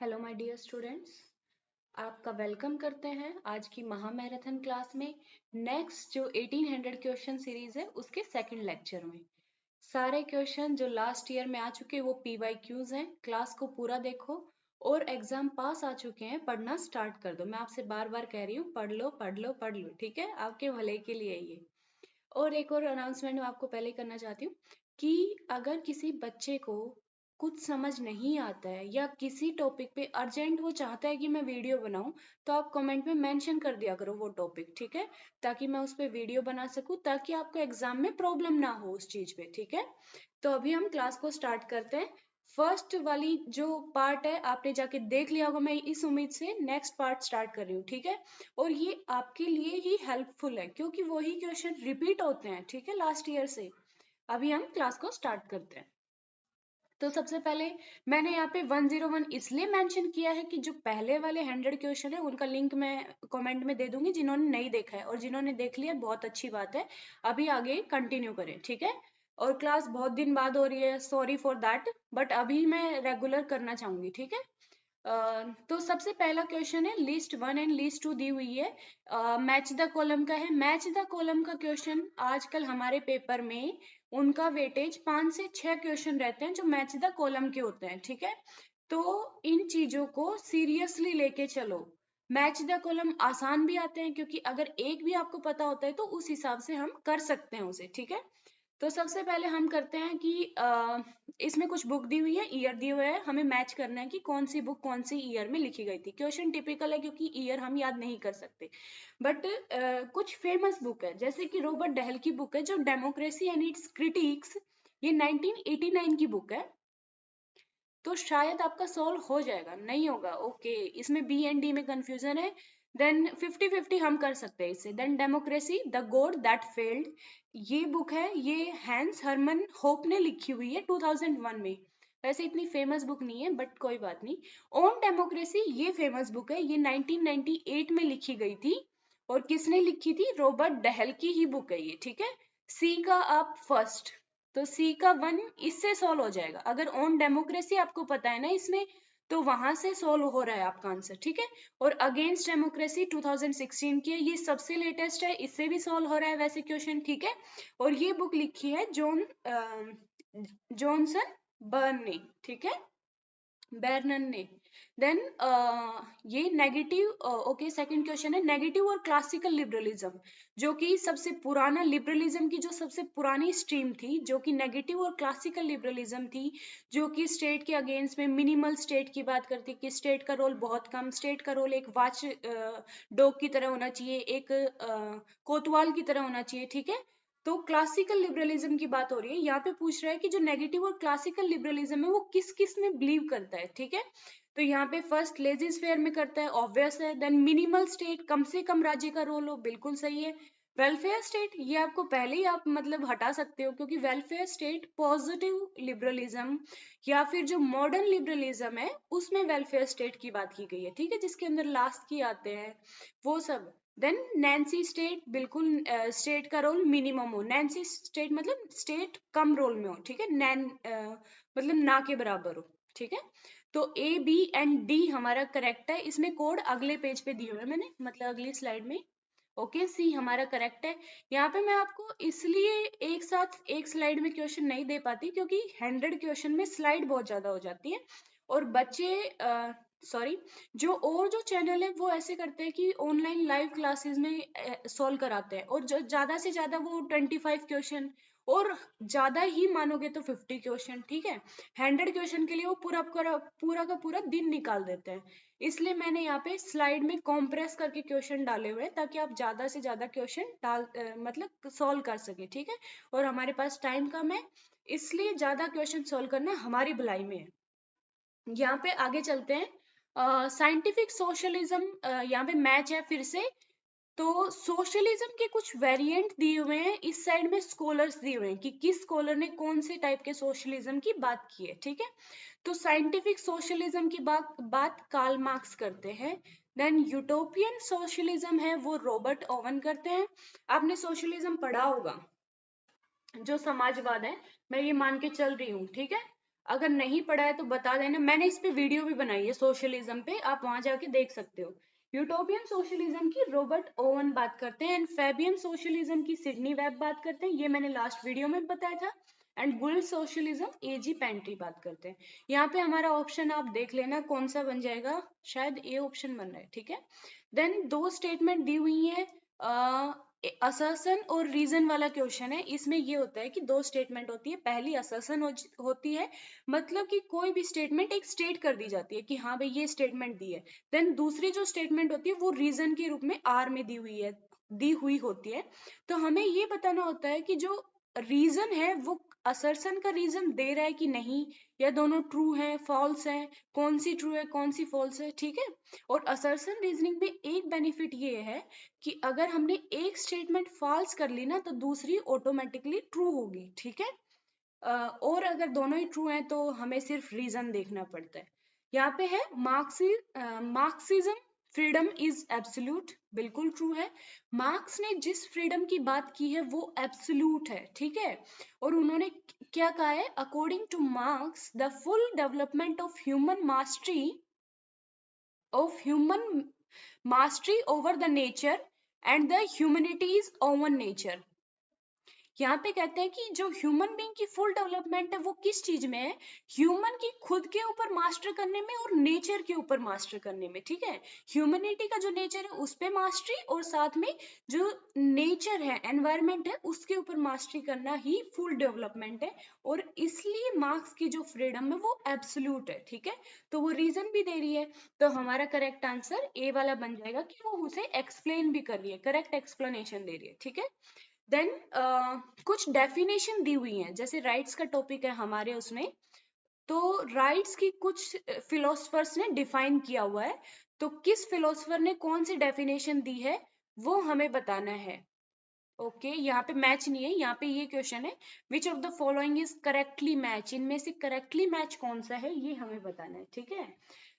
Hello my dear students, आपका welcome करते हैं आज की महामैराथन क्लास में। नेक्स्ट जो 1800 क्वेश्चन सीरीज है उसके सेकंड लेक्चर में सारे क्वेश्चन जो लास्ट ईयर में आ चुके हैं वो PYQs हैं। क्लास को पूरा देखो और एग्जाम पास आ चुके हैं, पढ़ना स्टार्ट कर दो। मैं आपसे बार बार कह रही हूँ, पढ़ लो पढ़ लो पढ़ लो, ठीक है? आपके भले के लिए ये। और एक और अनाउंसमेंट मैं आपको पहले करना चाहती हूँ कि अगर किसी बच्चे को कुछ समझ नहीं आता है या किसी टॉपिक पे अर्जेंट वो चाहता है कि मैं वीडियो बनाऊं, तो आप कमेंट में मेंशन कर दिया करो वो टॉपिक, ठीक है? ताकि मैं उस पे वीडियो बना सकूं, ताकि आपको एग्जाम में प्रॉब्लम ना हो उस चीज पे, ठीक है? तो अभी हम क्लास को स्टार्ट करते हैं। फर्स्ट वाली जो पार्ट है आपने जाके देख लिया होगा, मैं इस उम्मीद से नेक्स्ट पार्ट स्टार्ट कर रही हूँ, ठीक है? और ये आपके लिए ही हेल्पफुल है क्योंकि वही क्वेश्चन रिपीट होते हैं, ठीक है, लास्ट ईयर से। अभी हम क्लास को स्टार्ट करते हैं। तो सबसे पहले मैंने यहाँ पे 101 इसलिए मेंशन किया है कि जो पहले वाले 100 क्वेश्चन है उनका लिंक मैं कमेंट में दे दूंगी, जिन्होंने नहीं देखा है। और जिन्होंने देख लिया बहुत अच्छी बात है, अभी आगे कंटिन्यू करें, ठीक है? और क्लास बहुत दिन बाद हो रही है, सॉरी फॉर दैट, बट अभी मैं रेगुलर करना चाहूंगी, ठीक है? तो सबसे पहला क्वेश्चन है, लिस्ट 1 एंड लिस्ट 2 दी हुई है, मैच द कॉलम का है। मैच द कॉलम का क्वेश्चन आजकल हमारे पेपर में उनका वेटेज 5 से 6 क्वेश्चन रहते हैं जो मैच द कॉलम के होते हैं, ठीक है? तो इन चीजों को सीरियसली लेके चलो। मैच द कॉलम आसान भी आते हैं क्योंकि अगर एक भी आपको पता होता है तो उस हिसाब से हम कर सकते हैं उसे, ठीक है? तो सबसे पहले हम करते हैं कि इसमें कुछ बुक दी हुई है, ईयर दी हुआ है, हमें मैच करना है कि कौन सी बुक कौन सी ईयर में लिखी गई थी। क्वेश्चन टिपिकल है क्योंकि ईयर हम याद नहीं कर सकते, बट कुछ फेमस बुक है, जैसे कि रॉबर्ट डहल की बुक है जो डेमोक्रेसी एंड इट्स क्रिटिक्स, ये 1989 की बुक है। तो शायद आपका सॉल्व हो जाएगा, नहीं होगा ओके, इसमें बी एंड डी में कंफ्यूजन है। देन 50-50 हम कर सकते हैं इससे। Then democracy the god that failed, ये बुक है, ये हैंस हरमन होप ने लिखी हुई है 2001 में। वैसे इतनी फेमस बुक नहीं है बट कोई बात नहीं। ऑन डेमोक्रेसी ये फेमस बुक है, ये 1998 में लिखी गई थी। और किसने लिखी थी? रॉबर्ट डहल की ही बुक है ये, ठीक है? सी का आप फर्स्ट, तो सी का 1 इससे सॉल्व हो जाएगा। अगर ऑन डेमोक्रेसी आपको पता है ना इसमें, तो वहां से सॉल्व हो रहा है आपका आंसर, ठीक है? और अगेंस्ट डेमोक्रेसी 2016 की है, ये सबसे लेटेस्ट है, इससे भी सॉल्व हो रहा है वैसे क्वेश्चन, ठीक है? और ये बुक लिखी है जॉनसन बर्न ने, ठीक है, बैरनन ने। देन ये नेगेटिव, ओके, सेकंड क्वेश्चन है नेगेटिव और क्लासिकल लिबरलिज्म, जो कि सबसे पुराना लिबरलिज्म की जो सबसे पुरानी स्ट्रीम थी, जो कि नेगेटिव और क्लासिकल लिबरलिज्म थी, जो कि स्टेट के अगेंस्ट में मिनिमल स्टेट की बात करती है कि स्टेट का रोल बहुत कम, स्टेट का रोल एक वाच डॉग की तरह होना चाहिए, एक कोतवाल की तरह होना चाहिए, ठीक है? तो क्लासिकल लिबरलिज्म की बात हो रही है, यहाँ पे पूछ रहा है कि जो नेगेटिव और क्लासिकल लिबरलिज्म है वो किस किस में बिलीव करता है, ठीक है? तो यहाँ पे फर्स्ट लेजिस फेयर में करता है, ऑब्वियस है। देन मिनिमल स्टेट, कम से कम राज्य का रोल हो, बिल्कुल सही है। वेलफेयर स्टेट, ये आपको पहले ही आप मतलब हटा सकते हो क्योंकि वेलफेयर स्टेट पॉजिटिव लिबरलिज्म या फिर जो मॉडर्न लिबरलिज्म है उसमें वेलफेयर स्टेट की बात की गई है, ठीक है, जिसके अंदर लास्ट की आते हैं वो सब। देन नैन्सी स्टेट, बिल्कुल स्टेट का रोल मिनिमम हो, नैन्सी स्टेट मतलब स्टेट कम रोल में हो, ठीक है, मतलब ना के बराबर हो, ठीक है? तो ए बी एंड डी हमारा करेक्ट है, इसमें कोड अगले पेज पे दिए हुए हैं मैंने, मतलब अगली स्लाइड में। ओके, सी हमारा करेक्ट है। यहाँ पे मैं आपको इसलिए एक साथ एक स्लाइड में क्वेश्चन नहीं दे पाती क्योंकि 100 क्वेश्चन में स्लाइड बहुत ज्यादा हो जाती है और बच्चे सॉरी, जो चैनल है वो ऐसे करते हैं कि ऑनलाइन लाइव क्लासेस में सॉल्व कराते हैं, और जो ज्यादा से ज्यादा वो 25 क्वेश्चन, और ज्यादा ही मानोगे तो 50 क्वेश्चन, ठीक है? 100 क्वेश्चन के लिए वो पूरा का पूरा दिन निकाल देते हैं। इसलिए मैंने यहाँ पे स्लाइड में कॉम्प्रेस करके क्वेश्चन डाले हुए हैं ताकि आप ज्यादा से ज्यादा क्वेश्चन मतलब सॉल्व कर सके, ठीक है? और हमारे पास टाइम कम है, इसलिए ज्यादा क्वेश्चन सॉल्व करना हमारी भलाई में है। यहाँ पे आगे चलते हैं। साइंटिफिक सोशलिज्म, यहाँ पे मैच है फिर से। तो सोशलिज्म के कुछ वेरिएंट दिए हुए हैं, इस साइड में स्कॉलर्स दिए हुए हैं कि किस स्कॉलर ने कौन से टाइप के सोशलिज्म की बात की है, ठीक है? तो साइंटिफिक सोशलिज्म की बात कार्ल मार्क्स करते हैं। देन यूटोपियन सोशलिज्म है वो रॉबर्ट ओवन करते हैं। आपने सोशलिज्म पढ़ा होगा, जो समाजवाद है, मैं ये मान के चल रही हूँ, ठीक है? अगर नहीं पढ़ा है तो बता देना, मैंने इस पे वीडियो भी बनाई है सोशलिज्म पे, आप वहां जाके देख सकते हो। यूटोपियन सोशलिज्म की रॉबर्ट ओवन बात करते हैं, एंड फैबियन सोशलिज्म की सिडनी वेब बात करते हैं, ये मैंने लास्ट वीडियो में बताया था। एंड गुल सोशलिज्म एजी पेंट्री बात करते हैं। यहाँ पे हमारा ऑप्शन आप देख लेना कौन सा बन जाएगा, शायद ए ऑप्शन बन रहा है, ठीक है। देन दो स्टेटमेंट दी हुई है, असर्शन और रीजन वाला क्वेश्चन है। इसमें ये होता है कि दो स्टेटमेंट होती है, पहली असर्शन होती है, मतलब कि कोई भी स्टेटमेंट एक स्टेट कर दी जाती है कि हाँ भाई ये स्टेटमेंट दी है। देन दूसरी जो स्टेटमेंट होती है वो रीजन के रूप में आर में दी हुई होती है। तो हमें ये बताना होता है कि जो रीजन है वो असर्शन का रीजन दे रहा है कि नहीं, या दोनों ट्रू है फॉल्स है, कौन सी ट्रू है कौन सी फॉल्स है, ठीक है। और असर्शन रीजनिंग में एक बेनिफिट ये है कि अगर हमने एक स्टेटमेंट फॉल्स कर ली ना तो दूसरी ऑटोमेटिकली ट्रू होगी, ठीक है। और अगर दोनों ही ट्रू हैं तो हमें सिर्फ रीजन देखना पड़ता है। यहाँ पे है मार्क्सिज्म फ्रीडम इज एब्सोल्यूट, बिल्कुल ट्रू है। मार्क्स ने जिस फ्रीडम की बात की है वो एब्सोल्यूट है, ठीक है। और उन्होंने क्या कहा है, according two marks the full development of human mastery over the nature and the humanities over nature. यहाँ पे कहते हैं कि जो ह्यूमन बीइंग की फुल डेवलपमेंट है वो किस चीज में है, ह्यूमन की खुद के ऊपर मास्टर करने में और नेचर के ऊपर मास्टर करने में, ठीक है। ह्यूमनिटी का जो नेचर है उस पे मास्टरी, और साथ में जो नेचर है एनवायरमेंट है उसके ऊपर मास्टरी करना ही फुल डेवलपमेंट है। और इसलिए मार्क्स की जो फ्रीडम है वो एब्सोल्यूट है, ठीक है। तो वो रीजन भी दे रही है, तो हमारा करेक्ट आंसर ए वाला बन जाएगा कि वो उसे एक्सप्लेन भी कर रही है, करेक्ट एक्सप्लेनेशन दे रही है, ठीक है। देन कुछ डेफिनेशन दी हुई हैं, जैसे राइट्स का टॉपिक है हमारे उसमें, तो राइट्स की कुछ फिलोसफर्स ने डिफाइन किया हुआ है, तो किस फिलोसफर ने कौन सी डेफिनेशन दी है वो हमें बताना है। ओके यहाँ पे मैच नहीं है, यहाँ पे ये क्वेश्चन है विच of the following is correctly match, इनमें से करेक्टली मैच कौन सा है ये हमें बताना है, ठीक है।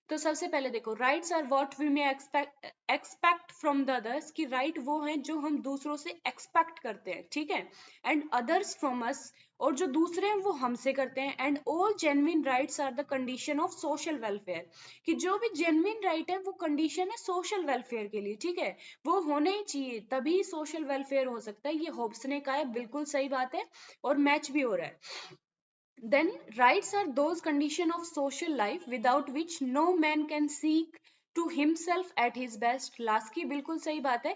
तो सबसे पहले देखो, rights are what we may expect from the others, कि राइट वो है जो हम दूसरों से एक्सपेक्ट करते हैं, ठीक है। एंड अदर्स फ्रॉम अस, और जो दूसरे हैं वो हमसे करते हैं। And all genuine rights are the condition of social welfare, कि जो भी जेन्युइन राइट है वो कंडीशन है सोशल वेलफेयर के लिए, ठीक है। वो होने ही चाहिए तभी सोशल वेलफेयर हो सकता है, ये होब्स ने कहा है, बिल्कुल सही बात है और मैच भी हो रहा है। Then rights are those conditions of social life without which no man can seek to himself at his best. Last की बिल्कुल सही बात है।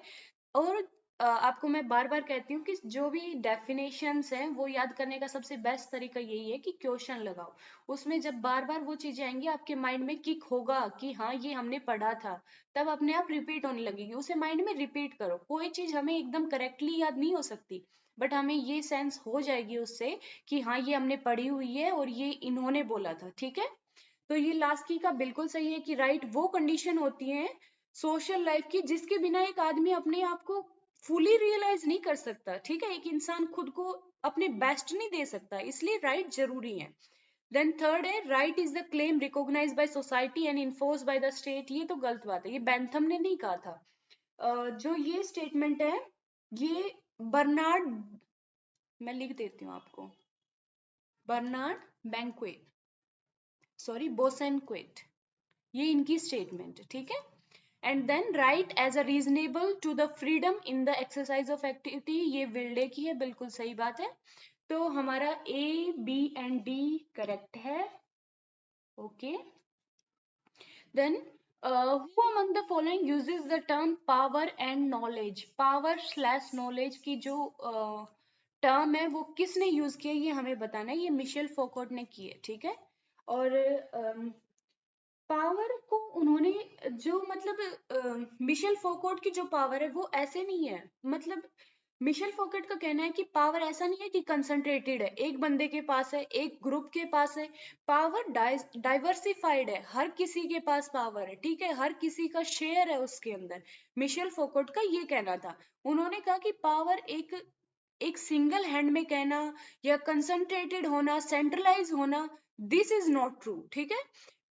और आपको मैं बार बार कहती हूँ कि जो भी डेफिनेशंस हैं वो याद करने का सबसे बेस्ट तरीका यही है कि क्वेश्चन लगाओ, उसमें जब बार बार वो चीजें आएंगी आपके माइंड में किक होगा कि हाँ ये हमने पढ़ा था, तब अपने आप रिपीट होने लगेगी, उसे माइंड में रिपीट करो। कोई चीज हमें एकदम करेक्टली याद नहीं हो सकती, बट हमें ये सेंस हो जाएगी उससे कि हाँ ये हमने पढ़ी हुई है और ये इन्होंने बोला था, ठीक है। तो ये लास्ट की का बिल्कुल सही है कि राइट वो कंडीशन होती है सोशल लाइफ की जिसके बिना एक आदमी अपने आप को फुली रियलाइज नहीं कर सकता, ठीक है। एक इंसान खुद को अपने बेस्ट नहीं दे सकता, इसलिए राइट जरूरी है। देन थर्ड है, right is the claim recognise by society and enforce by the state. ये तो गलत बात है, ये बेंथम ने नहीं कहा था। जो ये स्टेटमेंट है ये बर्नार्ड, मैं लिख देती हूँ आपको, बर्नार्ड बैंक्वेट, सॉरी बोसेनक्वेट, ये इनकी स्टेटमेंट है, ठीक है। And then right as a reasonable to the freedom in the exercise of activity, ये विल्डे की है, बिल्कुल सही बात है। तो हमारा A B and D correct है, okay. Then who among the following uses the term power and knowledge, power slash knowledge की जो टर्म है वो किसने यूज किया ये हमें बताना है, ये मिशेल फोकोट ने की है, ठीक है। और पावर को उन्होंने जो मतलब मिशेल फोकोट की जो पावर है वो ऐसे नहीं है, मतलब मिशेल फोकेट का कहना है कि पावर ऐसा नहीं है कि कंसंट्रेटेड है, एक बंदे के पास है, एक ग्रुप के पास है। पावर डाइवर्सिफाइड है, हर किसी के पास पावर है, ठीक है, हर किसी का शेयर है उसके अंदर। मिशेल फोकेट का ये कहना था। उन्होंने कहा कि पावर एक एक सिंगल हैंड में कहना या कंसंट्रेटेड होना, सेंट्रलाइज होना, दिस इज नॉट ट्रू, ठीक है।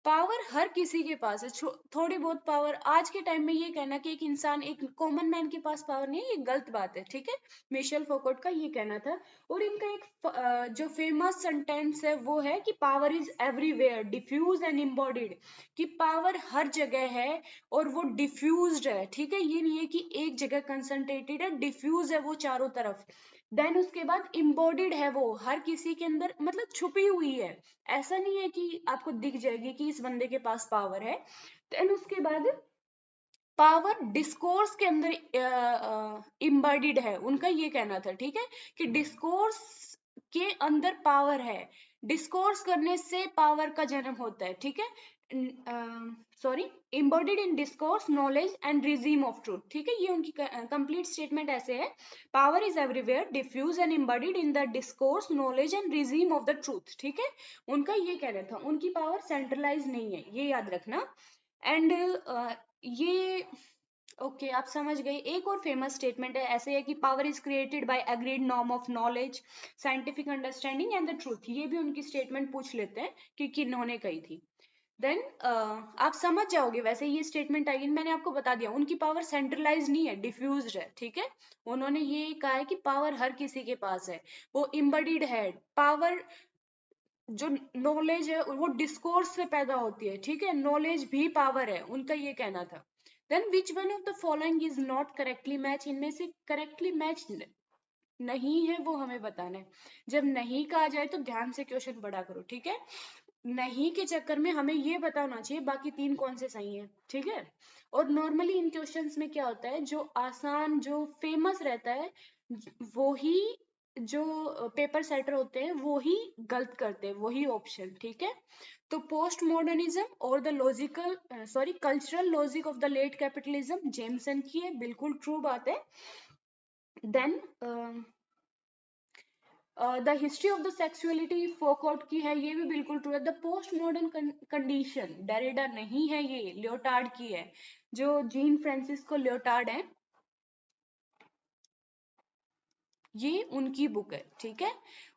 पावर हर किसी के पास है, थोड़ी बहुत पावर। आज के टाइम में ये कहना कि एक इंसान, एक कॉमन मैन के पास पावर नहीं है, ये गलत बात है, ठीक है। मिशेल फोकोट का ये कहना था। और इनका एक जो फेमस सेंटेंस है वो है कि power is everywhere diffuse and embodied, कि पावर हर जगह है और वो डिफ्यूज्ड है, ठीक है। ये नहीं है कि एक जगह कंसंट्रेटेड है, डिफ्यूज है वो चारों तरफ। देन उसके बाद इम्बॉडीड है, वो हर किसी के अंदर मतलब छुपी हुई है, ऐसा नहीं है कि आपको दिख जाएगी कि इस बंदे के पास पावर है। देन उसके बाद पावर डिस्कोर्स के अंदर इम्बॉडीड है, उनका ये कहना था, ठीक है, कि डिस्कोर्स के अंदर पावर है, डिस्कोर्स करने से पावर का जन्म होता है, ठीक है। Sorry, embodied in discourse knowledge and regime of truth, ठीक है। ये उनकी कंप्लीट स्टेटमेंट ऐसे है, power is everywhere diffuse and embodied in the discourse knowledge and regime of the truth, ठीक है। उनका ये कहना था, उनकी पावर सेंट्रलाइज नहीं है, ये याद रखना। एंड ये ओके आप समझ गए। एक और फेमस स्टेटमेंट है, ऐसे है कि power is created by agreed norm of knowledge, scientific understanding and the truth. ये भी उनकी स्टेटमेंट पूछ लेते हैं कि किन्होंने कही थी। देन आप समझ जाओगे, वैसे ये स्टेटमेंट आएगी, मैंने आपको बता दिया, उनकी पावर सेंट्रलाइज नहीं है, डिफ्यूज्ड है, ठीक है। उन्होंने ये कहा है कि पावर हर किसी के पास है, वो इम्बडीड है। पावर जो नॉलेज है वो डिस्कोर्स से पैदा होती है, ठीक है, नॉलेज भी पावर है, उनका ये कहना था। Then which one of the following is not correctly match, इनमें से करेक्टली मैच नहीं है वो हमें बताना है। जब नहीं कहा जाए तो ध्यान से क्वेश्चन पढ़ा करो, ठीक है। नहीं के चक्कर में हमें ये बताना चाहिए बाकी तीन कौन से सही है, ठीक है। और नॉर्मली इन क्वेश्चंस में क्या होता है, जो आसान जो फेमस रहता है वो ही, जो पेपर सेटर होते हैं वो ही गलत करते हैं, वही ऑप्शन, ठीक है। तो पोस्ट मॉडर्निज्म और the logical sorry cultural logic of the late capitalism Jameson की है, बिल्कुल ट्रू बात है। Then the history of the sexuality Foucault की है, ये भी बिल्कुल ट्रू है। The post modern condition Derrida नहीं है, ये लियोटार्ड की है, जो जीन फ्रांसिस्को लियोटार्ड है, ये उनकी बुक है, ठीक है।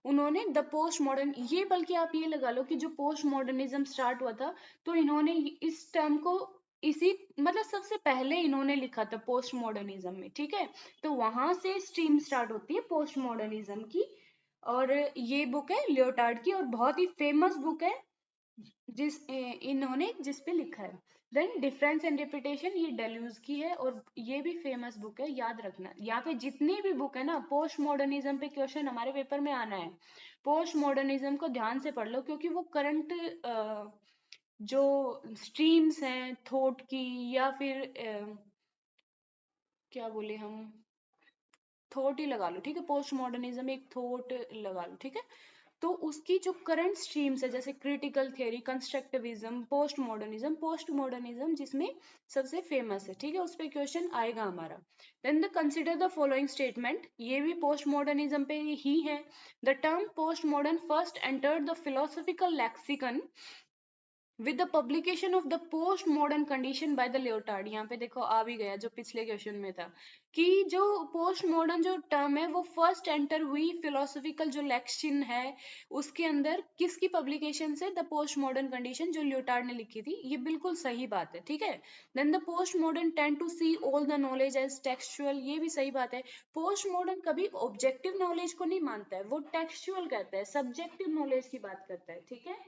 उन्होंने द पोस्ट मॉडर्न, ये बल्कि आप ये लगा लो कि जो पोस्ट मॉडर्निज्म स्टार्ट हुआ था तो इन्होंने इस टर्म को इसी मतलब सबसे पहले इन्होंने लिखा था पोस्ट मॉडर्निज्म में, ठीक है। तो वहां से स्ट्रीम स्टार्ट होती है पोस्ट मॉडर्निज्म की। और ये बुक है लियोटार्ड की और बहुत ही फेमस बुक है, इन्होंने जिस पे लिखा है। देन डिफरेंस एंड रिपीटेशन, ये डेल्यूज की है और ये भी फेमस बुक है, याद रखना। यहाँ पे जितनी भी बुक है ना, पोस्ट मॉडर्निज्म पे क्वेश्चन हमारे पेपर में आना है। पोस्ट मॉडर्निज्म को ध्यान से पढ़ लो क्योंकि वो करंट जो स्ट्रीम्स हैं थॉट की, या फिर क्या बोले हम, थॉट ही लगा लो, ठीक है। पोस्ट मॉडर्निज्म एक थॉट लगा लो, ठीक है। तो उसकी जो करंट स्ट्रीम्स है जैसे critical theory, constructivism, post modernism जिसमें सबसे फेमस है, ठीक है, उस पर क्वेश्चन आएगा हमारा। Then the consider the following statement, ये भी पोस्ट मॉडर्निज्म पे ही है। The term post modern first entered the philosophical lexicon with the publication of the post modern condition by the Lyotard. यहाँ पे देखो आ भी गया जो पिछले क्वेश्चन में था, कि जो पोस्ट मॉडर्न जो टर्म है वो फर्स्ट एंटर हुई फिलोसफिकल जो लेक्सिन है उसके अंदर, किसकी पब्लिकेशन से, द पोस्ट मॉडर्न कंडीशन जो लियोटार्ड ने लिखी थी, ये बिल्कुल सही बात है, ठीक है। Then the post modern tend to see all the knowledge as textual, ये भी सही बात है। पोस्ट मॉडर्न कभी ऑब्जेक्टिव नॉलेज को नहीं मानता है, वो टेक्सचुअल कहता है, सब्जेक्टिव नॉलेज की बात करता है, ठीक है।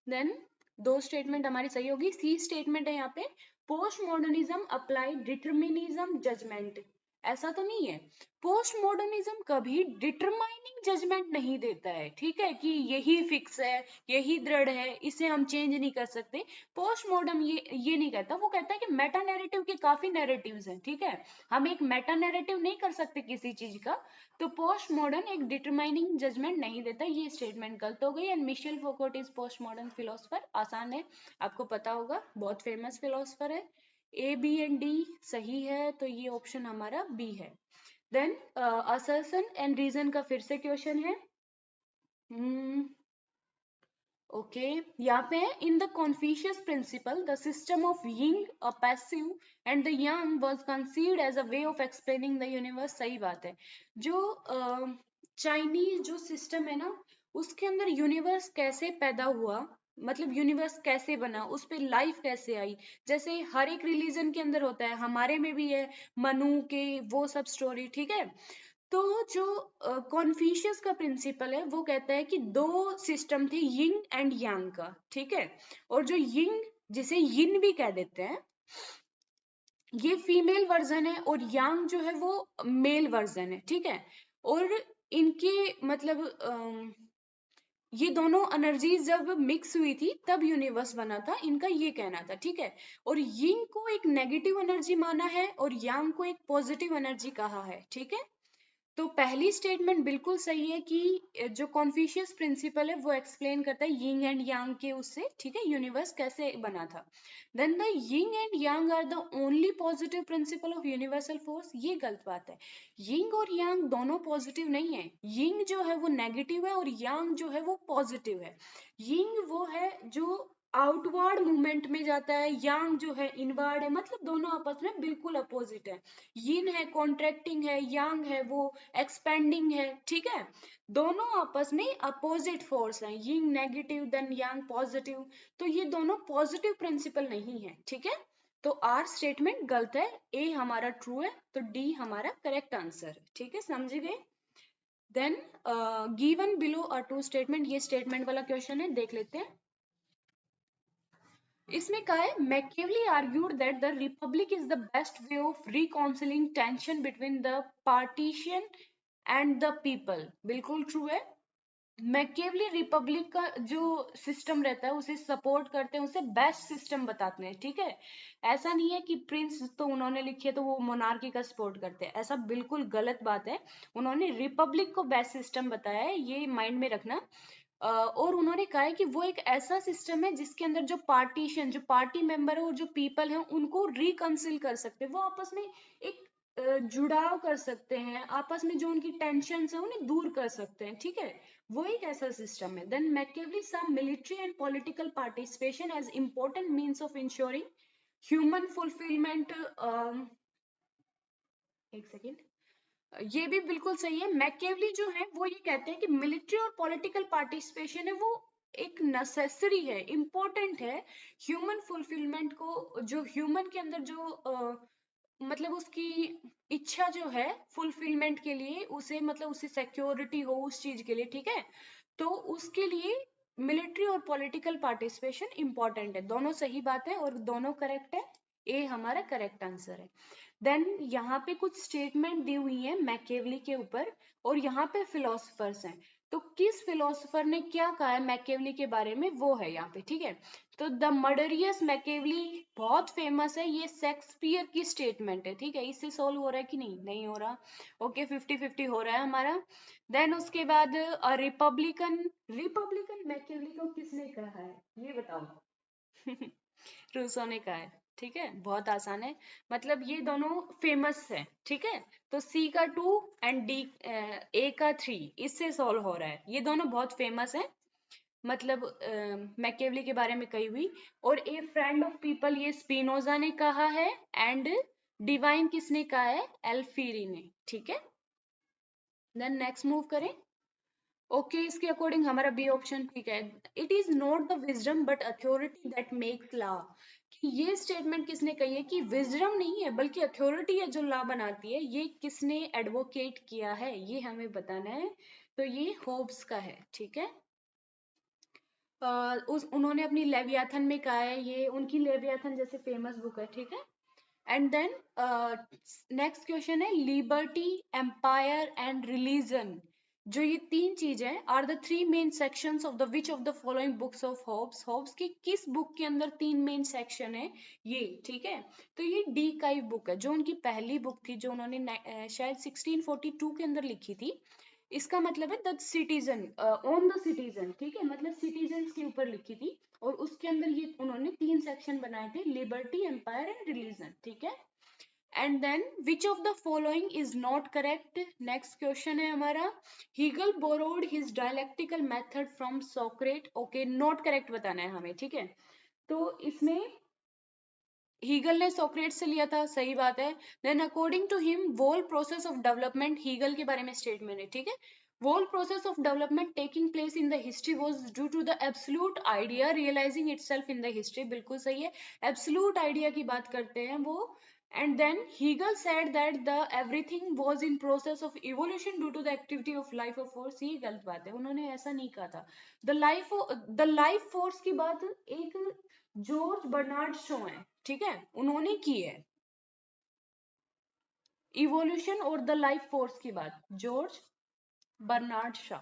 देन दो स्टेटमेंट हमारी सही होगी। सी स्टेटमेंट है यहाँ पे, post modernism apply determinism judgement, ऐसा तो नहीं है। पोस्ट मॉडर्निज्म कभी डिटरमाइनिंग जजमेंट नहीं देता है, ठीक है, कि यही फिक्स है, यही दृढ़ है, इसे हम चेंज नहीं कर सकते। पोस्ट मॉडर्न ये नहीं कहता, वो कहता है कि मेटा नैरेटिव के काफी नैरेटिव्स हैं, ठीक है, हम एक मेटा नैरेटिव नहीं कर सकते किसी चीज का। तो पोस्ट मॉडर्न एक डिटरमाइनिंग जजमेंट नहीं देता, ये स्टेटमेंट गलत हो गई। And Michel Foucault is post modern philosopher, आसान है, आपको पता होगा, बहुत फेमस फिलोसफर है। ए बी एंड डी सही है, तो ये ऑप्शन हमारा बी है। देन असर्शन एंड रीजन का फिर से क्वेश्चन है। ओके, यहाँ पे है, in the Confucius principle the system of yin a passive and the yang was conceived as a way of explaining the universe, सही बात है। जो चाइनीज जो सिस्टम है ना, उसके अंदर यूनिवर्स कैसे पैदा हुआ, मतलब यूनिवर्स कैसे बना, उस पे लाइफ कैसे आई, जैसे हर एक रिलीजन के अंदर होता है, हमारे में भी है, मनु के वो सब स्टोरी, ठीक है। तो जो कॉन्फ्यूशियस का प्रिंसिपल है वो कहता है कि दो सिस्टम थे, यिंग एंड यांग का, ठीक है। और जो यिंग, जिसे यिन भी कह देते हैं, ये फीमेल वर्जन है, और यांग जो है वो मेल वर्जन है, ठीक है। और इनके मतलब ये दोनों एनर्जी जब मिक्स हुई थी तब यूनिवर्स बना था, इनका ये कहना था, ठीक है। और यिंग को एक नेगेटिव एनर्जी माना है और यांग को एक पॉजिटिव एनर्जी कहा है, ठीक है। तो पहली स्टेटमेंट बिल्कुल सही है कि जो कॉन्फ्यूशियस प्रिंसिपल है वो एक्सप्लेन करता है यिंग एंड यांग के उससे, ठीक है, यूनिवर्स कैसे बना था। Then the yin and yang are the only positive principle of universal force, ये गलत बात है। यिंग और यांग दोनों पॉजिटिव नहीं है, यिंग जो है वो नेगेटिव है और यांग जो है वो पॉजिटिव है। यिंग वो है जो आउटवर्ड मूवमेंट में जाता है, यांग जो है इनवर्ड है, मतलब दोनों आपस में बिल्कुल अपोजिट है। यिन है कॉन्ट्रैक्टिंग है, यांग है वो एक्सपेंडिंग है, ठीक है। दोनों आपस में अपोजिट फोर्स हैं, यिंग नेगेटिव देन यांग पॉजिटिव, तो ये दोनों पॉजिटिव प्रिंसिपल नहीं है, ठीक है। तो आर स्टेटमेंट गलत है, ए हमारा ट्रू है, तो डी हमारा करेक्ट आंसर है, ठीक है, समझ गए। Then given below are two statement, ये स्टेटमेंट वाला क्वेश्चन है, देख लेते हैं। इसमें कहा है Machiavelli argued that the republic is the best way of reconciling tension between the partition and the people, बिल्कुल ट्रू है। मैकियावेली रिपब्लिक का जो सिस्टम रहता है उसे सपोर्ट करते हैं, उसे बेस्ट सिस्टम बताते हैं, ठीक है। ऐसा नहीं है कि प्रिंस तो उन्होंने लिखी है तो वो मोनार्की का सपोर्ट करते हैं, ऐसा बिल्कुल गलत बात है। उन्होंने रिपब्लिक को बेस्ट सिस्टम बताया है, ये माइंड में रखना। और उन्होंने कहा है कि वो एक ऐसा सिस्टम है जिसके अंदर जो पार्टीशन, जो पार्टी मेंबर है और जो पीपल है उनको रिकंसिल कर सकते हैं, वो आपस में एक जुड़ाव कर सकते हैं, आपस में जो उनकी टेंशन है उन्हें दूर कर सकते हैं, ठीक है। वो एक ऐसा सिस्टम है। Then Machiavelli saw military and political participation as important means of ensuring human fulfillment। एक सेकेंड, ये भी बिल्कुल सही है। मैकियावेली जो है वो ये कहते हैं कि मिलिट्री और पॉलिटिकल पार्टिसिपेशन है वो एक नेसेसरी है, इम्पोर्टेंट है ह्यूमन फुलफिलमेंट को, जो ह्यूमन के अंदर जो मतलब उसकी इच्छा जो है फुलफिलमेंट के लिए, उसे मतलब उसे सिक्योरिटी हो उस चीज के लिए, ठीक है। तो उसके लिए मिलिट्री और पॉलिटिकल पार्टिसिपेशन इंपॉर्टेंट है, दोनों सही बात है और दोनों करेक्ट है, ए हमारा करेक्ट आंसर है। देन यहाँ पे कुछ स्टेटमेंट दी हुई है मैकियावेली के ऊपर, और यहाँ पे फिलोसफर्स हैं, तो किस फिलोसफर ने क्या कहा है मैकियावेली के बारे में वो है यहाँ पे, ठीक है। तो द मर्डरियस मैकियावेली बहुत फेमस है, ये शेक्सपियर की स्टेटमेंट है, ठीक है। इससे सोल्व हो रहा है कि नहीं, नहीं हो रहा, ओके 50-50 हो रहा है हमारा। देन उसके बाद रिपब्लिकन, रिपब्लिकन मैकियावेली को किसने कहा है ये बताओ। रूसो ने कहा है, ठीक है, बहुत आसान है, मतलब ये दोनों फेमस है, ठीक है। तो सी का 2 एंड डी ए का 3, इससे सॉल्व हो रहा है, ये दोनों बहुत फेमस है, मतलब मैकियावेली के बारे में कही हुई। और ए फ्रेंड ऑफ पीपल ये स्पिनोजा ने कहा है, एंड डिवाइन किसने कहा है, एल्फीरी ने, ठीक है। देन नेक्स्ट मूव करें। ओके इसके अकॉर्डिंग हमारा बी ऑप्शन ठीक है। It is not the wisdom but authority that makes law, कि ये स्टेटमेंट किसने कही है कि विजडम नहीं है बल्कि अथॉरिटी है जो लॉ बनाती है, ये किसने एडवोकेट किया है ये हमें बताना है। तो ये होब्स का है, ठीक है। उन्होंने अपनी लेवियाथन में कहा है, ये उनकी लेवियाथन जैसे फेमस बुक है, ठीक है। एंड देन नेक्स्ट क्वेश्चन है लिबर्टी, एम्पायर एंड रिलीजन, जो ये तीन चीजें are the three main sections of the which of the following books of Hobbes, Hobbes की किस बुक के अंदर तीन मेन सेक्शन है ये, ठीक है। तो ये डी काइव बुक है, जो उनकी पहली बुक थी, जो उन्होंने शायद 1642 के अंदर लिखी थी। इसका मतलब है the citizen, on the citizen, ठीक है, मतलब सिटीजन के ऊपर लिखी थी। और उसके अंदर ये उन्होंने तीन सेक्शन बनाए थे, लिबर्टी, एम्पायर एंड रिलीजन, ठीक है। And then which of the following is not correct, next question है हमारा। Hegel borrowed his dialectical method from Socrates, okay not correct बताना है हमें, ठीक है। तो इसमें हीगल ने सोक्रेट से लिया था, सही बात है। Then according to him whole process of development, Hegel के बारे में स्टेटमेंट है, ठीक है। Whole process of development taking place in the history was due to the absolute idea realizing itself in the history. बिल्कुल सही है, absolute idea की बात करते हैं वो. And then Hegel said that the everything was in process of evolution due to the activity of life of force. ये गलत बात है, उन्होंने ऐसा नहीं कहा था. The life force की बात एक जॉर्ज बर्नार्ड शॉ है, ठीक है, उन्होंने की है. इवोल्यूशन और द लाइफ फोर्स की बात जॉर्ज बर्नार्ड शॉ.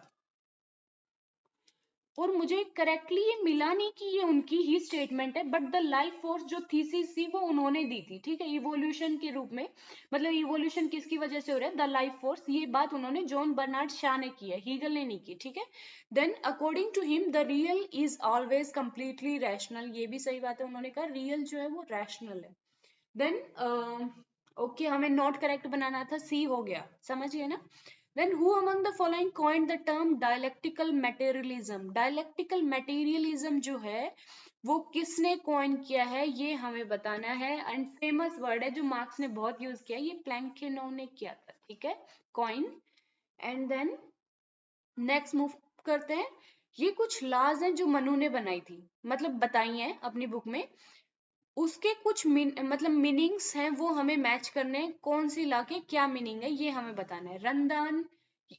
और मुझे करेक्टली ये मिला नहीं कि ये उनकी ही स्टेटमेंट है, बट द लाइफ फोर्स जो थीसिस थी वो उन्होंने दी थी, ठीक है, इवोल्यूशन के रूप में. मतलब इवोल्यूशन किसकी वजह से हो रहा है, द लाइफ फोर्स, ये बात उन्होंने जॉन बर्नार्ड शॉ ने की है, हीगल ने नहीं की, ठीक है. Then according to him the real is always completely rational. ये भी सही बात है, उन्होंने कहा रियल जो है वो रैशनल है. देन ओके, हमें नॉट करेक्ट बनाना था, सी हो गया, समझिए ना. Then who among the following coined the term dialectical materialism? Dialectical materialism जो है वो किसने कॉइन किया है, ये हमें बताना है. एंड फेमस वर्ड है जो मार्क्स ने बहुत यूज किया, ये प्लैंकिनो ने किया था, ठीक है, coin. And then next move करते हैं. ये कुछ लॉज हैं जो मनु ने बनाई थी, मतलब बताई हैं अपनी बुक में. उसके कुछ मतलब मीनिंग्स हैं, वो हमें मैच करने हैं. कौन सी ला के क्या मीनिंग है ये हमें बताना है. रंदान,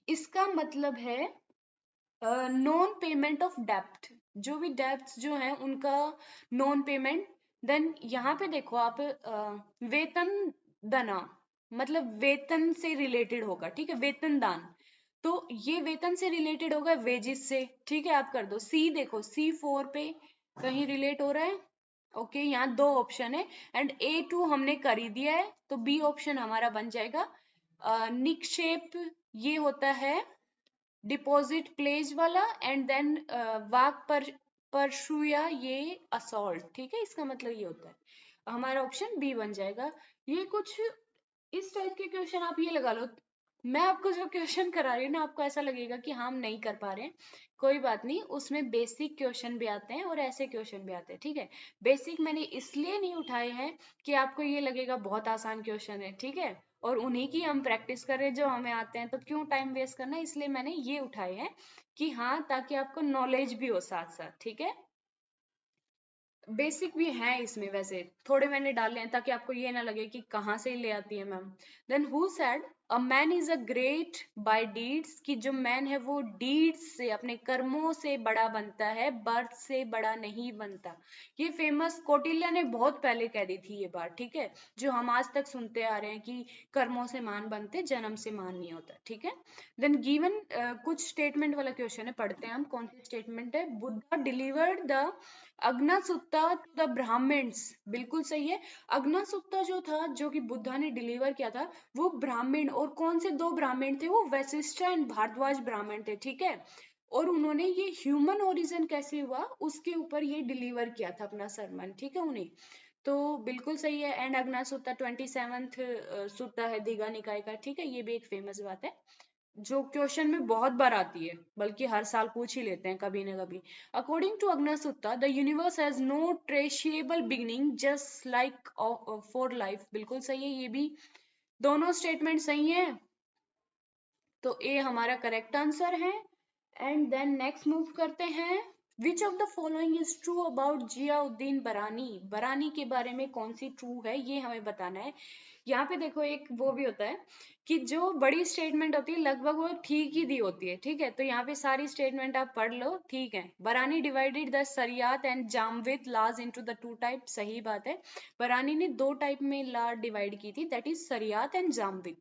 इसका मतलब है नॉन पेमेंट ऑफ डेप्थ, जो भी डेप्थ जो है उनका नॉन पेमेंट. देन यहाँ पे देखो आप, वेतन दना, मतलब वेतन से रिलेटेड होगा, ठीक है, वेतन दान. तो ये वेतन से रिलेटेड होगा वेजिस से, ठीक है, आप कर दो. सी देखो, C4 पे कहीं रिलेट हो रहा है. ओके, यहाँ दो ऑप्शन है एंड A2 हमने कर ही दिया है, तो बी ऑप्शन हमारा बन जाएगा. निक्षेप ये होता है डिपॉजिट प्लेज वाला. एंड देन वाक पर परशुया ये असॉल्ट, ठीक है, इसका मतलब ये होता है. हमारा ऑप्शन बी बन जाएगा. ये कुछ इस टाइप के क्वेश्चन आप ये लगा लो. मैं आपको जो क्वेश्चन करा रही हूँ ना, आपको ऐसा लगेगा कि हम नहीं कर पा रहे हैं. कोई बात नहीं, उसमें बेसिक क्वेश्चन भी आते हैं और ऐसे क्वेश्चन भी आते हैं, ठीक है. बेसिक मैंने इसलिए नहीं उठाए हैं कि आपको ये लगेगा बहुत आसान क्वेश्चन है, ठीक है, और उन्हीं की हम प्रैक्टिस कर रहे हैं जो हमें आते हैं, तो क्यों टाइम वेस्ट करना. इसलिए मैंने ये उठाए हैं कि हाँ, ताकि आपको नॉलेज भी हो साथ साथ, ठीक है. बेसिक भी है इसमें, वैसे थोड़े मैंने डाले हैं ताकि आपको ये ना लगे कि कहाँ से ले आती है ma'am. Then who said a man is a great by deeds, कि जो मैन है वो डीड्स से, अपने कर्मों से बड़ा बनता है, बर्थ से बड़ा नहीं बनता. ये फेमस कौटिल्य ने बहुत पहले कह दी थी ये बात, ठीक है, जो हम आज तक सुनते आ रहे हैं कि कर्मों से मान बनते, जन्म से मान नहीं होता, ठीक है. देन गिवन कुछ स्टेटमेंट वाला क्वेश्चन है, पढ़ते हैं हम कौन सी स्टेटमेंट है. Buddha delivered the Aggannasutta to the Brahmins, बिल्कुल सही है. अग्नासुत्ता जो था, जो कि बुद्धा ने डिलीवर किया था, वो ब्राह्मण, और कौन से दो ब्राह्मण थे, वो वशिष्ठ एंड भारद्वाज ब्राह्मण थे, ठीक है. और उन्होंने ये ह्यूमन ओरिजिन कैसे हुआ उसके ऊपर ये डिलीवर किया था अपना सरमन, ठीक है, उन्हें. तो बिल्कुल सही है. एंड अग्नासुत्ता 27th सुत्ता है दीघा निकाय का, ठीक है, ये भी एक फेमस बात है जो क्वेश्चन में बहुत बार आती है, बल्कि हर साल पूछ ही लेते हैं कभी ना कभी. According to Aggannasutta the universe has no traceable beginning just like for life, बिल्कुल सही है, ये भी दोनों स्टेटमेंट सही है, तो ए हमारा करेक्ट आंसर है. एंड देन नेक्स्ट मूव करते हैं. विच of the following is true about Ziauddin बरानी, बरानी के बारे में कौन सी ट्रू है ये हमें बताना है. यहाँ पे देखो एक वो भी होता है कि जो बड़ी स्टेटमेंट होती है लगभग वो ठीक ही दी होती है, ठीक है, तो यहाँ पे सारी स्टेटमेंट आप पढ़ लो, ठीक है. Barani divided the shariat and zawabit laws into the two type, सही बात है. बरानी ने दो टाइप में लॉ डिवाइड की थी, दैट इज सरियात एंड जामविद,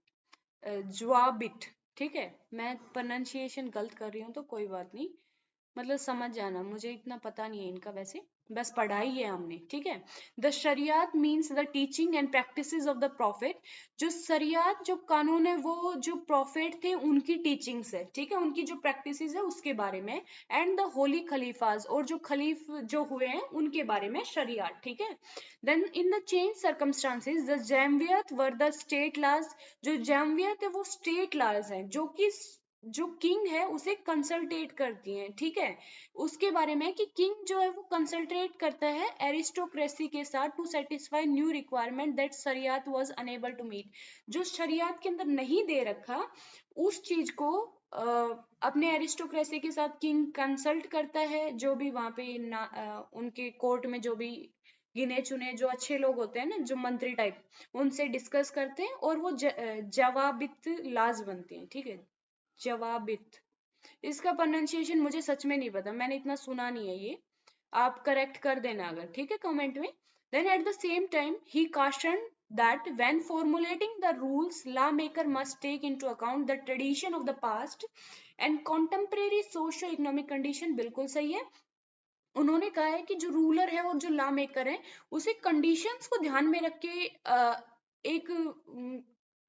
ज्वाबिट, ठीक है. मैं प्रोनाउंसिएशन गलत कर रही हूँ तो कोई बात नहीं, मतलब समझ जाना, मुझे इतना पता नहीं है इनका, वैसे बस पढ़ाई है हमने, ठीक है. The shariat means the teaching and practices of the prophet, जो शरियात जो कानून है वो जो प्रॉफिट थे उनकी टीचिंग्स है, ठीक है, उनकी जो प्रैक्टिसेस है उसके बारे में. एंड द होली खलीफाज, और जो खलीफ जो हुए हैं उनके बारे में शरियात, ठीक है. Then in the change circumstances the zawabit were the state laws, जो जैमवियत है वो स्टेट लॉज है जो कि जो किंग है उसे कंसल्टेट करती हैं, ठीक है, उसके बारे में कि किंग जो है वो कंसल्टेट करता है एरिस्टोक्रेसी के साथ to satisfy new requirement that shariat was unable to meet, जो शरियत के अंदर नहीं दे रखा उस चीज को अपने एरिस्टोक्रेसी के साथ किंग कंसल्ट करता है, जो भी वहां पे उनके कोर्ट में जो भी गिने चुने जो अच्छे लोग होते हैं ना, जो मंत्री टाइप, उनसे डिस्कस करते हैं और वो जवाबित लाज बनती हैं। ठीक है, जवाबित, इसका प्रोनाउंसिएशन मुझे सच में नहीं पता, मैंने इतना सुना नहीं है ये, आप करेक्ट कर देना अगर, ठीक है, कमेंट में। Then at the same time ही cautioned that when formulating the rules, lawmaker must take into account the tradition of the past and contemporary socio-economic condition। बिल्कुल सही है, उन्होंने कहा है कि जो रूलर है और जो लॉ मेकर है उसे कंडीशंस को ध्यान में रख के एक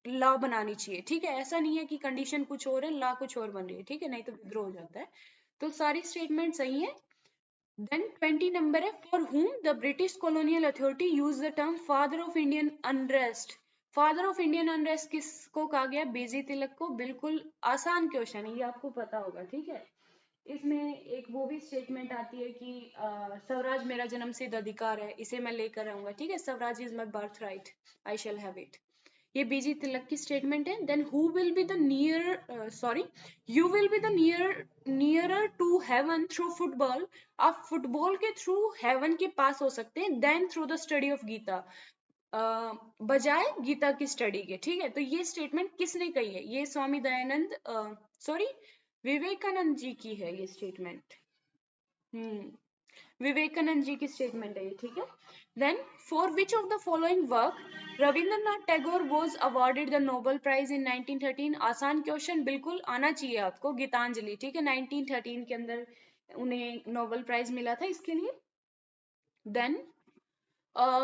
लॉ बनानी चाहिए। ठीक है, ऐसा नहीं है कि कंडीशन कुछ और है लॉ कुछ और बन रही है, ठीक है, नहीं तो विद्रोह हो जाता है। तो सारी स्टेटमेंट सही है। देन 20 नंबर है, for whom the British colonial authority use the term father of Indian unrest. Father of Indian unrest किसको कहा गया? बीजी तिलक को। बिल्कुल आसान क्वेश्चन है, ये आपको पता होगा। ठीक है, इसमें एक वो भी स्टेटमेंट आती है कि स्वराज मेरा जन्मसिद्ध अधिकार है, इसे मैं लेकर आऊंगा। ठीक है, Swaraj is my birth right, I shall have it. ये बीजी तिलक की स्टेटमेंट है। Then who will be the near sorry you will be the nearer to heaven through football. आप फुटबॉल के थ्रू हेवन के पास हो सकते हैं then through the study of Gita, बजाय गीता की स्टडी के। ठीक है, तो ये स्टेटमेंट किसने कही है? ये स्वामी दयानंद सॉरी विवेकानंद जी की है ये स्टेटमेंट। विवेकानंद जी की स्टेटमेंट है ये। ठीक है, then for which of the following work Rabindranath Tagore was awarded the Nobel prize in 1913। आसान क्वेश्चन बिल्कुल आना चाहिए आपको, गीतांजलि। ठीक है, 1913 के अंदर उन्हें नोबेल प्राइज मिला था इसके लिए। Then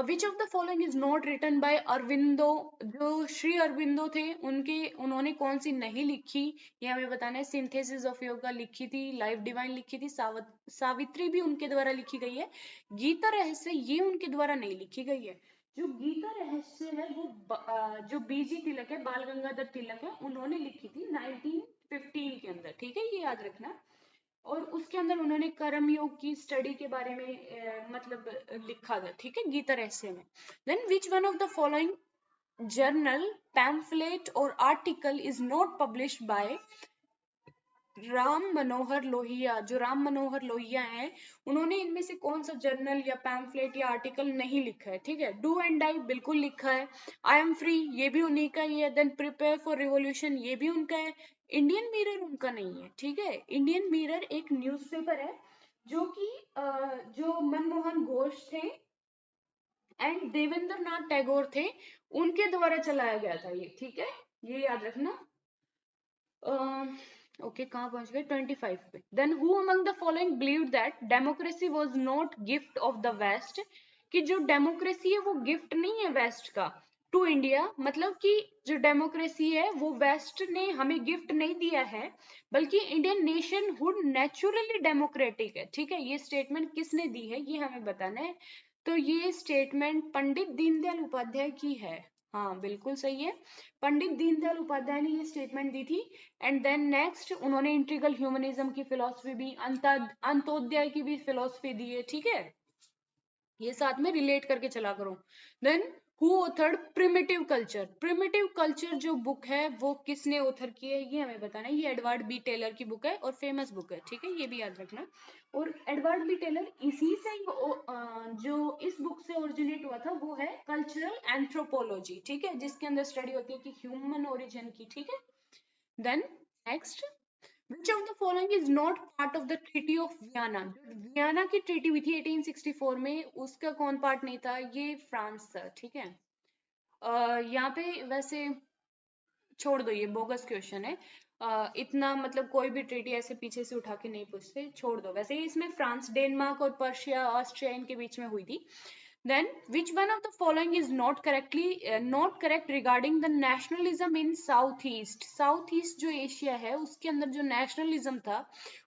which of the following is not written by Aurobindo. जो श्री अरविंदो थे उन्होंने कौन सी नहीं लिखी, ये हमें बताना है। सिंथेसिस ऑफ योगा लिखी थी, लाइफ डिवाइन लिखी थी, सावित्री भी उनके द्वारा लिखी गई है। गीता रहस्य ये उनके द्वारा नहीं लिखी गई है। जो गीता रहस्य है वो जो बीजी तिलक है, बाल गंगाधर तिलक है, उन्होंने लिखी थी 1915 के अंदर। ठीक है, ये याद रखना। और उसके अंदर उन्होंने कर्म योग की स्टडी के बारे में मतलब लिखा था। ठीक है, गीता रहस्य में। Then which one of the following journal, pamphlet और article is not published by Ram Manohar Lohia. जो राम मनोहर लोहिया हैं, उन्होंने इनमें से कौन सा जर्नल या पैम्फलेट या आर्टिकल नहीं लिखा है? ठीक है, डू एंड डाई बिल्कुल लिखा है। आई एम फ्री ये भी उन्हीं का ही है। देन प्रिपेयर फॉर रिवॉल्यूशन ये भी उनका है। इंडियन मिरर उनका नहीं है। ठीक है, इंडियन मिरर एक न्यूज़पेपर है जो कि जो मनमोहन घोष थे एंड देवेंद्र नाथ टैगोर थे, उनके द्वारा चलाया गया था ये। ठीक है, ये याद रखना। ओके, कहाँ पहुंच गए? 25 पे। Then who among the following believe that democracy was not gift of the west. कि जो डेमोक्रेसी है वो गिफ्ट नहीं है वेस्ट का टू इंडिया, मतलब कि जो डेमोक्रेसी है वो वेस्ट ने हमें गिफ्ट नहीं दिया है, बल्कि इंडियन नेशनहुड नेचुरली डेमोक्रेटिक है। ठीक है, ये स्टेटमेंट किसने दी है ये हमें बताना है। तो ये स्टेटमेंट पंडित दीनदयाल उपाध्याय की है। हाँ बिल्कुल सही है, पंडित दीनदयाल उपाध्याय ने ये स्टेटमेंट दी थी। एंड देन नेक्स्ट उन्होंने इंटीग्रल ह्यूमनिज्म की फिलोसफी भी, अंत्योदय की भी फिलोसफी दी है। ठीक है, ये साथ में रिलेट करके चला करो। Then who authored primitive culture. Primitive culture जो बुक है वो किसने ऑथर की है ये हमें बताना है। ये एडवर्ड बी टेलर की बुक है और फेमस बुक है। ठीक है, ये भी याद रखना। और एडवर्ड बी टेलर इसी से जो इस बुक से ओरिजिनेट हुआ था वो है कल्चरल एंथ्रोपोलॉजी। ठीक है, जिसके अंदर स्टडी होती है कि ह्यूमन ओरिजिन की। ठीक है, then next Which of the following is not part of the Treaty of Vienna? Vienna की ट्रीटी हुई थी 1864 में, उसका कौन पार्ट नहीं था? ये फ्रांस था। ठीक है, यहाँ पे वैसे छोड़ दो, ये बोगस क्वेश्चन है। इतना मतलब कोई भी ट्रीटी ऐसे पीछे से उठा के नहीं पूछते, छोड़ दो। वैसे इसमें फ्रांस, डेनमार्क और पर्शिया, ऑस्ट्रिया इनके बीच में हुई थी। Then, which one of the following is not correct regarding the nationalism in Southeast? Southeast जो एशिया है उसके अंदर जो नेशनलिज्म था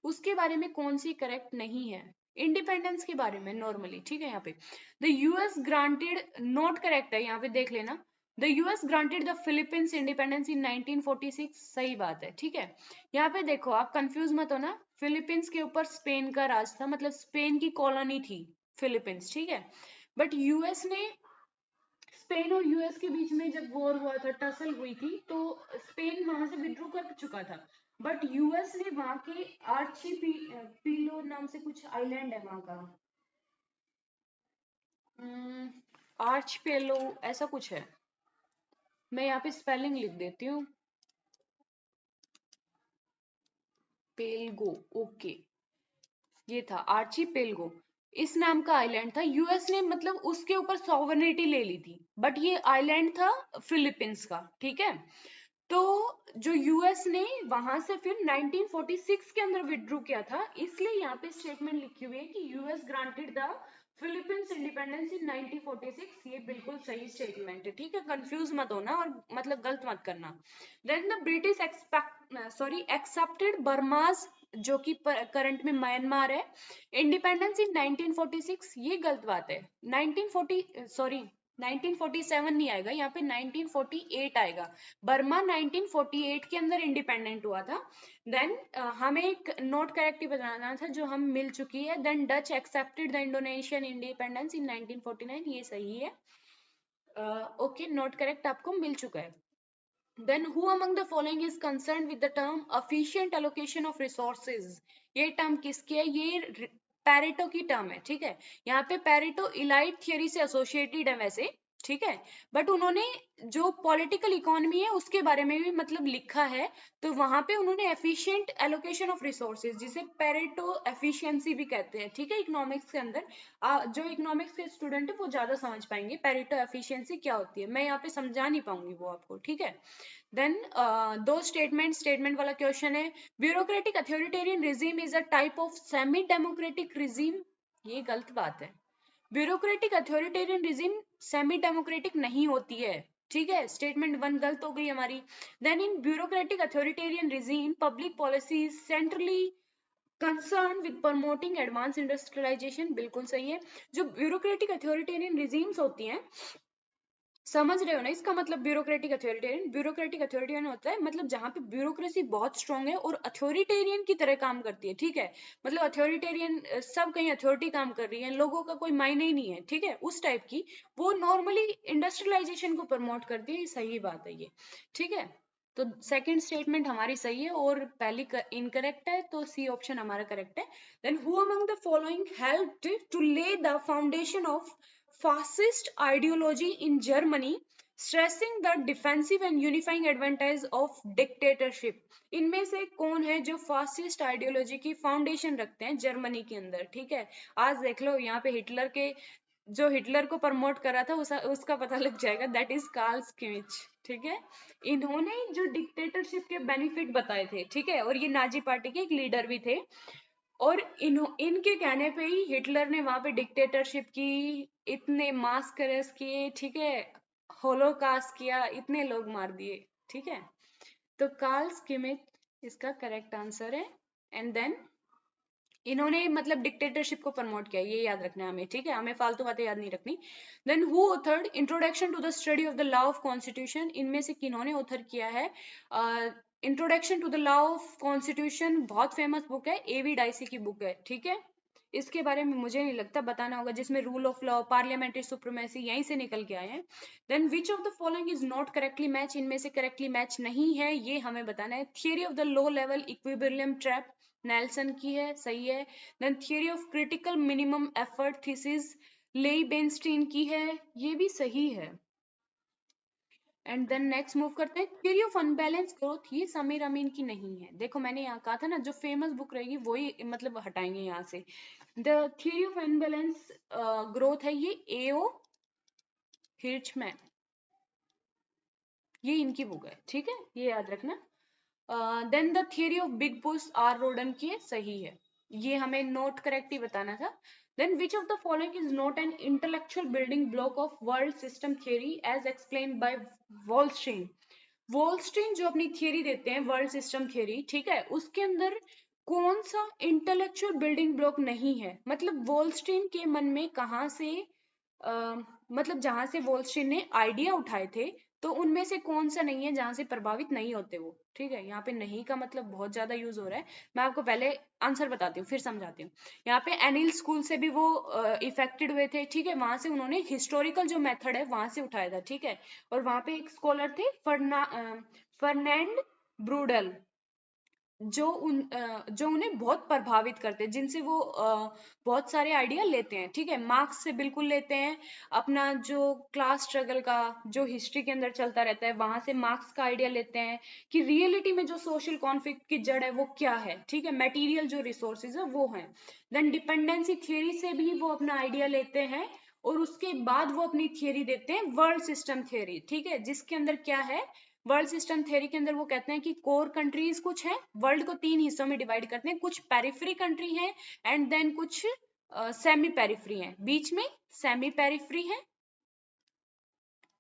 उसके बारे में कौन सी करेक्ट नहीं है? इंडिपेंडेंस के बारे में नॉर्मली। ठीक है, यहाँ पे the US granted, not correct है, यहाँ पे देख लेना। The US granted the Philippines independence in 1946। सही बात है। ठीक है, यहाँ पे देखो आप कंफ्यूज मत हो ना, फिलीपींस के ऊपर स्पेन का राज था, मतलब स्पेन की कॉलोनी थी फिलीपींस। ठीक है, बट यूएस ने, स्पेन और यूएस के बीच में जब वॉर हुआ था, टसल हुई थी, तो स्पेन वहां से विड्रॉ कर चुका था। बट यूएस ने वहां के आर्ची पीलो नाम से कुछ आइलैंड है वहां का, आर्च पेलो ऐसा कुछ है, मैं यहाँ पे स्पेलिंग लिख देती हूँ, पेलगो, ओके, ये था आर्ची पेलगो, इस नाम का आइलैंड था। यूएस ने मतलब उसके ऊपर सॉवरेनिटी ले ली थी, बट ये आइलैंड था फिलीपींस का, ठीक है। तो जो यूएस ने वहां से फिर 1946 के अंदर विड्रू किया था, इसलिए यहाँ पे स्टेटमेंट लिखी हुई है कि US granted the Philippines independence in 1946। ये बिल्कुल सही स्टेटमेंट है, ठीक है, कंफ्यूज मत होना और मतलब गलत मत करना। देन द ब्रिटिश एक्सेप्टेड बर्माज, जो कि करंट में म्यांमार है, इंडिपेंडेंस इन 1946। ये गलत बात है, 1947 नहीं आएगा यहाँ पे, 1948 आएगा। बर्मा 1948 के अंदर इंडिपेंडेंट हुआ था। देन हमें एक नोट करेक्टली बताना था जो हम मिल चुकी है। Then Dutch accepted the Indonesian independence in 1949, ये सही है। ओके, नोट करेक्ट आपको मिल चुका है। Then who among the following is concerned with the term efficient allocation of resources? ये टर्म किसकी है? ये पैरेटो की टर्म है, ठीक है। यहाँ पे पैरेटो इलाइट थियरी से एसोसिएटेड है वैसे, ठीक है, बट उन्होंने जो पॉलिटिकल इकोनॉमी है उसके बारे में भी मतलब लिखा है, तो वहां पे उन्होंने एफिशिएंट एलोकेशन ऑफ रिसोर्सेज, जिसे पैरेटो एफिशिएंसी भी कहते हैं, ठीक है, इकोनॉमिक्स के अंदर। जो इकोनॉमिक्स के स्टूडेंट है वो ज्यादा समझ पाएंगे पैरेटो एफिशिएंसी क्या होती है, मैं यहाँ पे समझा नहीं पाऊंगी वो आपको, ठीक है। देन दो स्टेटमेंट वाला क्वेश्चन है, bureaucratic authoritarian regime is a type of semi democratic regime. ये गलत बात है, bureaucratic authoritarian regime semi democratic नहीं होती है, ठीक है, स्टेटमेंट वन गलत हो गई हमारी। Then in bureaucratic authoritarian regime public policy centrally concern with promoting advance industrialisation, बिल्कुल सही है। जो ब्यूरोक्रेटिक अथॉरिटेरियन रिजीम्स होती हैं, समझ रहे हो ना इसका मतलब, ब्यूरोक्रेटिक अथॉरिटेरियन होता है मतलब जहां पे ब्यूरोक्रेसी बहुत स्ट्रांग है और अथॉरिटेरियन की तरह काम करती है, ठीक है, मतलब अथॉरिटेरियन सब कहीं अथॉरिटी काम कर रही है, लोगों का कोई मायने ही नहीं है, ठीक है, उस टाइप की। वो नॉर्मली इंडस्ट्रियलाइजेशन को प्रमोट करती है, सही बात है ये, ठीक है। तो सेकंड स्टेटमेंट हमारी सही है और पहली इनकरेक्ट है, तो सी ऑप्शन हमारा करेक्ट है। Then who among the following helped to lay the foundation of fascist ideology in Germany, stressing the defensive and unifying advantage of dictatorship? इनमें से कौन है जो फासिस्ट आइडियोलॉजी की फाउंडेशन रखते हैं जर्मनी के अंदर, ठीक है। आज देख लो यहाँ पे हिटलर के, जो हिटलर को प्रमोट करा था उसका पता लग जाएगा, दैट इज कार्ल स्किमिच, ठीक है। इन्होंने जो डिक्टेटरशिप के बेनिफिट बताए थे, ठीक है, और ये नाजी पार्टी के एक लीडर भी थे, और इनके कहने पे ही हिटलर ने वहां पे डिक्टेटरशिप की, इतने मास करेस किए, ठीक है, होलोकास्ट किया, इतने लोग मार दिए, ठीक है। तो कार्ल स्किमिच इसका करेक्ट आंसर है। एंड देन इन्होंने मतलब डिक्टेटरशिप को प्रमोट किया, ये याद रखना है हमें, ठीक है, हमें फालतू बातें याद नहीं रखनी। Then who authored introduction to the study of the law of constitution? इनमें से किन्होंने ऑथर किया है introduction to the law of constitution? बहुत फेमस बुक है, एवी डाइसी की बुक है, ठीक है। इसके बारे में मुझे नहीं लगता बताना होगा, जिसमें rule of law, parliamentary supremacy यहीं से निकल के आए हैं। Then which of the following is not correctly match? इनमें से करेक्टली मैच नहीं है, ये हमें बताना है। Theory of the low level equilibrium trap Nelson की है, सही है। Then theory of critical minimum effort thesis Leibenstein की है, ये भी सही है। एंड देन नेक्स्ट मूव करते हैं, थियरी ऑफ अनबैलेंस ग्रोथ, ये समीर अमीन की नहीं है। देखो मैंने यहाँ कहा था ना, जो फेमस बुक रहेगी वही मतलब हटाएंगे यहाँ से। The theory of unbalance growth है ये एओ हिर्चमैन, ये इनकी बुक है, ठीक है, ये याद रखना। Then the theory of big push R Rodan की है, सही है, ये हमें नोट करेक्टली बताना था। Then which of the following is not an intellectual building block of world system theory as explain by Wallerstein? Wallerstein जो अपनी थियरी देते हैं वर्ल्ड सिस्टम थियरी, ठीक है, उसके अंदर कौन सा इंटेलेक्चुअल बिल्डिंग ब्लॉक नहीं है? मतलब वॉलस्टीन के मन में कहाँ से मतलब जहां से वॉलस्टीन ने आइडिया उठाए थे, तो उनमें से कौन सा नहीं है जहां से प्रभावित नहीं होते वो, ठीक है। यहाँ पे नहीं का मतलब बहुत ज्यादा यूज हो रहा है, मैं आपको पहले आंसर बताती हूँ फिर समझाती हूँ। यहाँ पे एनिल स्कूल से भी वो इफेक्टेड हुए थे, ठीक है, वहां से उन्होंने हिस्टोरिकल जो मेथड है वहां से उठाया था, ठीक है। और वहां पे एक स्कॉलर थे फर्नैंड ब्रूडल, जो उन्हें बहुत प्रभावित करते हैं, जिनसे वो बहुत सारे आइडिया लेते हैं। ठीक है, मार्क्स से बिल्कुल लेते हैं, अपना जो क्लास स्ट्रगल का जो हिस्ट्री के अंदर चलता रहता है वहां से मार्क्स का आइडिया लेते हैं कि रियलिटी में जो सोशल कॉन्फ्लिक्ट की जड़ है वो क्या है। ठीक है, मटेरियल जो रिसोर्सेज है वो है। देन डिपेंडेंसी थियरी से भी वो अपना आइडिया लेते हैं, और उसके बाद वो अपनी थियरी देते हैं वर्ल्ड सिस्टम थियरी। ठीक है, जिसके अंदर क्या है, वर्ल्ड सिस्टम थ्योरी के अंदर वो कहते हैं कि कोर कंट्रीज कुछ है, वर्ल्ड को 3 हिस्सों में डिवाइड करते हैं, कुछ पेरिफेरी कंट्री है एंड देन कुछ सेमी पेरिफेरी है, बीच में सेमी पेरिफेरी है,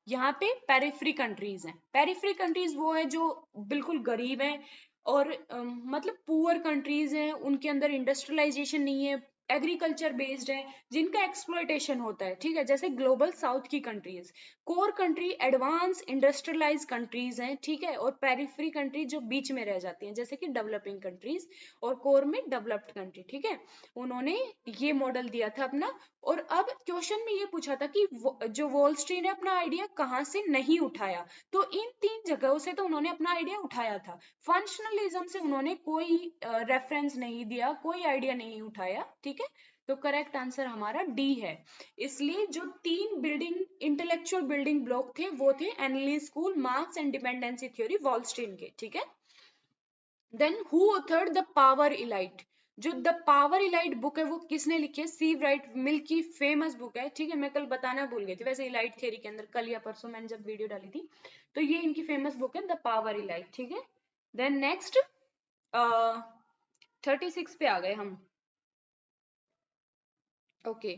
यहाँ पे पेरिफेरी कंट्रीज हैं। पेरिफेरी कंट्रीज वो है जो बिल्कुल गरीब हैं और मतलब पुअर कंट्रीज हैं, उनके अंदर इंडस्ट्रियलाइजेशन नहीं है, एग्रीकल्चर बेस्ड है, जिनका एक्सप्लॉयटेशन होता है। ठीक है, जैसे ग्लोबल साउथ की countries. Core country advance industrialise countries हैं। ठीक है, और पेरिफेरी कंट्री जो बीच में रह जाती हैं जैसे कि डेवलपिंग कंट्रीज, और कोर में डेवलप्ड कंट्री। ठीक है, उन्होंने ये मॉडल दिया था अपना। और अब क्वेश्चन में ये पूछा था कि जो वॉल स्ट्रीट ने अपना आइडिया कहाँ से नहीं उठाया, तो इन 3 जगहों से तो उन्होंने अपना आइडिया उठाया था। फंक्शनलिज्म से उन्होंने कोई रेफरेंस नहीं दिया, कोई आइडिया नहीं उठाया। ठीक है, तो करेक्ट आंसर हमारा डी है। इसलिए जो 3 इंटेलेक्चुअल बिल्डिंग ब्लॉक थे वो थे Annales school, Marx and dependency theory, Wallerstein के। ठीक है, then who authored the power elite. जो द पावर इलाइट बुक है वो किसने लिखी है, सीव राइट मिल की फेमस बुक है। ठीक है, मैं कल बताना भूल गई थी वैसे इलाइट थ्योरी के अंदर, कल या परसों मैंने जब वीडियो डाली थी, तो ये इनकी फेमस बुक है द पावर इलाइट। ठीक है, देन नेक्स्ट 36 पे आ गए हम। ओके,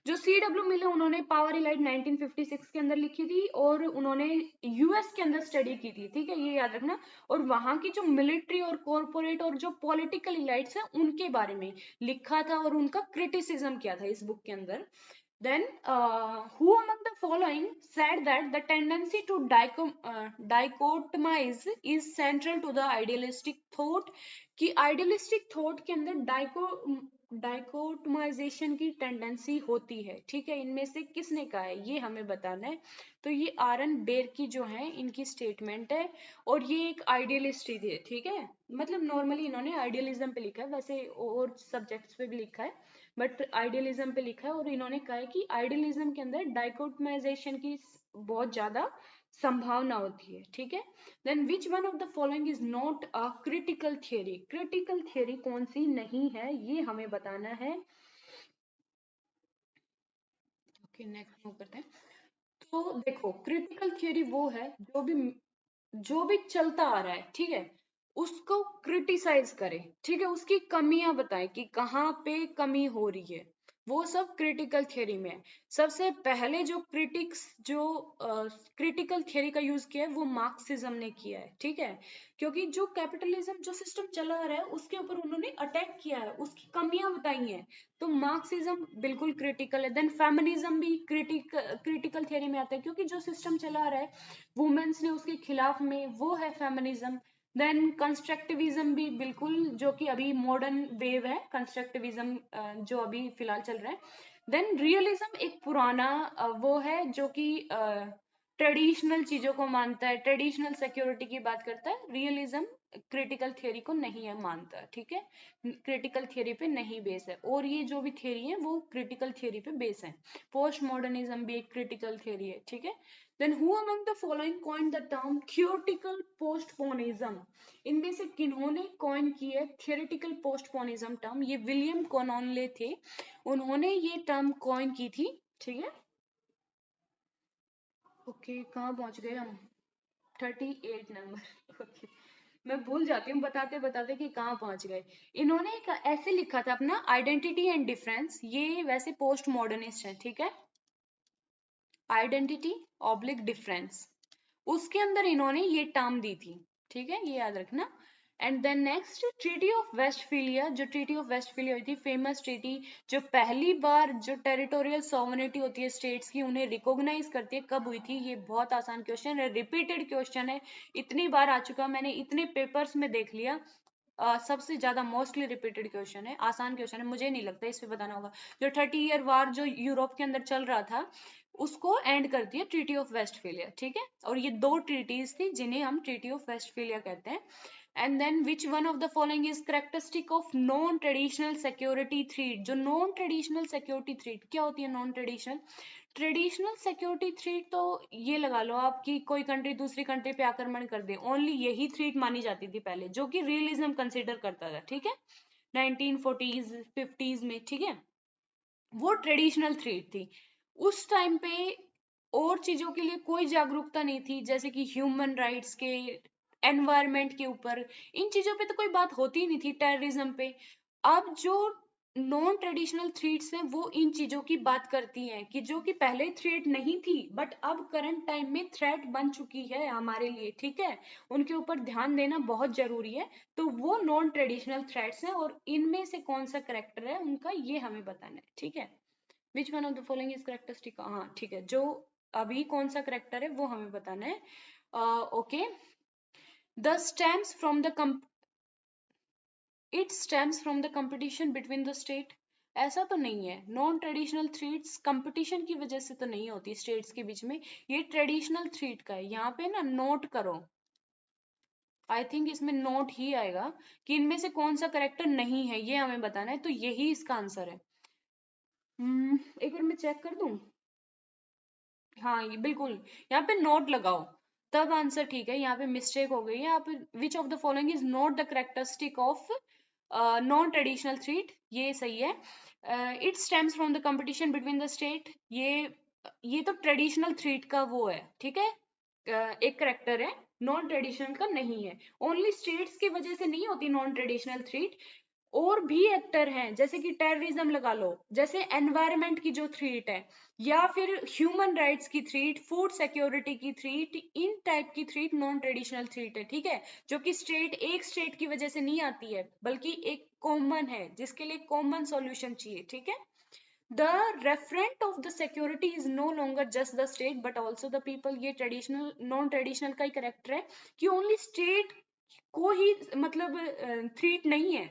जो सी डब्ल्यू मिल है उन्होंने पावर इलाइट 1956 के अंदर लिखी थी, और उन्होंने यूएस के अंदर स्टडी की थी। ठीक है, ये याद रखना। और वहां की जो मिलिट्री और कॉर्पोरेट और जो पॉलिटिकल इलाइट्स हैं उनके बारे में लिखा था, और उनका क्रिटिसिज्म किया था इस बुक के अंदर। Then, who among the following said that the tendency to dichotomize is central to the idealistic thought? कि idealistic thought के अंदर डाइकोटमाइजेशन की टेंडेंसी होती है। ठीक है, इनमें से किसने कहा है ये हमें बताना है। तो ये आरन बेर की जो है इनकी स्टेटमेंट है, और ये एक आइडियलिस्ट ही थे। ठीक है, मतलब नॉर्मली इन्होंने आइडियलिज्म पे लिखा है, वैसे और सब्जेक्ट्स पे भी लिखा है, बट आइडियलिज्म पे लिखा है। और इन्होंने कहा है कि आइडियलिज्म के अंदर डाइकोटमाइजेशन की बहुत ज्यादा संभावना होती है। ठीक है, then which one of the following is not a critical theory. Critical theory कौन सी नहीं है ये हमें बताना है। ओके, नेक्स्ट मूव करते हैं। तो देखो, क्रिटिकल थियरी वो है जो भी चलता आ रहा है, ठीक है, उसको क्रिटिसाइज करे। ठीक है, उसकी कमियां बताए कि कहाँ पे कमी हो रही है, वो सब क्रिटिकल थियरी में है। सबसे पहले जो क्रिटिकल थियरी का यूज किया है वो मार्क्सिज्म ने किया है। ठीक है, क्योंकि जो कैपिटलिज्म जो सिस्टम चला आ रहा है उसके ऊपर उन्होंने अटैक किया है, उसकी कमियां बताई हैं। तो मार्क्सिज्म बिल्कुल क्रिटिकल है। देन फेमिनिज्म भी क्रिटिकल थियरी में आता है, क्योंकि जो सिस्टम चला आ रहा है वुमेन्स ने उसके खिलाफ में, वो है फेमिनिज्म। देन कंस्ट्रक्टिविज्म भी बिल्कुल, जो कि अभी मॉडर्न वेव है कंस्ट्रक्टिविज्म, जो अभी फिलहाल चल रहा है। देन रियलिज्म एक पुराना वो है जो कि ट्रेडिशनल चीजों को मानता है, ट्रेडिशनल सिक्योरिटी की बात करता है। रियलिज्म क्रिटिकल थियरी को नहीं है मानता। ठीक है, क्रिटिकल थियरी पे नहीं बेस है, और ये जो भी थियरी है वो क्रिटिकल थियरी पे बेस है। पोस्ट मॉडर्निज्म भी एक क्रिटिकल थियरी है। ठीक है, then who among the following coined the term theoretical postponism. इनमें से किन्होंने कॉइन की है थियोरेटिकल पोस्टपोनिज्म टर्म? ये विलियम कॉनॉनले थे, उन्होंने ये टर्म कॉइन की थी। ठीक है, ओके, कहाँ पहुंच गए हम? 38 नंबर। ओके, मैं भूल जाती हूँ बताते बताते कि कहाँ पहुंच गए। इन्होंने एक ऐसे लिखा था अपना आइडेंटिटी एंड डिफरेंस, ये वैसे पोस्ट मॉडर्निस्ट है। ठीक है, आइडेंटिटी ऑब्लिक डिफरेंस, उसके अंदर इन्होंने ये टर्म दी थी। ठीक है, ये याद रखना। And then next, treaty of Westphalia. जो ट्रीटी ऑफ वेस्टफीलिया हुई थी, फेमस ट्रीटी, जो पहली बार जो टेरिटोरियल सॉवरेनिटी होती है स्टेट्स की उन्हें रिकॉग्नाइज करती है, कब हुई थी? ये बहुत आसान क्वेश्चन है, रिपीटेड क्वेश्चन है, इतनी बार आ चुका, मैंने इतने पेपर्स में देख लिया। सबसे ज्यादा मोस्टली रिपीटेड क्वेश्चन है, आसान क्वेश्चन है, मुझे नहीं लगता इस पे बताना होगा। जो 30 ईयर वार जो यूरोप के अंदर चल रहा था उसको एंड करती है ट्रीटी ऑफ वेस्टफेलिया। ठीक है, और ये 2 ट्रीटीज थी जिन्हें हम ट्रीटी ऑफ वेस्टफेलिया कहते हैं। And then which one of the following is characteristic of non traditional security threat. जो नॉन ट्रेडिशनल सिक्योरिटी थ्रेट क्या होती है? Non traditional traditional security threat तो ये लगा लो आप कि कोई कंट्री दूसरी कंट्री पे आक्रमण कर दे, ओनली यही थ्रेट मानी जाती थी पहले, जो कि रियलिज्म कंसिडर करता था, ठीक है, 1940s 50s में, ठीक है, वो ट्रेडिशनल थ्रेट थी। उस टाइम पे और चीजों के लिए कोई जागरूकता नहीं थी, जैसे कि ह्यूमन राइट्स के, एनवायरमेंट के ऊपर, इन चीजों पे तो कोई बात होती ही नहीं थी, टेररिज्म पे। अब जो नॉन ट्रेडिशनल थ्रेट्स हैं वो इन चीजों की बात करती हैं कि जो कि पहले थ्रेट नहीं थी बट अब करंट टाइम में थ्रेट बन चुकी है हमारे लिए, ठीक है, उनके ऊपर ध्यान देना बहुत जरूरी है। तो वो नॉन ट्रेडिशनल थ्रेट्स हैं और इनमें से कौन सा करेक्टर है उनका ये हमें बताना है, ठीक है। Which one of the following is characteristic, हाँ ठीक है, जो अभी कौन सा करेक्टर है वो हमें बताना है। Okay, the stems from the it stems from the competition between the state. ऐसा तो नहीं है, नॉन ट्रेडिशनल थ्रेट्स कंपटीशन की वजह से तो नहीं होती स्टेट्स के बीच में, ये ट्रेडिशनल थ्रेट का है। यहाँ पे ना नोट करो, आई थिंक इसमें नोट ही आएगा कि इनमें से कौन सा करेक्टर नहीं है, ये हमें बताना है, तो यही इसका आंसर है। एक बार मैं चेक कर दूं, हाँ ये बिल्कुल, यहाँ पे नोट लगाओ तब आंसर ठीक है, यहाँ पे मिस्टेक हो गई है। यहाँ पे विच of the following is not the characteristic of non traditional threat, ये सही है। It stems from the competition between the state, ये तो ट्रेडिशनल थ्रेट का वो है, ठीक है, एक करेक्टर है, नॉन ट्रेडिशनल का नहीं है। ओनली स्टेट्स की वजह से नहीं होती नॉन ट्रेडिशनल थ्रेट, और भी एक्टर हैं, जैसे कि टेररिज्म लगा लो, जैसे एनवायरमेंट की जो थ्रेट है, या फिर ह्यूमन राइट्स की थ्रेट, फूड सिक्योरिटी की थ्रेट, इन टाइप की थ्रेट नॉन ट्रेडिशनल थ्रेट है, ठीक है, जो कि एक स्टेट की वजह से नहीं आती है, बल्कि एक कॉमन है जिसके लिए कॉमन सॉल्यूशन चाहिए, ठीक है। The referent of the security is no longer just the state but also the people, ये ट्रेडिशनल नॉन ट्रेडिशनल का ही करेक्टर है कि ओनली स्टेट को ही मतलब थ्रेट नहीं है,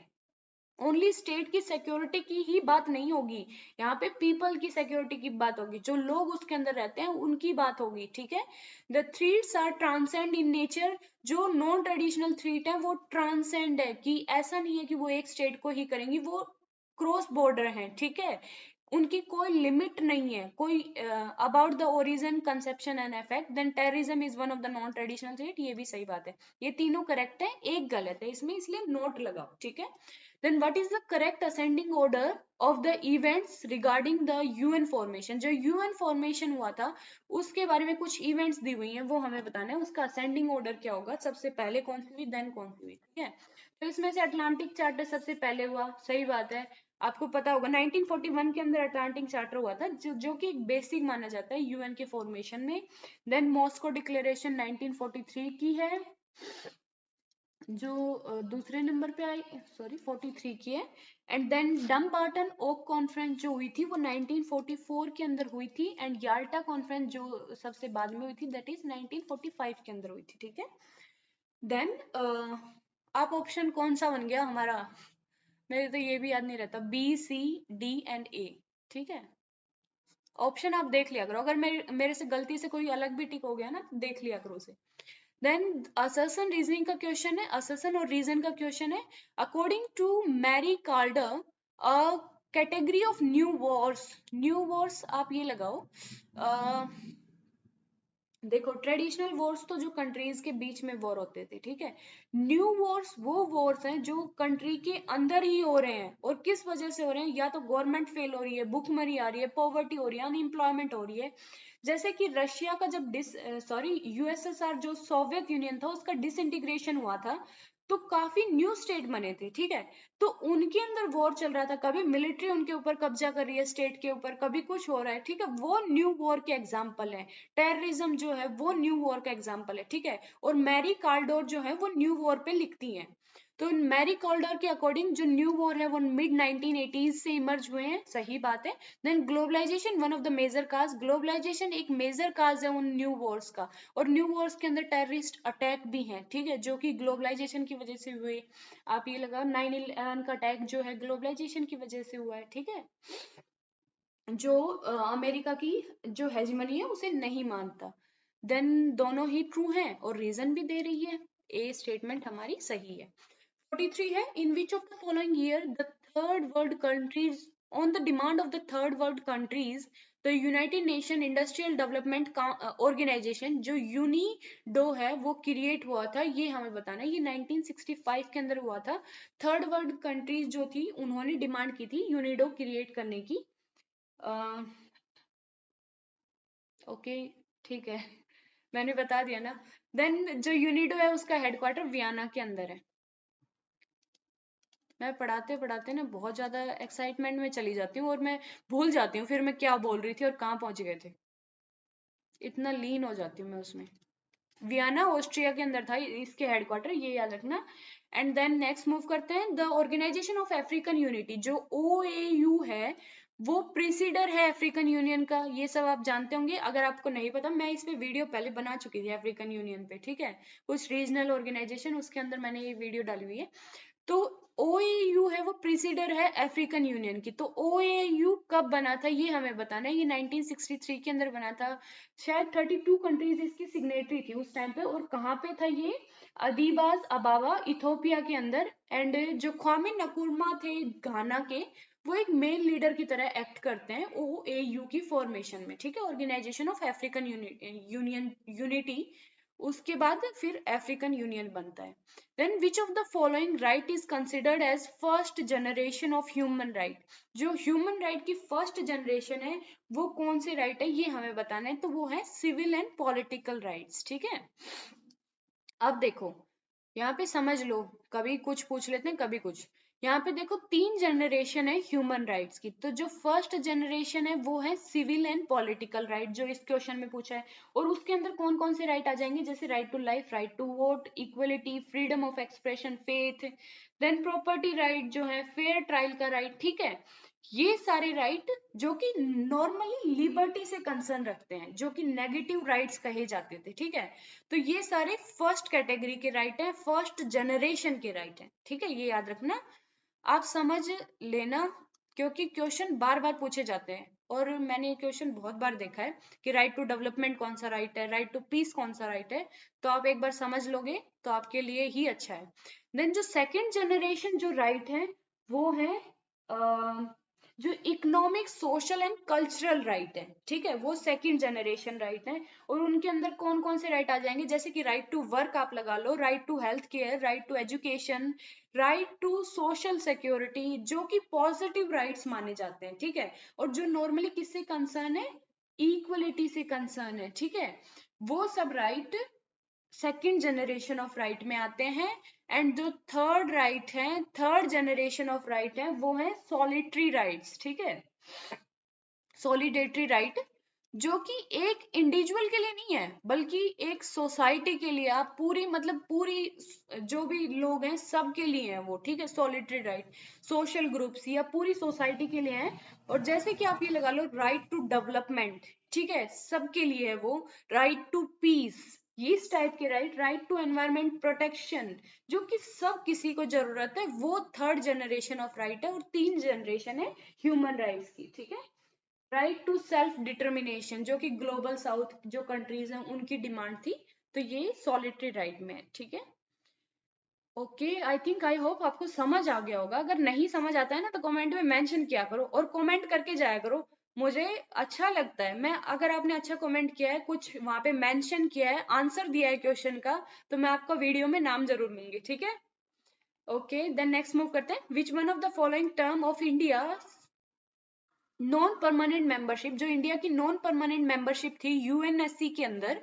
ओनली स्टेट की सिक्योरिटी की ही बात नहीं होगी, यहाँ पे पीपल की सिक्योरिटी की बात होगी, जो लोग उसके अंदर रहते हैं उनकी बात होगी, ठीक है। The threats are transcend in nature, जो नॉन ट्रेडिशनल थ्रेट है वो ट्रांसेंड है, कि ऐसा नहीं है कि वो एक स्टेट को ही करेंगी, वो क्रॉस बॉर्डर है, ठीक है, उनकी कोई लिमिट नहीं है, कोई about the origin conception and effect, then terrorism is one of the non traditional threat, ये भी सही बात है। ये तीनों करेक्ट है, एक गलत है इसमें, इसलिए नोट लगाओ, ठीक है। then what is the correct ascending order of the events regarding the UN formation, जो UN formation हुआ था उसके बारे में कुछ events दी हुई हैं, वो हमें बताना है, उसका ascending order क्या होगा, सबसे पहले कौन सी हुई देन कौन सी हुई, ठीक है। तो इसमें से अटलांटिक चार्टर सबसे पहले हुआ, सही बात है, आपको पता होगा 1941 के अंदर अटलांटिक चार्टर हुआ था, जो कि एक बेसिक माना जाता है यूएन के फॉर्मेशन में। देन मॉस्को डिक्लेरेशन 1943 की है, जो दूसरे नंबर पे आई, सॉरी 43 की है। एंड देन डम्बार्टन ओक कॉन्फ्रेंस जो हुई थी वो 1944 के अंदर हुई थी, एंड याल्टा कॉन्फ्रेंस जो सबसे बाद में हुई थी दैट इज 1945 के अंदर हुई थी, ठीक है। देन आप ऑप्शन कौन सा बन गया हमारा, मेरे तो ये भी याद नहीं रहता, बी सी डी एंड ए, ठीक है। ऑप्शन आप देख लिया करो, अगर मेरे से गलती से कोई अलग भी टिक हो गया ना तो देख लिया करो उसे। देन असर्शन रीजनिंग का क्वेश्चन है, असर्शन और रीजन का क्वेश्चन है। अकॉर्डिंग टू मैरी कार्डर a category of new Wars आप ये लगाओ, देखो ट्रेडिशनल वॉर्स तो जो कंट्रीज के बीच में वॉर होते थे, ठीक है, न्यू वॉर्स वो वॉर्स हैं जो कंट्री के अंदर ही हो रहे हैं, और किस वजह से हो रहे हैं, या तो गवर्नमेंट फेल हो रही है, भुखमरी आ रही है, पॉवर्टी हो रही है, अनएम्प्लॉयमेंट हो रही है। जैसे कि रशिया का जब यूएसएसआर जो सोवियत यूनियन था उसका डिसइंटीग्रेशन हुआ था, तो काफी न्यू स्टेट बने थे, ठीक है, तो उनके अंदर वॉर चल रहा था, कभी मिलिट्री उनके ऊपर कब्जा कर रही है स्टेट के ऊपर, कभी कुछ हो रहा है, ठीक है, वो न्यू वॉर के एग्जाम्पल है। टेररिज्म जो है वो न्यू वॉर का एग्जाम्पल है, ठीक है, और मैरी कार्डोर जो है वो न्यू वॉर पे लिखती हैं। तो मैरी कॉल्डर के अकॉर्डिंग जो न्यू वॉर है वो मिड 1980s से इमर्ज हुए हैं, सही बात है। Then globalisation one of the major cause, globalisation एक मेजर काज है उन न्यू वॉर्स का, और न्यू वॉर्स के अंदर टेररिस्ट अटैक भी हैं, ठीक है, जो कि ग्लोबलाइजेशन की वजह से हुए। आप ये लगाओ 9/11 का अटैक जो है ग्लोबलाइजेशन की वजह से हुआ है, ठीक है, जो अमेरिका की जो हेजमनी है उसे नहीं मानता। देन दोनों ही ट्रू हैं और रीजन भी दे रही है। ए स्टेटमेंट हमारी सही है। 43 है, in which of the following year the third world countries on the demand of the third world countries the United Nation Industrial Development Organization जो यूनिडो है वो क्रिएट हुआ था, ये हमें बताना है। ये 1965 के अंदर हुआ था। थर्ड वर्ल्ड कंट्रीज जो थी उन्होंने डिमांड की थी यूनिडो क्रिएट करने की। ओके ठीक है, मैंने बता दिया ना। देन जो यूनिडो है उसका हेडक्वार्टर वियना के अंदर है। मैं पढ़ाते पढ़ाते ना बहुत ज्यादा एक्साइटमेंट में चली जाती हूँ और मैं भूल जाती हूँ फिर मैं क्या बोल रही थी और कहाँ पहुंच गए थे, इतना लीन हो जाती हूँ मैं उसमें। वियना ऑस्ट्रिया के अंदर था इसके हेडक्वार्टर, ये याद रखना। एंड देन नेक्स्ट मूव करते हैं, the organisation of African unity जो OAU है वो प्रीसीडर है अफ्रीकन यूनियन का, ये सब आप जानते होंगे। अगर आपको नहीं पता, मैं इस पे वीडियो पहले बना चुकी थी अफ्रीकन यूनियन पे, ठीक है, कुछ रीजनल ऑर्गेनाइजेशन उसके अंदर मैंने ये वीडियो डाली हुई है। तो OAU है वो प्रीसीडर है अफ्रीकन यूनियन की। तो OAU कब बना था ये हमें बताना है। ये 1963 के अंदर बना था। शायद 32 कंट्रीज इसकी सिग्नेटरी थी उस टाइम पे। और कहाँ पे था ये? अदीबास अबाबा इथोपिया के अंदर। एंड जो ख्वामे नकुरमा थे घाना के, वो एक मेन लीडर की तरह एक्ट करते हैं OAU की फॉर्मेशन में, ठीक है, organisation of African union unity. उसके बाद फिर अफ्रीकन यूनियन बनता है। Then which of the following right is considered as first generation of human right? जो ह्यूमन राइट की फर्स्ट जनरेशन है वो कौन से राइट है ये हमें बताना है। तो वो है सिविल एंड पॉलिटिकल राइट्स, ठीक है। अब देखो यहाँ पे समझ लो, कभी कुछ पूछ लेते हैं कभी कुछ। यहाँ पे देखो 3 जनरेशन है ह्यूमन राइट्स की। तो जो फर्स्ट जनरेशन है वो है सिविल एंड पॉलिटिकल राइट, जो इस क्वेश्चन में पूछा है। और उसके अंदर कौन कौन से राइट आ जाएंगे? जैसे right to life, right to vote, equality, freedom of expression, faith. Then property right जो है, फेयर ट्रायल का राइट, ठीक है। ये सारे राइट जो कि नॉर्मली लिबर्टी से कंसर्न रखते हैं, जो कि नेगेटिव राइट्स कहे जाते थे, ठीक है। तो ये सारे फर्स्ट कैटेगरी के राइट हैं, फर्स्ट जनरेशन के राइट हैं, ठीक है, ये याद रखना। आप समझ लेना क्योंकि क्वेश्चन बार बार पूछे जाते हैं। और मैंने ये क्वेश्चन बहुत बार देखा है कि राइट टू डेवलपमेंट कौन सा राइट है, राइट टू पीस कौन सा राइट है। तो आप एक बार समझ लोगे तो आपके लिए ही अच्छा है। देन जो सेकेंड जनरेशन जो राइट है वो है जो economic, social and cultural right है, ठीक है, वो सेकंड जनरेशन राइट है। और उनके अंदर कौन कौन से राइट आ जाएंगे? जैसे कि राइट टू वर्क आप लगा लो, right to health care, right to education, right to social security, जो कि पॉजिटिव राइट्स माने जाते हैं, ठीक है। और जो नॉर्मली किससे कंसर्न है? इक्वलिटी से कंसर्न है, ठीक है। वो सब right second generation of right में आते हैं। एंड जो थर्ड राइट है, थर्ड जनरेशन ऑफ राइट है, वो है सॉलिटरी राइट्स, ठीक है, सॉलिडेटरी राइट, जो कि एक इंडिविजुअल के लिए नहीं है बल्कि एक सोसाइटी के लिए, आप पूरी मतलब पूरी जो भी लोग हैं सबके लिए है वो, ठीक है, सॉलिटरी राइट, सोशल ग्रुप्स या पूरी सोसाइटी के लिए है। और जैसे कि आप ये लगा लो राइट टू डेवलपमेंट, ठीक है, सबके लिए है वो। राइट टू पीस, इस टाइप के right, right to environment protection, जो कि सब किसी को जरूरत है, वो थर्ड जनरेशन ऑफ राइट है। और 3 जनरेशन है ह्यूमन राइट्स की, ठीक है। राइट टू सेल्फ डिटर्मिनेशन, जो कि ग्लोबल साउथ जो कंट्रीज हैं उनकी डिमांड थी, तो ये सॉलिटरी राइट में है, ठीक है। Okay, I think I hope आपको समझ आ गया होगा। अगर नहीं समझ आता है ना तो कमेंट में मेंशन किया करो और कमेंट करके जाया करो, मुझे अच्छा लगता है। मैं अगर आपने अच्छा कमेंट किया है, कुछ वहां पे मेंशन किया है, आंसर दिया है क्वेश्चन का, तो मैं आपका वीडियो में नाम जरूर लूंगी, ठीक है। ओके, देन नेक्स्ट मूव करते हैं। विच one of the following term of India non permanent membership, जो इंडिया की नॉन परमानेंट मेंबरशिप थी यूएनएससी के अंदर,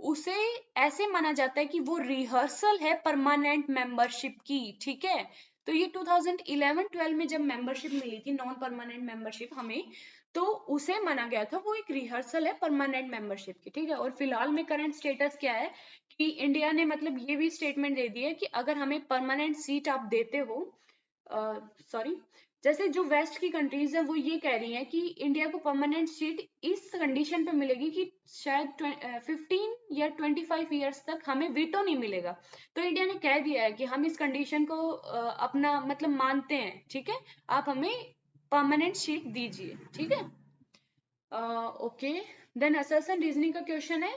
उसे ऐसे माना जाता है कि वो रिहर्सल है परमानेंट मेंबरशिप की, ठीक है। तो ये 2011-12 में जब मेंबरशिप मिली थी, नॉन परमानेंट मेंबरशिप हमें, तो उसे माना गया था वो एक रिहर्सल है परमानेंट मेंबरशिप की, ठीक है। और फिलहाल में करंट स्टेटस क्या है कि इंडिया ने मतलब ये भी स्टेटमेंट दे दी है कि अगर हमें परमानेंट सीट आप देते हो, सॉरी, जैसे जो वेस्ट की कंट्रीज है वो ये कह रही हैं कि इंडिया को परमानेंट सीट इस कंडीशन पे मिलेगी कि शायद 15 या 25 ईयर्स तक हमें वीटो नहीं मिलेगा। तो इंडिया ने कह दिया है कि हम इस कंडीशन को अपना मतलब मानते हैं, ठीक है, आप हमें परमानेंट सीट दीजिए, ठीक है। ओके, देन असर्शन रीजनिंग का क्वेश्चन है,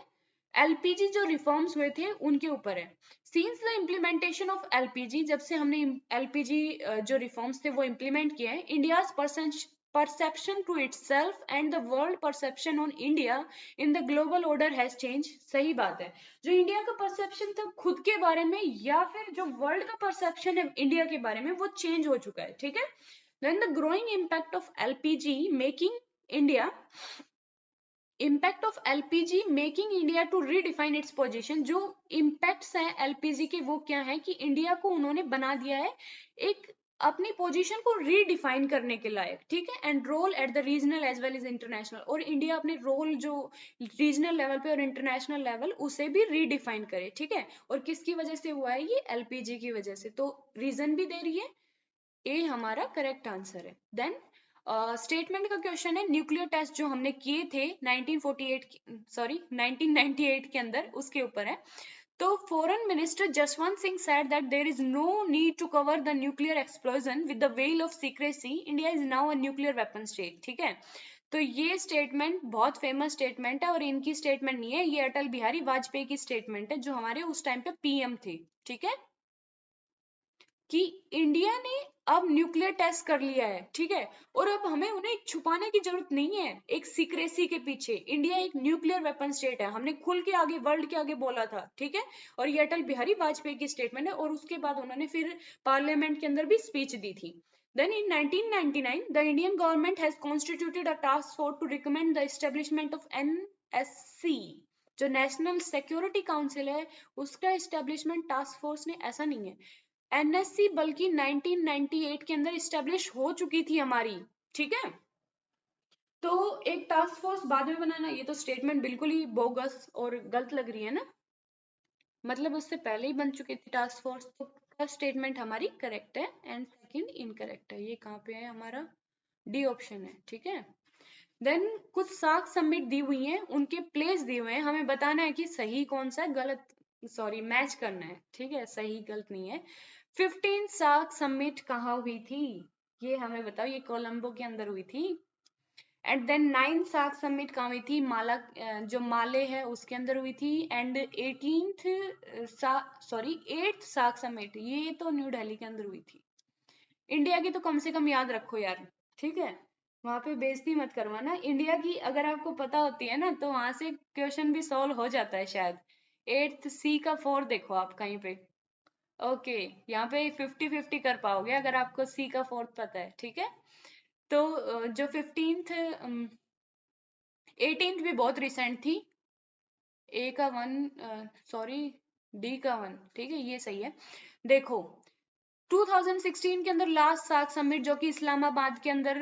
एलपीजी जो रिफॉर्म्स हुए थे उनके ऊपर है। Since the implementation of LPG, जब से हमने एलपीजी जो रिफॉर्म्स थे वो इम्प्लीमेंट किए हैं, India's perception to itself and the world perception on India in the global order has changed। सही बात है, जो इंडिया का परसेप्शन था खुद के बारे में या फिर जो वर्ल्ड का परसेप्शन है इंडिया के बारे में वो चेंज हो चुका है, ठीक है। Then the growing impact of LPG making India impact of LPG making India to redefine its position. जो इम्पैक्ट्स हैं एलपीजी के वो क्या है कि इंडिया को उन्होंने बना दिया है एक अपनी पोजीशन को रीडिफाइन करने के लायक, ठीक है। And role at the regional as well as international, और इंडिया अपने रोल जो रीजनल लेवल पे और इंटरनेशनल लेवल उसे भी रीडिफाइन करे, ठीक है। और किसकी वजह से हुआ है ये, एलपीजी की वजह से। तो रीजन भी दे रही है, ए हमारा करेक्ट आंसर है। देन स्टेटमेंट का क्वेश्चन है, न्यूक्लियर टेस्ट जो हमने किए थे 1998 के अंदर उसके ऊपर है। तो foreign minister Jaswant Singh said that there is no need to cover the nuclear explosion with the veil of secrecy, India is now a nuclear weapon state, ठीक है। तो ये स्टेटमेंट बहुत फेमस स्टेटमेंट है और इनकी स्टेटमेंट नहीं है, ये अटल बिहारी वाजपेयी की स्टेटमेंट है जो हमारे उस टाइम पे पीएम थे, ठीक है। कि इंडिया ने अब न्यूक्लियर टेस्ट कर लिया है, ठीक है। और अब हमें उन्हें छुपाने की जरूरत नहीं है एक सीक्रेसी के पीछे। इंडिया एक न्यूक्लियर वेपन स्टेट है, हमने खुल के आगे वर्ल्ड के आगे बोला था, ठीक है। और ये अटल बिहारी वाजपेयी की स्टेटमेंट है और उसके बाद उन्होंने फिर पार्लियामेंट के अंदर भी स्पीच दी थी। Then in 1999, the Indian government has constituted a task force to recommend the establishment of NSC, जो नेशनल सिक्योरिटी काउंसिल है उसका एस्टेब्लिशमेंट टास्क फोर्स ने, ऐसा नहीं है एनएससी, बल्कि 1998 के अंदर इस्टेब्लिश हो चुकी थी हमारी, ठीक है। तो एक टास्क फोर्स बाद में बनाना, ये तो स्टेटमेंट बिल्कुल ही बोगस और गलत लग रही है ना, मतलब उससे पहले ही बन चुकी थी टास्क फोर्स। तो फर्स्ट स्टेटमेंट हमारी करेक्ट है एंड सेकंड इनकरेक्ट है। ये कहाँ पे है हमारा, डी ऑप्शन है, ठीक है। देन कुछ साख सबमिट दी हुई हैं, उनके प्लेस दिए हुए हैं, हमें बताना है कि सही कौन सा है, गलत सॉरी मैच करना है, ठीक है, सही गलत नहीं है। 15 साख सबमिट कहाँ हुई थी ये हमें बताओ, ये कोलंबो के अंदर हुई थी। एंड देन 9 साख सबमिट कहाँ हुई थी, माला जो माले है उसके अंदर हुई थी। एंड 8th साख सबमिट ये तो न्यू दिल्ली के अंदर हुई थी। इंडिया की तो कम से कम याद रखो यार, ठीक है, वहां पे बेइज्जती मत करवाना। इंडिया की अगर आपको पता होती है ना तो वहां से क्वेश्चन भी सॉल्व हो जाता है शायद। 8th सी का 4 देखो आप कहीं पे, ओके, यहाँ पे 50-50 कर पाओगे अगर आपको सी का 4th पता है, ठीक है। तो जो 15th 18th भी बहुत रिसेंट थी, ए का 1 सॉरी डी का 1, ठीक है, ये सही है। देखो 2016 के अंदर लास्ट साख समिट जो कि इस्लामाबाद के अंदर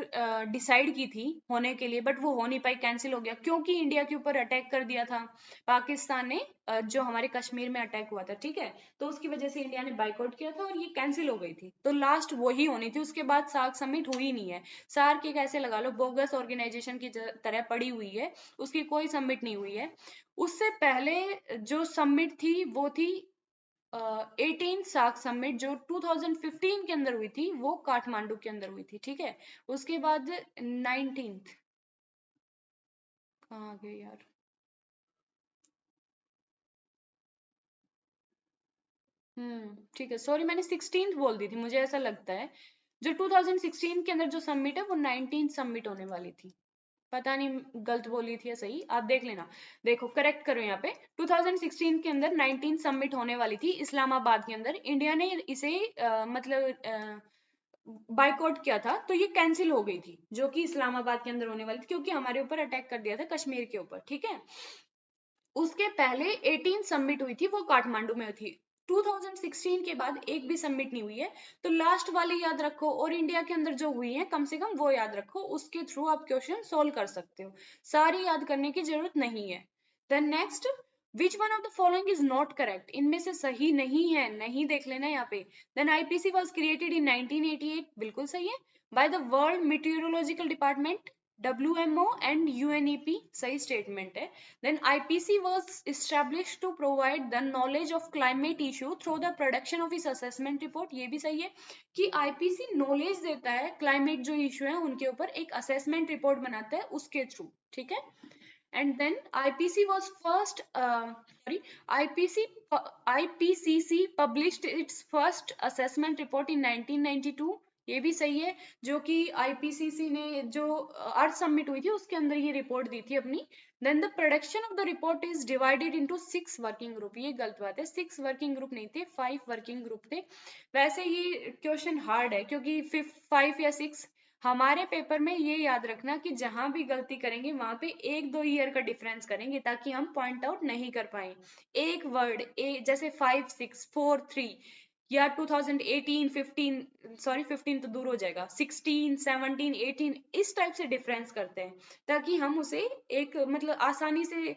डिसाइड की थी होने के लिए, बट वो हो नहीं पाई, कैंसिल हो गया क्योंकि इंडिया के ऊपर अटैक कर दिया था पाकिस्तान ने, जो हमारे कश्मीर में अटैक हुआ था, ठीक है। तो उसकी वजह से इंडिया ने बाइकआउट किया था और ये कैंसिल हो गई थी, तो लास्ट वही होनी थी, उसके बाद सार्क समिट हुई नहीं है। सार्क एक ऐसे लगा लो बोगस ऑर्गेनाइजेशन की तरह पड़ी हुई है, उसकी कोई समिट नहीं हुई है। उससे पहले जो समिट थी वो थी 18 सार्क समिट जो 2015 के अंदर हुई थी, वो काठमांडू के अंदर हुई थी, ठीक है। उसके बाद 19th कहाँ आ गए यार, ठीक है, सॉरी मैंने 16th बोल दी थी, मुझे ऐसा लगता है जो 2016 के अंदर जो समिट है वो 19th समिट होने वाली थी, पता नहीं गलत बोली थी या सही, आप देख लेना। देखो करेक्ट करो यहाँ पे, 2016 के अंदर 19 समिट होने वाली थी इस्लामाबाद के अंदर, इंडिया ने इसे मतलब बाइकआउट किया था, तो ये कैंसिल हो गई थी जो कि इस्लामाबाद के अंदर होने वाली थी क्योंकि हमारे ऊपर अटैक कर दिया था कश्मीर के ऊपर, ठीक है। उसके पहले 18 सबमिट हुई थी, वो काठमांडू में थी। 2016 के बाद एक भी सबमिट नहीं हुई है, तो लास्ट वाली याद रखो और इंडिया के अंदर जो हुई है कम से कम वो याद रखो, उसके थ्रू आप क्वेश्चन सोल्व कर सकते हो, सारी याद करने की जरूरत नहीं है। Then next, which one of the following is not correct, इनमें से सही नहीं है, नहीं देख लेना यहाँ पे। Then IPC was created in 1988, बिल्कुल सही है, by the world meteorological department WMO and UNEP, सही स्टेटमेंट है। Then IPC was established to provide the knowledge of climate issue through the production of its assessment report, ये भी सही है कि IPC नॉलेज देता है क्लाइमेट जो इशू है उनके ऊपर, एक असेसमेंट रिपोर्ट बनाता है उसके थ्रू, ठीक है। And then IPC was first, sorry, IPC, IPCC published its first assessment report in 1992. ये भी सही है, जो कि IPCC ने जो अर्थ समिट हुई थी उसके अंदर ये रिपोर्ट दी थी अपनी. Then the production of the report is divided into 6 working group. ये गलत बात है, 6 वर्किंग ग्रुप नहीं थे, 5 वर्किंग ग्रुप थे. वैसे ये क्वेश्चन हार्ड है क्योंकि 5 या 6. हमारे पेपर में ये याद रखना कि जहां भी गलती करेंगे वहां पे 1-2 ईयर का डिफरेंस करेंगे ताकि हम पॉइंट आउट नहीं कर पाए. एक वर्ड जैसे 5, 6, 4, 3 या 2018, 15, सॉरी 15 तो दूर हो जाएगा, 16, 17, 18 इस टाइप से डिफरेंस करते हैं ताकि हम उसे एक मतलब आसानी से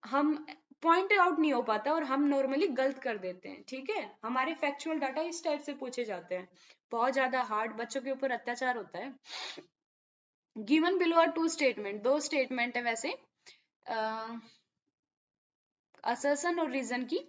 हम पॉइंट आउट नहीं हो पाता और हम नॉर्मली गलत कर देते हैं. ठीक है, हमारे फैक्चुअल डाटा इस टाइप से पूछे जाते हैं. बहुत ज्यादा हार्ड, बच्चों के ऊपर अत्याचार होता है. Given below are 2 statement, 2 statement है वैसे असर्शन और रीजन की.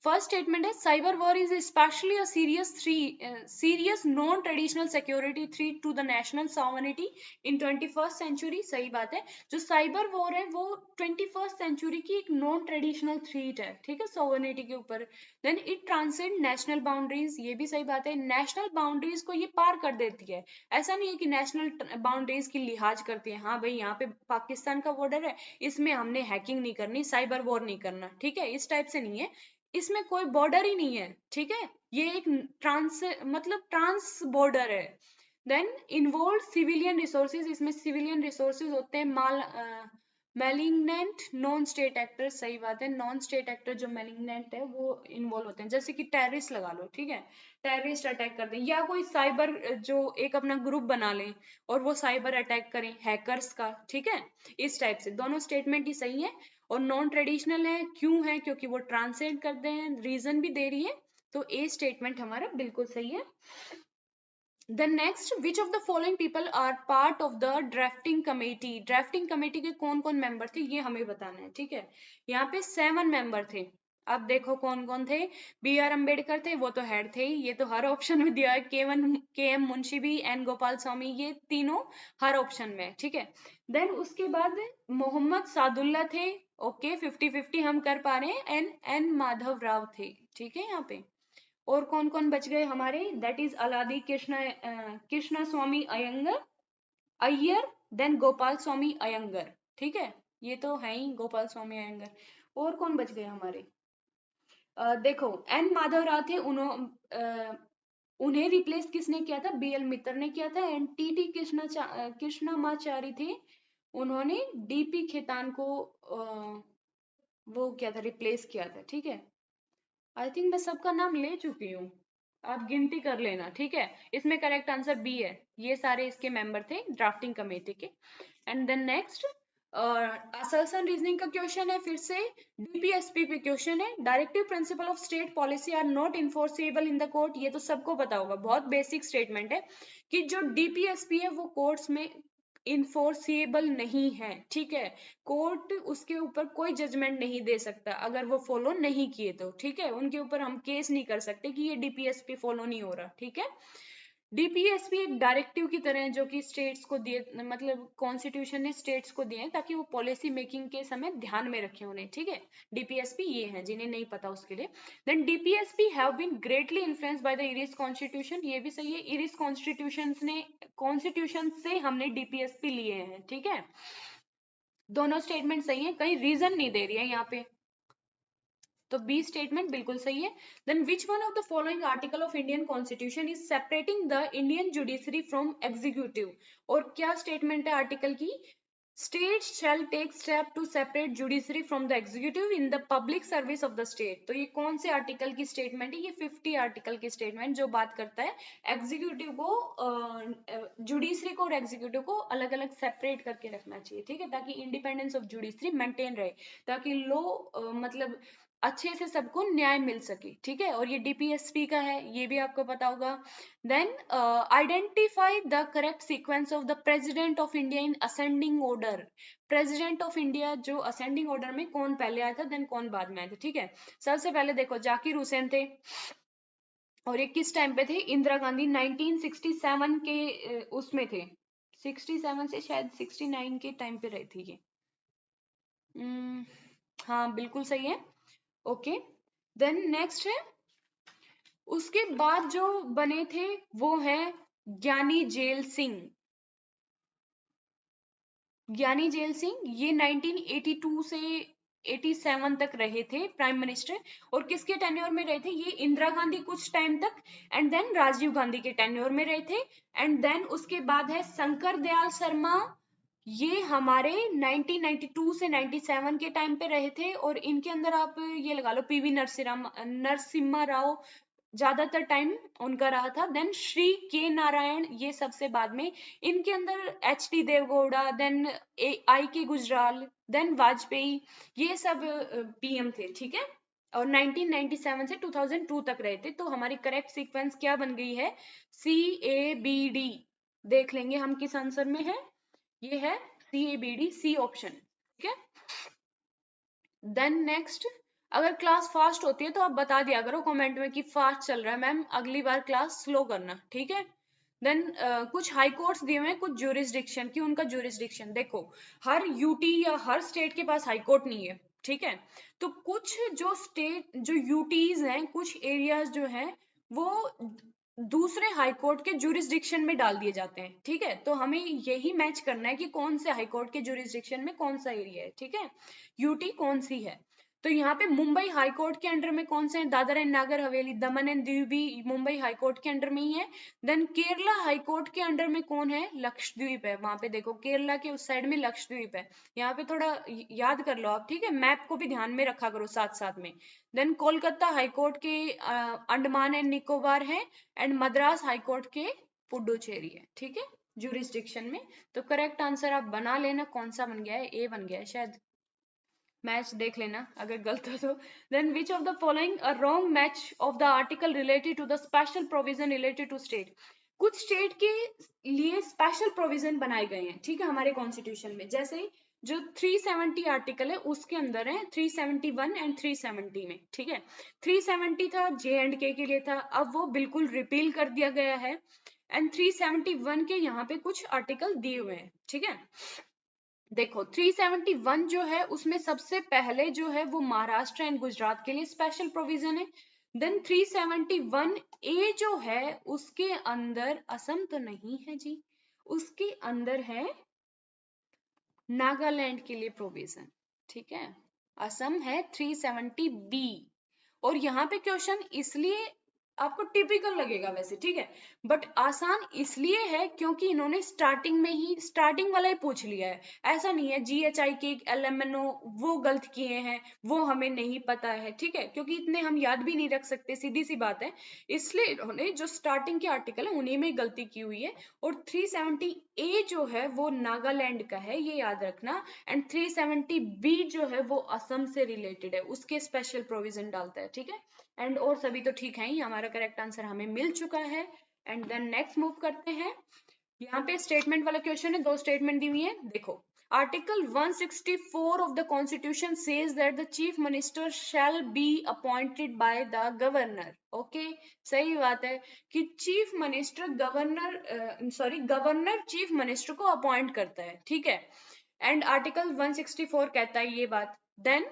फर्स्ट स्टेटमेंट है cyber war is specially a serious non traditional security threat to the national sovereignty in 21st century. सही बात है, जो साइबर वॉर है वो 21st सेंचुरी की एक नॉन ट्रेडिशनल थ्रेट है. ठीक है, सॉवरेनिटी के ऊपर. Then it transcend national boundaries. ये भी सही बात है, नेशनल बाउंड्रीज को ये पार कर देती है. ऐसा नहीं है कि नेशनल बाउंड्रीज की लिहाज करती है. हाँ भाई, यहाँ पे पाकिस्तान का बॉर्डर है, इसमें हमने हैकिंग नहीं करनी, साइबर वॉर नहीं करना. ठीक है, इस टाइप से नहीं है, इसमें कोई बॉर्डर ही नहीं है. ठीक है, ये एक ट्रांस बॉर्डर है. Then involve civilian resources. इसमें सिविलियन रिसोर्सेज होते हैं मैलिग्नेंट नॉन स्टेट एक्टर. सही बात है, नॉन स्टेट एक्टर जो मैलिग्नेंट है वो इन्वॉल्व होते हैं, जैसे कि टेररिस्ट लगा लो. ठीक है, टेररिस्ट अटैक कर दें या कोई साइबर जो एक अपना ग्रुप बना लें और वो साइबर अटैक करें, हैकर्स का. ठीक है, इस टाइप से दोनों स्टेटमेंट ही सही है. और नॉन ट्रेडिशनल है, क्यों है? क्योंकि वो ट्रांसलेट करते हैं, रीजन भी दे रही है. तो ए स्टेटमेंट हमारा बिल्कुल सही है. The next, which of the following people are part of the drafting committee? drafting committee के कौन कौन मेंबर थे ये हमें बताना है. ठीक है, यहाँ पे 7 मेंबर थे. अब देखो कौन कौन थे. B.R. अम्बेडकर थे, वो तो हेड थे ही, ये तो हर ऑप्शन में दिया है. K.M. मुंशी भी, N. गोपाल स्वामी, ये तीनों हर ऑप्शन में. ठीक है, देन उसके बाद मोहम्मद सादुल्ला थे. ओके, 50-50 हम कर पा रहे हैं. N. माधव राव थे. ठीक है, यहाँ पे और कौन कौन बच गए हमारे, that is Alladi Krishnaswamy Iyer, then Gopalaswami Ayyangar. ठीक है, ये तो है ही गोपाल स्वामी अयंगर. और कौन बच गए हमारे, देखो एन माधव राव थे, उन्हें रिप्लेस किसने किया था? BL मित्तर ने किया था. एंड TT कृष्णमाचारी थे, उन्होंने DP खेतान को वो किया था, रिप्लेस किया था. ठीक है, आई थिंक मैं सबका नाम ले चुकी हूँ, आप गिनती कर लेना. ठीक है, इसमें करेक्ट आंसर बी है, ये सारे इसके मेंबर थे ड्राफ्टिंग कमेटी के. And then next assertion reasoning का क्वेश्चन है, फिर से DPSP पे क्वेश्चन है. Directive principle of state policy are not enforceable in the court. ये तो सबको पता होगा, बहुत बेसिक स्टेटमेंट है कि जो DPSP है वो कोर्ट्स में इन्फोर्सेबल नहीं है. ठीक है, कोर्ट उसके ऊपर कोई जजमेंट नहीं दे सकता अगर वो फॉलो नहीं किए तो. ठीक है, उनके ऊपर हम केस नहीं कर सकते कि ये DPSP फॉलो नहीं हो रहा. ठीक है, DPSP एक डायरेक्टिव की तरह है जो कि स्टेट्स को दिए, मतलब कॉन्स्टिट्यूशन ने स्टेट्स को दिए ताकि वो पॉलिसी मेकिंग के समय ध्यान में रखे उन्हें. ठीक है, DPSP ये है, जिन्हें नहीं पता उसके लिए. Then DPSP have been greatly influenced by the Irish constitution. ये भी सही है, इरिश कॉन्स्टिट्यूशन से हमने DPSP लिए हैं. ठीक है, दोनों स्टेटमेंट सही है, कहीं रीजन नहीं दे रही है यहाँ पे, तो बी स्टेटमेंट बिल्कुल सही है. Then which one of the following article of Indian constitution is separating the Indian judiciary from executive. और क्या स्टेटमेंट है आर्टिकल की? States shall take step to separate judiciary from the executive in the public service of the state. तो ये कौन से article की statement है? ये 50 आर्टिकल की स्टेटमेंट जो बात करता है एग्जीक्यूटिव को, जुडिशरी को और एग्जीक्यूटिव को अलग अलग सेपरेट करके रखना चाहिए. ठीक है, ताकि इंडिपेंडेंस ऑफ जुडिशरी मेंटेन रहे, ताकि लो मतलब अच्छे से सबको न्याय मिल सके. ठीक है, और ये DPSP का है, ये भी आपको पता होगा. Then identify the correct sequence of the president of India in ascending order. President of India जो असेंडिंग ऑर्डर में कौन पहले आया था, देन कौन बाद में आया था. ठीक है, सबसे पहले देखो जाकिर हुसैन थे, और ये किस टाइम पे थे? इंदिरा गांधी 1967 के उसमें थे, 67 से शायद 69 के टाइम पे रही थी ये. हाँ बिल्कुल सही है। ओके, देन नेक्स्ट है, उसके बाद जो बने थे वो है ज्ञानी जेल सिंह। ज्ञानी जेल सिंह ये 1982 से 87 तक रहे थे प्राइम मिनिस्टर। और किसके टेन्योर में रहे थे? ये इंदिरा गांधी कुछ टाइम तक, एंड देन राजीव गांधी के टेन्योर में रहे थे। एंड देन उसके बाद है शंकर दयाल शर्मा, ये हमारे 1992 से 97 के टाइम पे रहे थे। और इनके अंदर आप ये लगा लो पीवी नरसिम्हा राव ज्यादातर टाइम उनका रहा था। देन श्री के नारायण ये सबसे बाद में। इनके अंदर H D Deve Gowda, then I K Gujral, then Vajpayee, ये सब पीएम थे, ठीक है। और 1997 से 2002 तक रहे थे। तो हमारी करेक्ट सीक्वेंस क्या बन गई है? CABD। देख लेंगे हम किस आंसर में है। ये है CABD, सी ऑप्शन, ठीक है। देन नेक्स्ट, अगर क्लास फास्ट होती है तो आप बता दिया करो कमेंट में कि फास्ट चल रहा है मैम, अगली बार क्लास स्लो करना, ठीक है। देन कुछ हाई कोर्ट्स दिए हुए हैं, कुछ ज्यूरिसडिक्शन की, उनका ज्यूरिसडिक्शन देखो। हर यूटी या हर स्टेट के पास हाई कोर्ट नहीं है, ठीक है। तो कुछ जो स्टेट जो यूटीज हैं, कुछ एरियाज जो हैं वो दूसरे हाई कोर्ट के ज्यूरिसडिक्शन में डाल दिए जाते हैं, ठीक है। तो हमें यही मैच करना है कि कौन से हाई कोर्ट के ज्यूरिसडिक्शन में कौन सा एरिया है, ठीक है। यूटी कौन सी है? तो यहाँ पे मुंबई हाई कोर्ट के अंडर में कौन से हैं? Dadar and Nagar Haveli, Daman and Diu भी मुंबई हाई कोर्ट के अंडर में ही है। देन केरला हाई कोर्ट के अंडर में कौन है? लक्षद्वीप है। वहां पे देखो केरला के उस साइड में लक्षद्वीप है। यहाँ पे थोड़ा याद कर लो आप, ठीक है। मैप को भी ध्यान में रखा करो साथ साथ में। देन कोलकाता हाई कोर्ट के अंडमान एंड निकोबार है। एंड मद्रास हाई कोर्ट के पुडुचेरी है, ठीक है, ज्यूरिसडिक्शन में। तो करेक्ट आंसर आप बना लेना, कौन सा बन गया है? ए बन गया है शायद। मैच देख लेना अगर गलत हो तो। Then which of the following a wrong match of the article related to the special provision related to state. कुछ स्टेट के लिए स्पेशल प्रोविजन बनाए गए हैं, ठीक है, हमारे कॉन्स्टिट्यूशन में। जैसे जो 370 आर्टिकल है उसके अंदर है 371 एंड 370 में, ठीक है। 370 था J&K के लिए था, अब वो बिल्कुल रिपील कर दिया गया है। एंड 371 के यहाँ पे कुछ आर्टिकल दिए हुए हैं, ठीक है। देखो 371 जो है उसमें सबसे पहले जो है वो महाराष्ट्र एंड गुजरात के लिए स्पेशल प्रोविजन है। देन 371 ए जो है उसके अंदर असम तो नहीं है जी, उसके अंदर है नागालैंड के लिए प्रोविजन, ठीक है। असम है 370 बी। और यहाँ पे क्वेश्चन इसलिए आपको टिपिकल लगेगा वैसे, ठीक है, बट आसान इसलिए है क्योंकि इन्होंने स्टार्टिंग में ही स्टार्टिंग वाला ही पूछ लिया है। ऐसा नहीं है GHI LMNO वो गलत किए हैं, वो हमें नहीं पता है, ठीक है, क्योंकि इतने हम याद भी नहीं रख सकते, सीधी सी बात है। इसलिए इन्होंने जो स्टार्टिंग के आर्टिकल है उन्हीं में गलती की हुई है। और 370 ए जो है वो नागालैंड का है, ये याद रखना। एंड 370 बी जो है वो असम से रिलेटेड है, उसके स्पेशल प्रोविजन डालता है, ठीक है। एंड और सभी तो ठीक है ही, हमारा करेक्ट आंसर हमें मिल चुका है। एंड देन नेक्स्ट मूव करते हैं। यहाँ पे स्टेटमेंट वाला क्वेश्चन है, दो स्टेटमेंट दी हुई है, देखो। Article 164 of the constitution says that the chief minister shall be appointed by the governor. Okay, सही बात है कि chief minister governor chief minister को अपॉइंट करता है, ठीक है। एंड आर्टिकल 164 कहता है ये बात। देन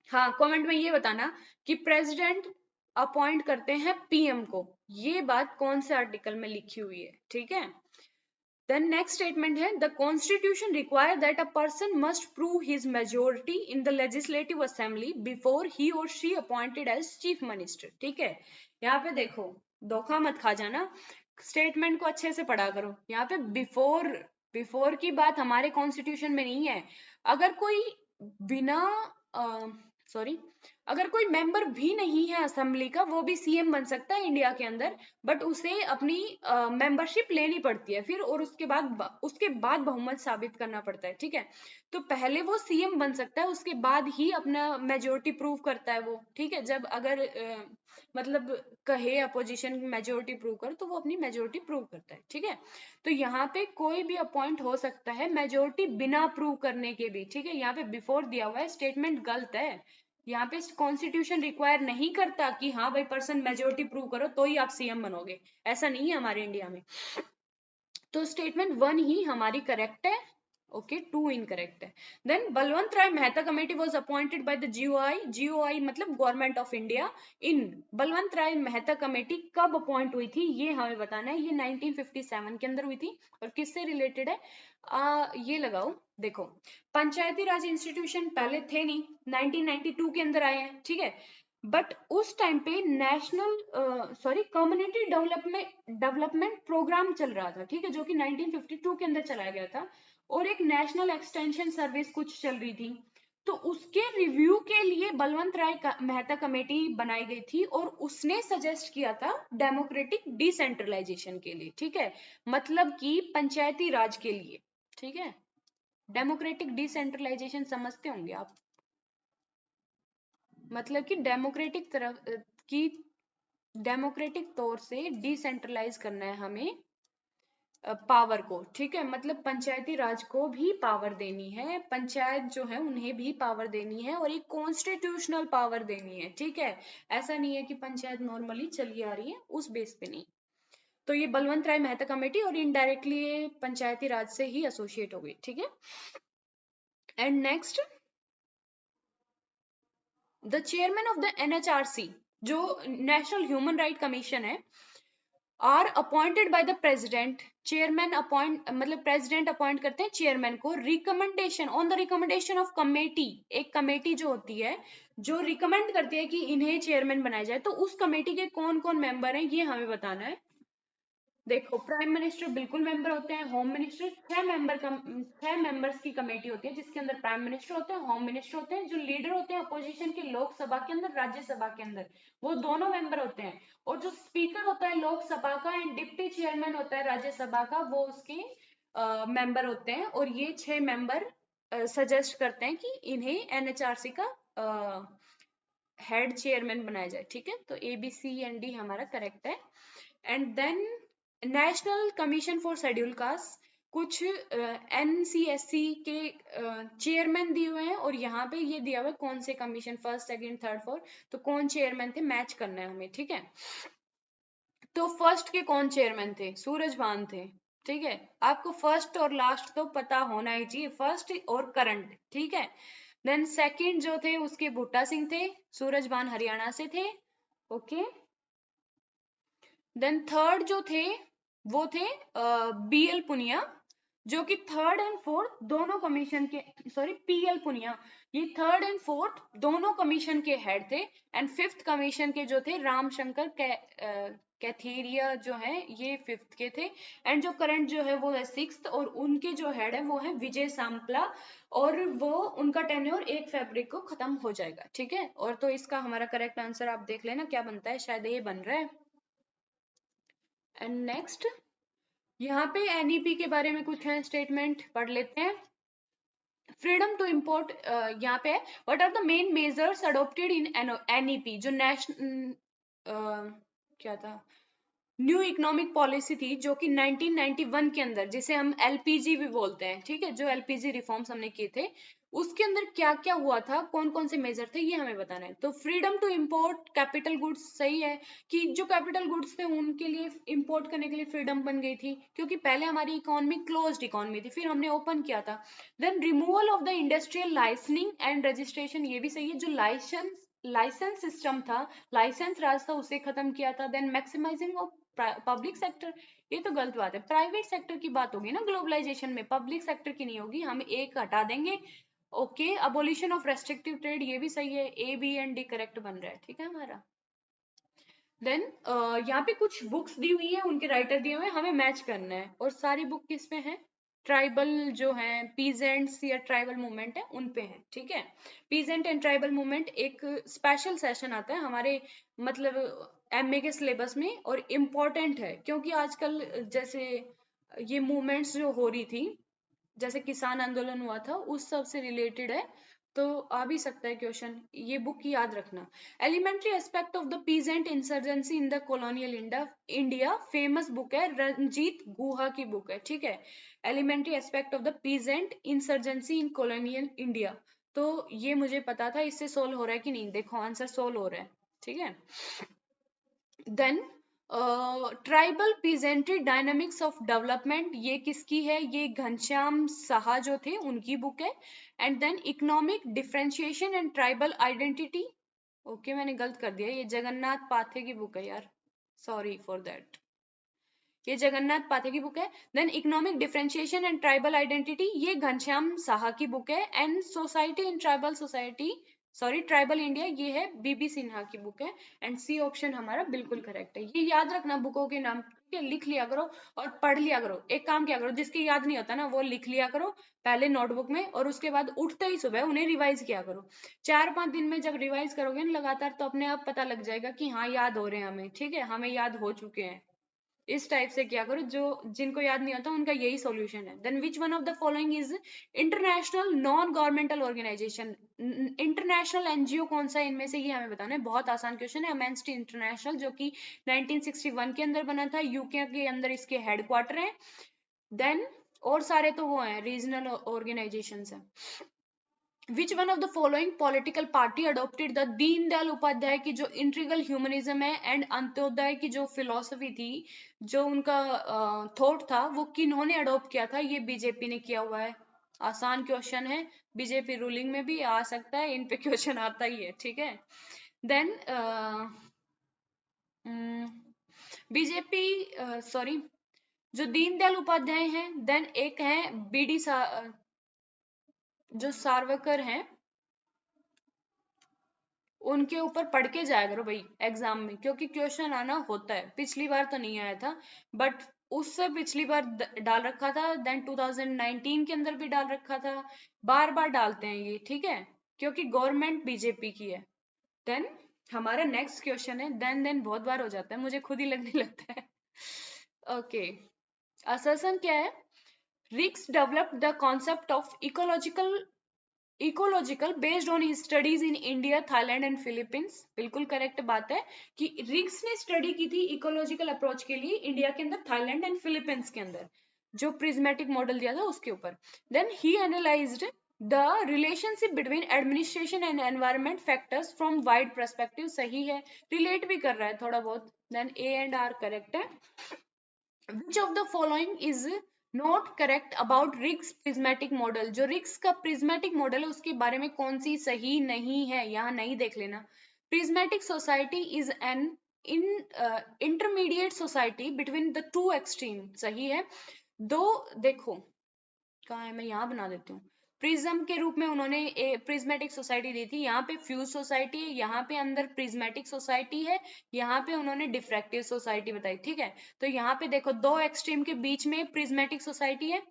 हाँ, कमेंट में ये बताना कि प्रेसिडेंट अपॉइंट करते हैं पीएम को, ये बात कौन से आर्टिकल में लिखी हुई है, ठीक है। देन नेक्स्ट स्टेटमेंट है the constitution require that a person must prove his majority in the legislative assembly before he और she appointed as chief minister, ठीक है। यहाँ पे देखो, धोखा मत खा जाना, स्टेटमेंट को अच्छे से पढ़ा करो। यहाँ पे बिफोर बिफोर की बात हमारे कॉन्स्टिट्यूशन में नहीं है। अगर कोई बिना सॉरी अगर कोई मेंबर भी नहीं है असेंबली का, वो भी सीएम बन सकता है इंडिया के अंदर, बट उसे अपनी मेंबरशिप लेनी पड़ती है फिर, और उसके बाद बहुमत साबित करना पड़ता है, ठीक है। तो पहले वो सीएम बन सकता है, उसके बाद ही अपना मेजोरिटी प्रूव करता है वो, ठीक है। जब अगर मतलब कहे अपोजिशन मेजोरिटी प्रूव कर, तो वो अपनी मेजोरिटी प्रूव करता है, ठीक है। तो यहाँ पे कोई भी अपॉइंट हो सकता है मेजोरिटी बिना प्रूव करने के भी, ठीक है। यहाँ पे बिफोर दिया हुआ है, स्टेटमेंट गलत है। यहाँ पे कॉन्स्टिट्यूशन रिक्वायर नहीं करता कि हाँ भाई पर्सन मेजोरिटी प्रूव करो तो ही आप सीएम बनोगे, ऐसा नहीं है हमारे इंडिया में। तो स्टेटमेंट 1 ही हमारी करेक्ट है। ओके, 2 इनकरेक्ट है। Then Balwant Rai Mehta committee was appointed by the GOI मतलब गवर्नमेंट ऑफ इंडिया। इन बलवंत राय मेहता कमेटी कब अपॉइंट हुई थी ये हमें बताना है। ये 1957 के अंदर हुई थी और किससे रिलेटेड है? ये लगाओ, देखो पंचायती राज इंस्टीट्यूशन पहले थे नहीं, 1992 के अंदर आए हैं, ठीक है। बट उस टाइम पे कम्युनिटी डेवलपमेंट प्रोग्राम चल रहा था, ठीक है, जो कि 1952 के अंदर चलाया गया था। और एक नेशनल एक्सटेंशन सर्विस कुछ चल रही थी, तो उसके रिव्यू के लिए बलवंत राय मेहता कमेटी बनाई गई थी और उसने सजेस्ट किया था डेमोक्रेटिक डिसेंट्रलाइजेशन के लिए, ठीक है, मतलब कि पंचायती राज के लिए, ठीक है। डेमोक्रेटिक डिसेंट्रलाइजेशन समझते होंगे आप, मतलब कि डेमोक्रेटिक तौर से डिसेंट्रलाइज करना है हमें पावर को, ठीक है, मतलब पंचायती राज को भी पावर देनी है, पंचायत जो है उन्हें भी पावर देनी है और एक कॉन्स्टिट्यूशनल पावर देनी है, ठीक है। ऐसा नहीं है कि पंचायत नॉर्मली चली आ रही है उस बेस पे नहीं। तो ये बलवंत राय मेहता कमेटी और इनडायरेक्टली पंचायती राज से ही एसोसिएट हो गई, ठीक है। And next, the chairman of the NHRC, जो नेशनल ह्यूमन राइट कमीशन है, are appointed by the president. Chairman appoint मतलब प्रेसिडेंट अपॉइंट करते हैं चेयरमैन को, recommendation on the recommendation of committee. एक कमेटी जो होती है जो रिकमेंड करती है कि इन्हें चेयरमैन बनाया जाए, तो उस कमेटी के कौन कौन मेंबर हैं ये हमें बताना है। देखो, प्राइम मिनिस्टर बिल्कुल मेंबर होते हैं, होम मिनिस्टर 6 मेंबर्स की कमेटी होती है जिसके अंदर प्राइम मिनिस्टर होते हैं, होम मिनिस्टर होते हैं, जो लीडर होते हैं अपोजिशन के लोकसभा के अंदर, राज्यसभा के अंदर, वो दोनों मेंबर होते हैं। और जो स्पीकर होता है लोकसभा का एंड डिप्टी चेयरमैन होता है राज्यसभा का, वो उसके मेंबर होते हैं। और ये 6 मेंबर सजेस्ट करते हैं कि इन्हें एनएचआरसी का हेड चेयरमैन बनाया जाए, ठीक है। तो ABCD हमारा करेक्ट है। And then national commission for schedule caste, कुछ NCSC के चेयरमैन दिए हुए हैं और यहाँ पे ये दिया हुआ है कौन से commission, first second third fourth, तो कौन चेयरमैन थे मैच करना है हमें, ठीक है। तो फर्स्ट के कौन चेयरमैन थे? सूरजभान थे, ठीक है। आपको फर्स्ट और लास्ट तो पता होना ही चाहिए, फर्स्ट और करंट, ठीक है। देन सेकंड जो थे उसके भुट्टा सिंह थे, सूरजभान हरियाणा से थे, ओके। देन थर्ड जो थे वो थे BL पुनिया, जो कि थर्ड एंड फोर्थ दोनों कमीशन के, सॉरी PL पुनिया, ये थर्ड एंड फोर्थ दोनों कमीशन के हेड थे। एंड फिफ्थ कमीशन के जो थे रामशंकर कैथेरिया जो है ये फिफ्थ के थे। एंड जो करंट जो है वो है सिक्स्थ और उनके जो हेड है वो है विजय सांपला, और वो उनका टेन्योर 1 फरवरी को खत्म हो जाएगा, ठीक है। और तो इसका हमारा करेक्ट आंसर आप देख लेना क्या बनता है, शायद ये बन रहा है। एंड नेक्स्ट, यहाँ पे NEP के बारे में कुछ है स्टेटमेंट पढ़ लेते हैं। फ्रीडम टू इम्पोर्ट यहाँ पे है, what are the main measures adopted in NEP, जो नेशनल क्या था, न्यू इकोनॉमिक पॉलिसी थी, जो कि 1991 के अंदर, जिसे हम LPG भी बोलते हैं, ठीक है, जो LPG रिफॉर्म्स हमने किए थे उसके अंदर क्या क्या हुआ था, कौन कौन से मेजर थे ये हमें बताना है। तो freedom to import capital goods, सही है कि जो कैपिटल गुड्स थे उनके लिए इंपोर्ट करने के लिए फ्रीडम बन गई थी, क्योंकि पहले हमारी इकोनॉमी क्लोज्ड इकोनॉमी थी, फिर हमने ओपन किया था। Then removal of the industrial licensing and registration, ये भी सही है, जो लाइसेंस सिस्टम था, लाइसेंस राज था, उसे खत्म किया था। Then maximising of public sector, ये तो गलत बात है, प्राइवेट सेक्टर की बात होगी ना ग्लोबलाइजेशन में, पब्लिक सेक्टर की नहीं होगी, हम एक हटा देंगे, okay. Abolition of restrictive trade, ये भी सही है, A B and D correct बन रहा है, ठीक है हमारा। देन यहाँ पे कुछ बुक्स दी हुई है, उनके राइटर दिए हुए हैं, हमें मैच करना है। और सारी बुक किस पे है? ट्राइबल जो है, पीजेंट्स या ट्राइबल मूवमेंट है उन पे है, ठीक है। पीजेंट एंड ट्राइबल मूवमेंट एक स्पेशल सेशन आता है हमारे मतलब MA के सिलेबस में, और इम्पोर्टेंट है क्योंकि आजकल जैसे ये मूवमेंट्स जो हो रही थी, जैसे किसान आंदोलन हुआ था, उस सब से रिलेटेड है, तो आ भी सकता है क्वेश्चन, ये बुक याद रखना। Elementary aspect of the peasant insurgency in the colonial India, famous book है, रंजीत गुहा की बुक है, ठीक है। Elementary aspect of the peasant insurgency in colonial India, तो ये मुझे पता था, इससे सोल्व हो रहा है कि नहीं, देखो आंसर सोल्व हो रहा है, ठीक है। Then tribal peasantry dynamics of development, ये किसकी है? ये घनश्याम साहा जो थे उनकी बुक है। And then economic differentiation and tribal identity, okay मैंने गलत कर दिया, ये जगन्नाथ पाथे की बुक है यार, सॉरी फॉर दैट, ये जगन्नाथ पाथे की बुक है। Then economic differentiation and tribal identity, ये घनश्याम साहा की बुक है। And society in tribal society, sorry tribal India, ये है बीबी सिन्हा की बुक है। एंड सी ऑप्शन हमारा बिल्कुल करेक्ट है। ये याद रखना बुकों के नाम, ठीक है, लिख लिया करो और पढ़ लिया करो। एक काम किया करो, जिसके याद नहीं होता ना वो लिख लिया करो पहले नोटबुक में, और उसके बाद उठते ही सुबह उन्हें रिवाइज किया करो। 4-5 दिन में जब रिवाइज करोगे ना लगातार, तो अपने आप पता लग जाएगा कि हाँ याद हो रहे हैं हमें, ठीक है, हमें याद हो चुके हैं। इस टाइप से क्या करो, जो जिनको याद नहीं आता उनका यही सॉल्यूशन है। Then which one of the following is international non governmental organisation, international NGO कौन सा है इनमें से, ये हमें बताना है। बहुत आसान क्वेश्चन है। एमनेस्टी इंटरनेशनल, जो कि 1961 के अंदर बना था, यूके के अंदर इसके हेडक्वार्टर है। देन और सारे तो वो हैं रीजनल ऑर्गेनाइजेशन है। Which one of the following political party adopted the Deendayal Upadhyay की जो इंटीग्रल ह्यूमनिज्म है एंड अंत्योदय की जो फिलोसफी थी, जो उनका थॉट था, वो किन्होंने अडोप्ट किया था? ये बीजेपी ने किया हुआ है। आसान क्वेश्चन है, बीजेपी रूलिंग में भी आ सकता है, इन पे क्वेश्चन आता ही है, ठीक है। देन बीजेपी, सॉरी, जो दीनदयाल उपाध्याय हैं, देन एक है बीडी जो सावरकर हैं, उनके ऊपर पढ़ के जाया करो भाई एग्जाम में, क्योंकि क्वेश्चन आना होता है। पिछली बार तो नहीं आया था, बट उससे पिछली बार डाल रखा था, देन 2019 के अंदर भी डाल रखा था, बार बार डालते हैं ये, ठीक है, क्योंकि गवर्नमेंट बीजेपी की है। देन हमारा नेक्स्ट क्वेश्चन है, देन बहुत बार हो जाता है, मुझे खुद ही लगने लगता है। ओके, असर्शन क्या है? रिक्स developed the concept of ecological based on his studies in India, Thailand and Philippines, बिल्कुल करेक्ट बात है कि रिक्स ने स्टडी की थी इकोलॉजिकल अप्रोच के लिए इंडिया के अंदर, थाईलैंड एंड फिलीपींस के अंदर, जो प्रिज्मेटिक मॉडल दिया था उसके ऊपर। Then he analysed the relationship between administration and environment factors from wide perspective, सही है, रिलेट भी कर रहा है थोड़ा बहुत। Then A and R correct है। Which of the following is not correct about Riggs prismatic model? जो Riggs का prismatic model है उसके बारे में कौन सी सही नहीं है, यहाँ नहीं देख लेना। Prismatic society is an intermediate society between the two extreme, सही है। दो, देखो कहाँ है, मैं यहाँ बना देती हूँ। प्रिज्म के रूप में उन्होंने प्रिज्मेटिक सोसाइटी दी थी, यहाँ पे फ्यूज सोसाइटी है, यहाँ पे अंदर प्रिज्मेटिक सोसाइटी है, यहाँ पे उन्होंने डिफ्रैक्टिव सोसाइटी बताई, ठीक है। तो यहाँ पे देखो दो एक्सट्रीम के बीच में प्रिज्मेटिक सोसाइटी है।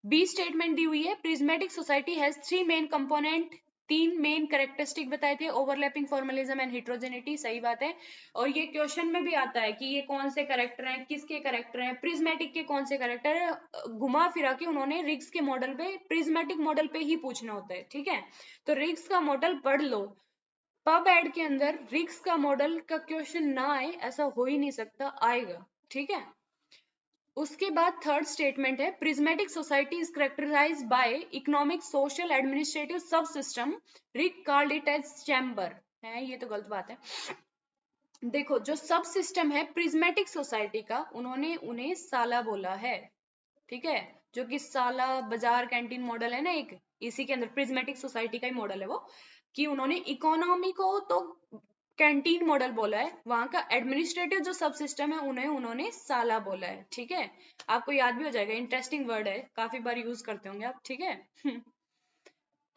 बी स्टेटमेंट दी हुई है, prismatic society has 3 main component, 3 main characteristic बताए थे, ओवरलैपिंग फॉर्मलिज्म एंड हेटेरोजेनिटी, सही बात है। और ये क्वेश्चन में भी आता है कि ये कौन से कैरेक्टर हैं, किसके कैरेक्टर हैं, प्रिज्मेटिक के कौन से कैरेक्टर है, घुमा फिरा के उन्होंने रिग्स के मॉडल पे, प्रिज्मेटिक मॉडल पे ही पूछना होता है, ठीक है। तो रिग्स का मॉडल पढ़ लो। पब एड के अंदर रिग्स का मॉडल का क्वेश्चन ना आए ऐसा हो ही नहीं सकता, आएगा, ठीक है। उसके बाद थर्ड स्टेटमेंट है, prismatic society is characterized by economic social administrative sub system, Riggs called it as chamber, है ये तो गलत बात है। देखो जो सब सिस्टम है प्रिज्मेटिक सोसाइटी का, उन्होंने उन्हें साला बोला है, ठीक है, जो कि साला बाजार कैंटीन मॉडल है ना एक, इसी के अंदर प्रिज्मेटिक सोसाइटी का ही मॉडल है वो, कि उन्होंने इकोनॉमी को तो कैंटीन मॉडल बोला है, वहां का एडमिनिस्ट्रेटिव जो सब सिस्टम है उन्हें उन्होंने साला बोला है, ठीक है। आपको याद भी हो जाएगा, इंटरेस्टिंग वर्ड है, काफी बार यूज करते होंगे आप, ठीक है।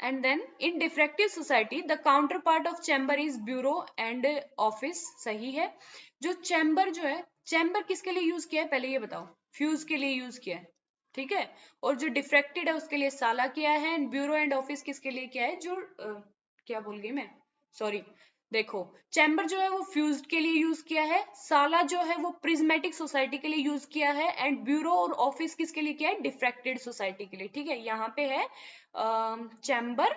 And then in diffractive society the counterpart of chamber is bureau and office, सही है। जो चैम्बर जो है, चैम्बर किसके लिए यूज किया है पहले ये बताओ? फ्यूज के लिए यूज किया है, ठीक है। और जो डिफ्रेक्टेड है उसके लिए साला किया है, ब्यूरो एंड ऑफिस किसके लिए किया है, जो क्या बोल गई मैं, सॉरी। देखो चैम्बर जो है वो फ्यूज्ड के लिए यूज किया है, साला जो है वो प्रिज्मेटिक सोसाइटी के लिए यूज किया है, एंड ब्यूरो और ऑफिस किसके लिए किया है, डिफ्रेक्टेड सोसाइटी के लिए, ठीक है। यहाँ पे है चैम्बर,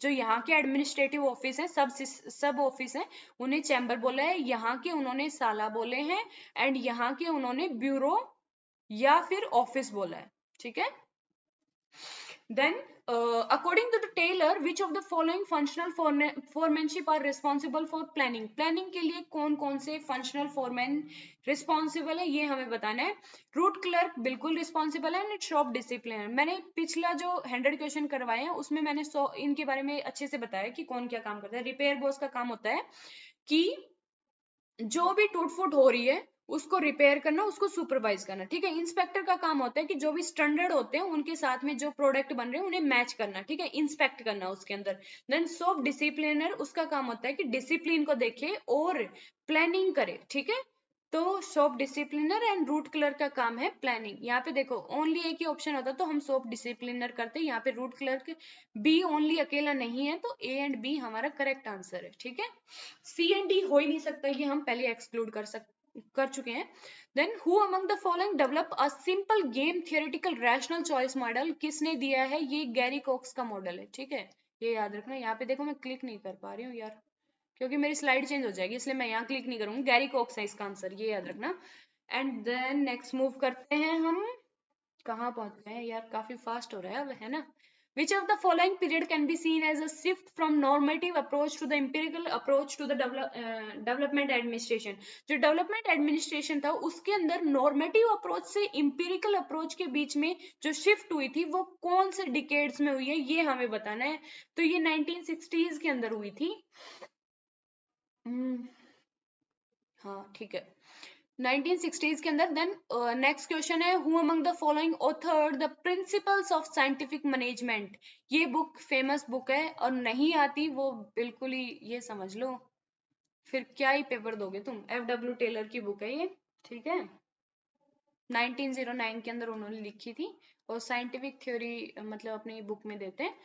जो यहाँ के एडमिनिस्ट्रेटिव ऑफिस है, सब ऑफिस है, उन्हें चैम्बर बोला है, यहाँ के उन्होंने साला बोले हैं, एंड यहाँ के उन्होंने ब्यूरो या फिर ऑफिस बोला है, ठीक है। Then, according to the Taylor, which of the following functional foremanship are responsible for planning? Planning के लिए कौन कौन से functional foreman responsible है, ये हमें बताना है. रूट क्लर्क बिल्कुल रिस्पॉन्सिबल है, एंड शॉप डिसिप्लिनर. मैंने पिछला जो 100 क्वेश्चन करवाए हैं उसमें मैंने इनके बारे में अच्छे से बताया कि कौन क्या काम करता है. रिपेयर बॉस का काम होता है कि जो भी टूट फूट हो रही है उसको रिपेयर करना, उसको सुपरवाइज करना. ठीक है. इंस्पेक्टर का काम होता है कि जो भी स्टैंडर्ड होते हैं उनके साथ में जो प्रोडक्ट बन रहे हैं उन्हें मैच करना. ठीक है. इंस्पेक्ट करना उसके अंदर. देन शॉप डिसिप्लिनर, उसका काम होता है कि डिसिप्लिन को देखे और प्लानिंग करे. ठीक है. तो शॉप डिसिप्लिनर एंड रूट क्लर्क का काम है प्लानिंग. यहाँ पे देखो ओनली एक ही ऑप्शन होता तो हम शॉप डिसिप्लिनर करते. यहाँ पे रूट क्लर्क बी ओनली अकेला नहीं है, तो ए एंड बी हमारा करेक्ट आंसर है. ठीक है. सी एंड डी हो ही नहीं सकता, ये हम पहले एक्सक्लूड कर चुके हैं. Then who among the following develop a simple game theoretical rational choice model? किसने दिया है? ये गैरी कॉक्स का मॉडल है. ठीक है. ये याद रखना. यहाँ पे देखो मैं क्लिक नहीं कर पा रही हूँ यार, क्योंकि मेरी स्लाइड चेंज हो जाएगी, इसलिए मैं यहाँ क्लिक नहीं करूंगी. गैरी कॉक्स है इसका आंसर, ये याद रखना. एंड देन नेक्स्ट मूव करते हैं हम. कहाँ पहुंच गए यार, काफी फास्ट हो रहा है अब, है ना. Which of the following period can be seen as a shift from normative approach to the empirical approach to the development administration? जो development administration था उसके अंदर normative approach से empirical approach के बीच में जो shift हुई थी वो कौन से decades में हुई है, ये हमें बताना है. तो ये 1960s के अंदर हुई थी. हाँ ठीक है, 1960s के अंदर. देन नेक्स्ट क्वेश्चन है, who among the following author the principles of scientific management? ये बुक फेमस बुक है, और नहीं आती वो बिल्कुल ही ये समझ लो फिर क्या ही पेपर दोगे तुम. FW टेलर की बुक है ये. ठीक है. 1909 के अंदर उन्होंने लिखी थी, और साइंटिफिक थ्योरी मतलब अपनी बुक में देते हैं.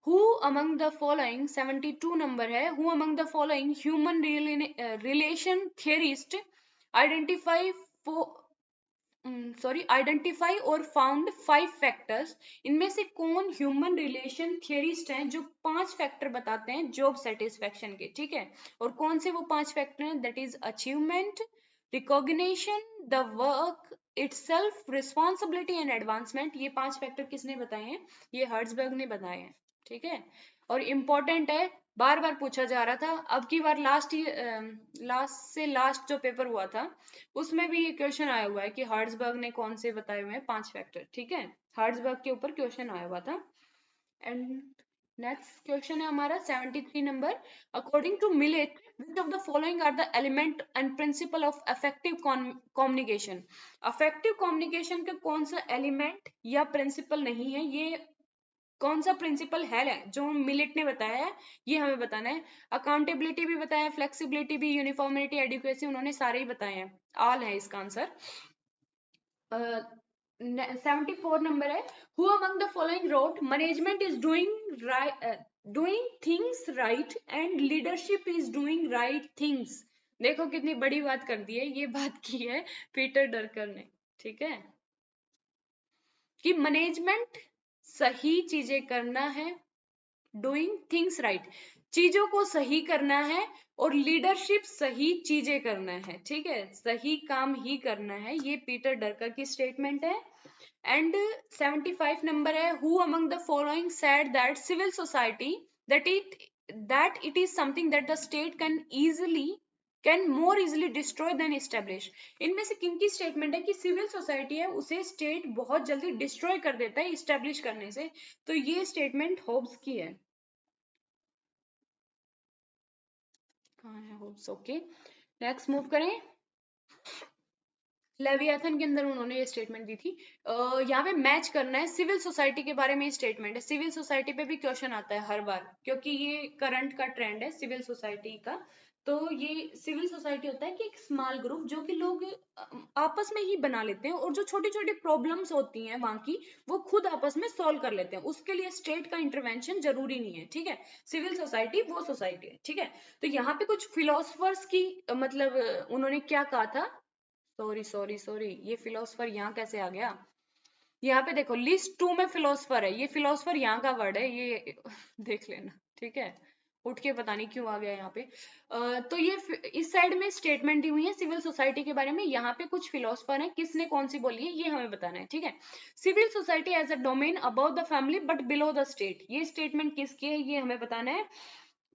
Who among the following, 72 number है, who among the following human relation theorist identify identify और फाउंड 5 फैक्टर्स? इनमें से कौन ह्यूमन रिलेशन थियरिस्ट हैं जो 5 फैक्टर बताते हैं जॉब सेटिस्फेक्शन के? ठीक है. और कौन से वो 5 फैक्टर हैं? That is achievement, recognition, the work itself, responsibility and advancement. ये 5 फैक्टर किसने बताए हैं? ये हर्ट्जबर्ग ने बताए हैं. ठीक है. और इम्पोर्टेंट है, बार बार पूछा जा रहा था. अब की बार लास्ट जो पेपर हुआ था उसमें भी ये क्वेश्चन आया हुआ है कि हर्ट्जबर्ग ने कौन से बताए हुए हैं 5 फैक्टर. ठीक है. हर्ट्जबर्ग के ऊपर क्वेश्चन आया हुआ था. एंड नेक्स्ट क्वेश्चन है हमारा 73 number. According to Millett, which of the following are the element and principle of effective communication? effective communication का कौन सा एलिमेंट या प्रिंसिपल नहीं है, ये कौन सा प्रिंसिपल है जो मिलेट ने बताया है, ये हमें बताना है. अकाउंटेबिलिटी भी बताया है, फ्लेक्सिबिलिटी भी, यूनिफॉर्मिटी, एडिक्वेसी, उन्होंने सारे ही बताए हैं. ऑल है इसका आंसर. 74 नंबर है, who among the following wrote management is doing things right and leadership is doing right things? देखो कितनी बड़ी बात कर दी है, ये बात की है पीटर डरकर ने. ठीक है. कि मैनेजमेंट सही चीजें करना है, डूइंग थिंग्स राइट, चीजों को सही करना है, और लीडरशिप सही चीजें करना है. ठीक है. सही काम ही करना है, ये पीटर डरकर की स्टेटमेंट है. एंड 75 नंबर है, who among the following said that civil society that it is something that the state can more easily destroy than establish? इनमें से किन की स्टेटमेंट है कि सिविल सोसाइटी है उसे स्टेट बहुत जल्दी डिस्ट्रॉय कर देता है इस्टेब्लिश करने से? तो ये स्टेटमेंट होब्स की है. कहाँ है होब्स? ओके. नेक्स्ट मूव करें. लेवियाथन के अंदर उन्होंने ये स्टेटमेंट दी थी. यहाँ पे मैच करना है, सिविल सोसाइटी के बारे में स्टेटमेंट है. सिविल सोसाइटी पे भी क्वेश्चन आता है हर बार, क्योंकि ये करंट का ट्रेंड है सिविल सोसाइटी का. तो ये सिविल सोसाइटी होता है कि एक स्मॉल ग्रुप जो कि लोग आपस में ही बना लेते हैं, और जो छोटी छोटी प्रॉब्लम्स होती हैं वहां की वो खुद आपस में सॉल्व कर लेते हैं. उसके लिए स्टेट का इंटरवेंशन जरूरी नहीं है. ठीक है. सिविल सोसाइटी वो सोसाइटी है. ठीक है. तो यहाँ पे कुछ फिलोसफर्स की मतलब उन्होंने क्या कहा था. सॉरी, ये फिलोसफर यहाँ कैसे आ गया? यहाँ पे देखो लिस्ट 2 में फिलोसफर है, ये फिलोसफर यहाँ का वर्ड है, ये देख लेना. ठीक है. उठ के पता नहीं क्यों आ गया यहाँ पे। तो ये इस साइड में स्टेटमेंट दी हुई है सिविल सोसाइटी के बारे में, यहाँ पे कुछ फिलोसफर है, किसने कौन सी बोली है ये हमें बताना है, ठीक है। Civil society as a domain above the family but below the state, ये स्टेटमेंट किसकी है ये हमें बताना है।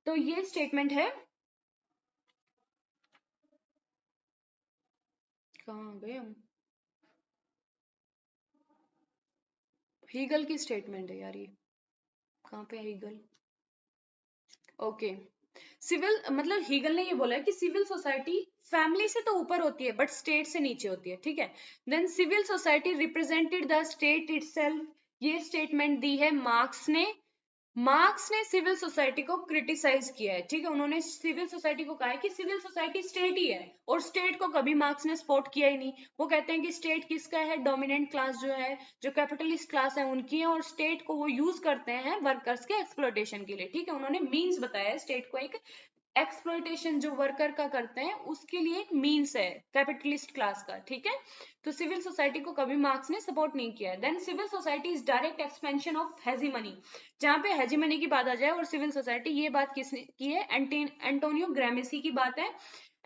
तो ये स्टेटमेंट है, कहाँ गए हम, हीगल की स्टेटमेंट है यार ये, कहाँ पे है हीगल, ओके। सिविल मतलब हीगल ने ये बोला है कि सिविल सोसाइटी फैमिली से तो ऊपर होती है बट स्टेट से नीचे होती है, ठीक है। Then civil society represented the state itself, ये स्टेटमेंट दी है मार्क्स ने। मार्क्स ने सिविल सोसाइटी को क्रिटिसाइज किया है, ठीक है। उन्होंने सिविल सोसाइटी को कहा है कि सिविल सोसाइटी स्टेट ही है, और स्टेट को कभी मार्क्स ने सपोर्ट किया ही नहीं। वो कहते हैं कि स्टेट किसका है, डोमिनेंट क्लास जो है, जो कैपिटलिस्ट क्लास है उनकी है, और स्टेट को वो यूज करते हैं वर्कर्स के एक्सप्लॉयटेशन के लिए, ठीक है। उन्होंने मीन्स बताया है स्टेट को एक एक्सप्लॉयटेशन जो वर्कर का करते हैं उसके लिए एक मीन्स है कैपिटलिस्ट क्लास का, ठीक है। तो सिविल सोसाइटी को कभी मार्क्स ने सपोर्ट नहीं किया है। Then civil society is direct expansion of hegemony, जहां पे हेजीमनी की बात आ जाए और सिविल सोसाइटी, ये बात किसने की है, एंटोनियो ग्रामेसी की बात है।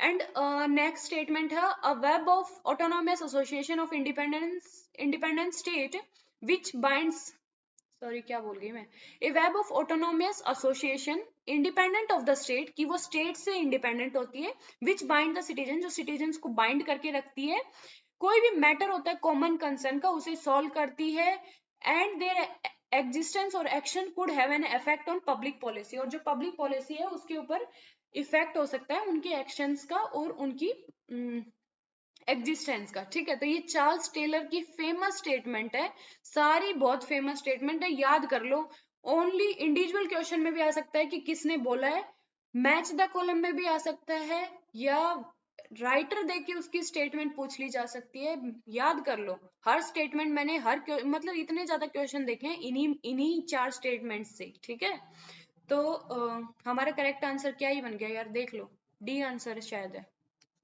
एंड नेक्स्ट स्टेटमेंट है, a web of autonomous association of independent state which binds, sorry क्या बोल गई मैं, a web of autonomous association independent of the state, कि वो स्टेट से इंडिपेंडेंट होती है, विच बाइंड द सिटीजन, जो सिटीजन को बाइंड करके रखती है, कोई भी मैटर होता है कॉमन कंसर्न का उसे सॉल्व करती है, एंड देयर एग्जिस्टेंस और action could have an effect on public policy, और जो पब्लिक पॉलिसी है उसके ऊपर इफेक्ट हो सकता है उनके एक्शंस का और उनकी एग्जिस्टेंस का, ठीक है। तो ये चार्ल्स टेलर की फेमस स्टेटमेंट है, सारी बहुत फेमस स्टेटमेंट है, याद कर लो। ओनली इंडिविजुअल क्वेश्चन में भी आ सकता है कि किसने बोला है, मैच द कॉलम में भी आ सकता है, या राइटर देख के उसकी स्टेटमेंट पूछ ली जा सकती है, याद कर लो। हर स्टेटमेंट मैंने मतलब इतने ज्यादा क्वेश्चन देखे हैं इन्हीं इन्हीं चार स्टेटमेंट से, ठीक है। तो हमारा करेक्ट आंसर क्या ही बन गया यार, देख लो, डी आंसर शायद है,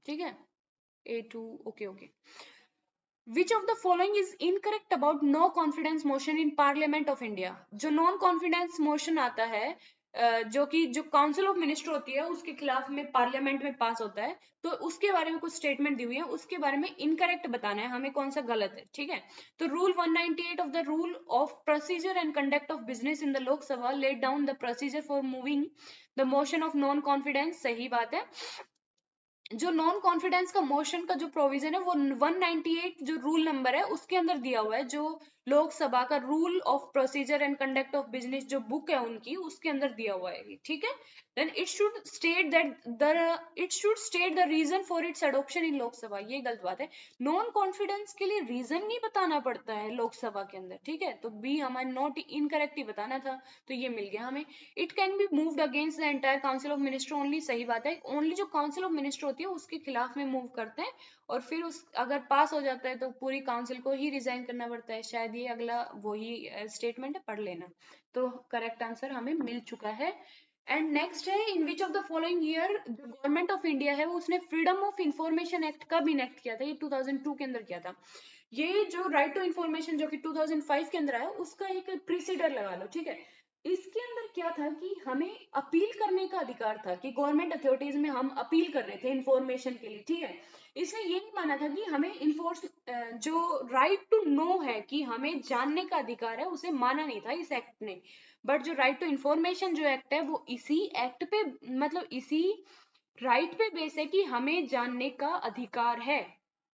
ठीक है। A2, okay, okay. Which of the following is incorrect about no confidence motion in Parliament of India? जो नॉन कॉन्फिडेंस मोशन आता है, जो कि जो काउंसिल ऑफ मिनिस्टर होती है उसके खिलाफ में पार्लियामेंट में पास होता है, तो उसके बारे में कुछ स्टेटमेंट दी हुई है, उसके बारे में इनकरेक्ट बताना है हमें, कौन सा गलत है, ठीक है। तो rule 198 of the rule of procedure and conduct of business in the Lok Sabha let down the procedure for moving the motion of non confidence, सही बात है। जो नॉन कॉन्फिडेंस का मोशन का जो प्रोविजन है वो 198 जो रूल नंबर है उसके अंदर दिया हुआ है, जो लोकसभा का rule of procedure and conduct of business जो बुक है उनकी, उसके अंदर दिया हुआ है, ठीक है। Then it should state the reason for its adoption in Lok Sabha, ये गलत बात है। नॉन कॉन्फिडेंस के लिए रीजन नहीं बताना पड़ता है लोकसभा के अंदर, ठीक है। तो बी हमारा नॉट इनकरेक्ट ही बताना था, तो ये मिल गया हमें। It can be moved against the entire council of minister only, सही बात है। ओनली जो काउंसिल ऑफ मिनिस्टर होती है उसके खिलाफ में मूव करते हैं, और फिर उस अगर पास हो जाता है तो पूरी काउंसिल को ही रिजाइन करना पड़ता है, शायद ये अगला वही स्टेटमेंट है, पढ़ लेना। तो करेक्ट आंसर हमें मिल चुका है। एंड नेक्स्ट है, in which of the following year जो गवर्नमेंट ऑफ इंडिया है वो उसने फ्रीडम ऑफ इंफॉर्मेशन एक्ट कब इनेक्ट किया था, ये 2002 के अंदर किया था। ये जो राइट टू इंफॉर्मेशन जो कि 2005 के अंदर आया उसका एक प्रीसीडर लगा लो, ठीक है। इसके अंदर क्या था कि हमें अपील करने का अधिकार था, कि गवर्नमेंट अथॉरिटीज में हम अपील कर रहे थे इंफॉर्मेशन के लिए, ठीक है। इसने ये नहीं माना था कि हमें इन्फोर्स जो राइट टू नो है कि हमें जानने का अधिकार है, उसे माना नहीं था इस एक्ट ने। बट जो राइट टू इंफॉर्मेशन जो एक्ट है वो इसी एक्ट पे, मतलब इसी राइट पे बेस है कि हमें जानने का अधिकार है,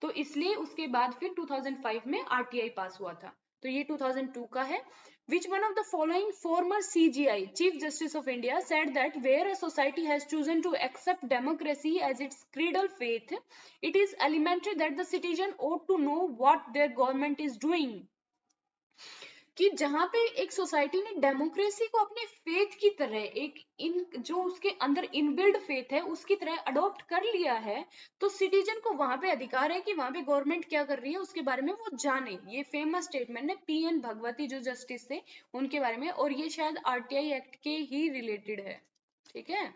तो इसलिए उसके बाद फिर 2005 में आरटीआई पास हुआ था, तो ये 2002 का है। Which one of the following former CGI, Chief Justice of India, said that where a society has chosen to accept democracy as its cradle faith, it is elementary that the citizen ought to know what their government is doing? कि जहां पे एक society ने democracy को अपने faith की तरह, एक इन जो उसके अंदर इनबिल्ड फेथ है उसकी तरह अडॉप्ट कर लिया है, तो सिटीजन को वहां पे अधिकार है कि वहां पे गवर्नमेंट क्या कर रही है उसके बारे में वो जाने। ये फेमस स्टेटमेंट है पीएन भगवती जो जस्टिस थे उनके बारे में, और ये शायद आरटीआई एक्ट के ही रिलेटेड है, ठीक है।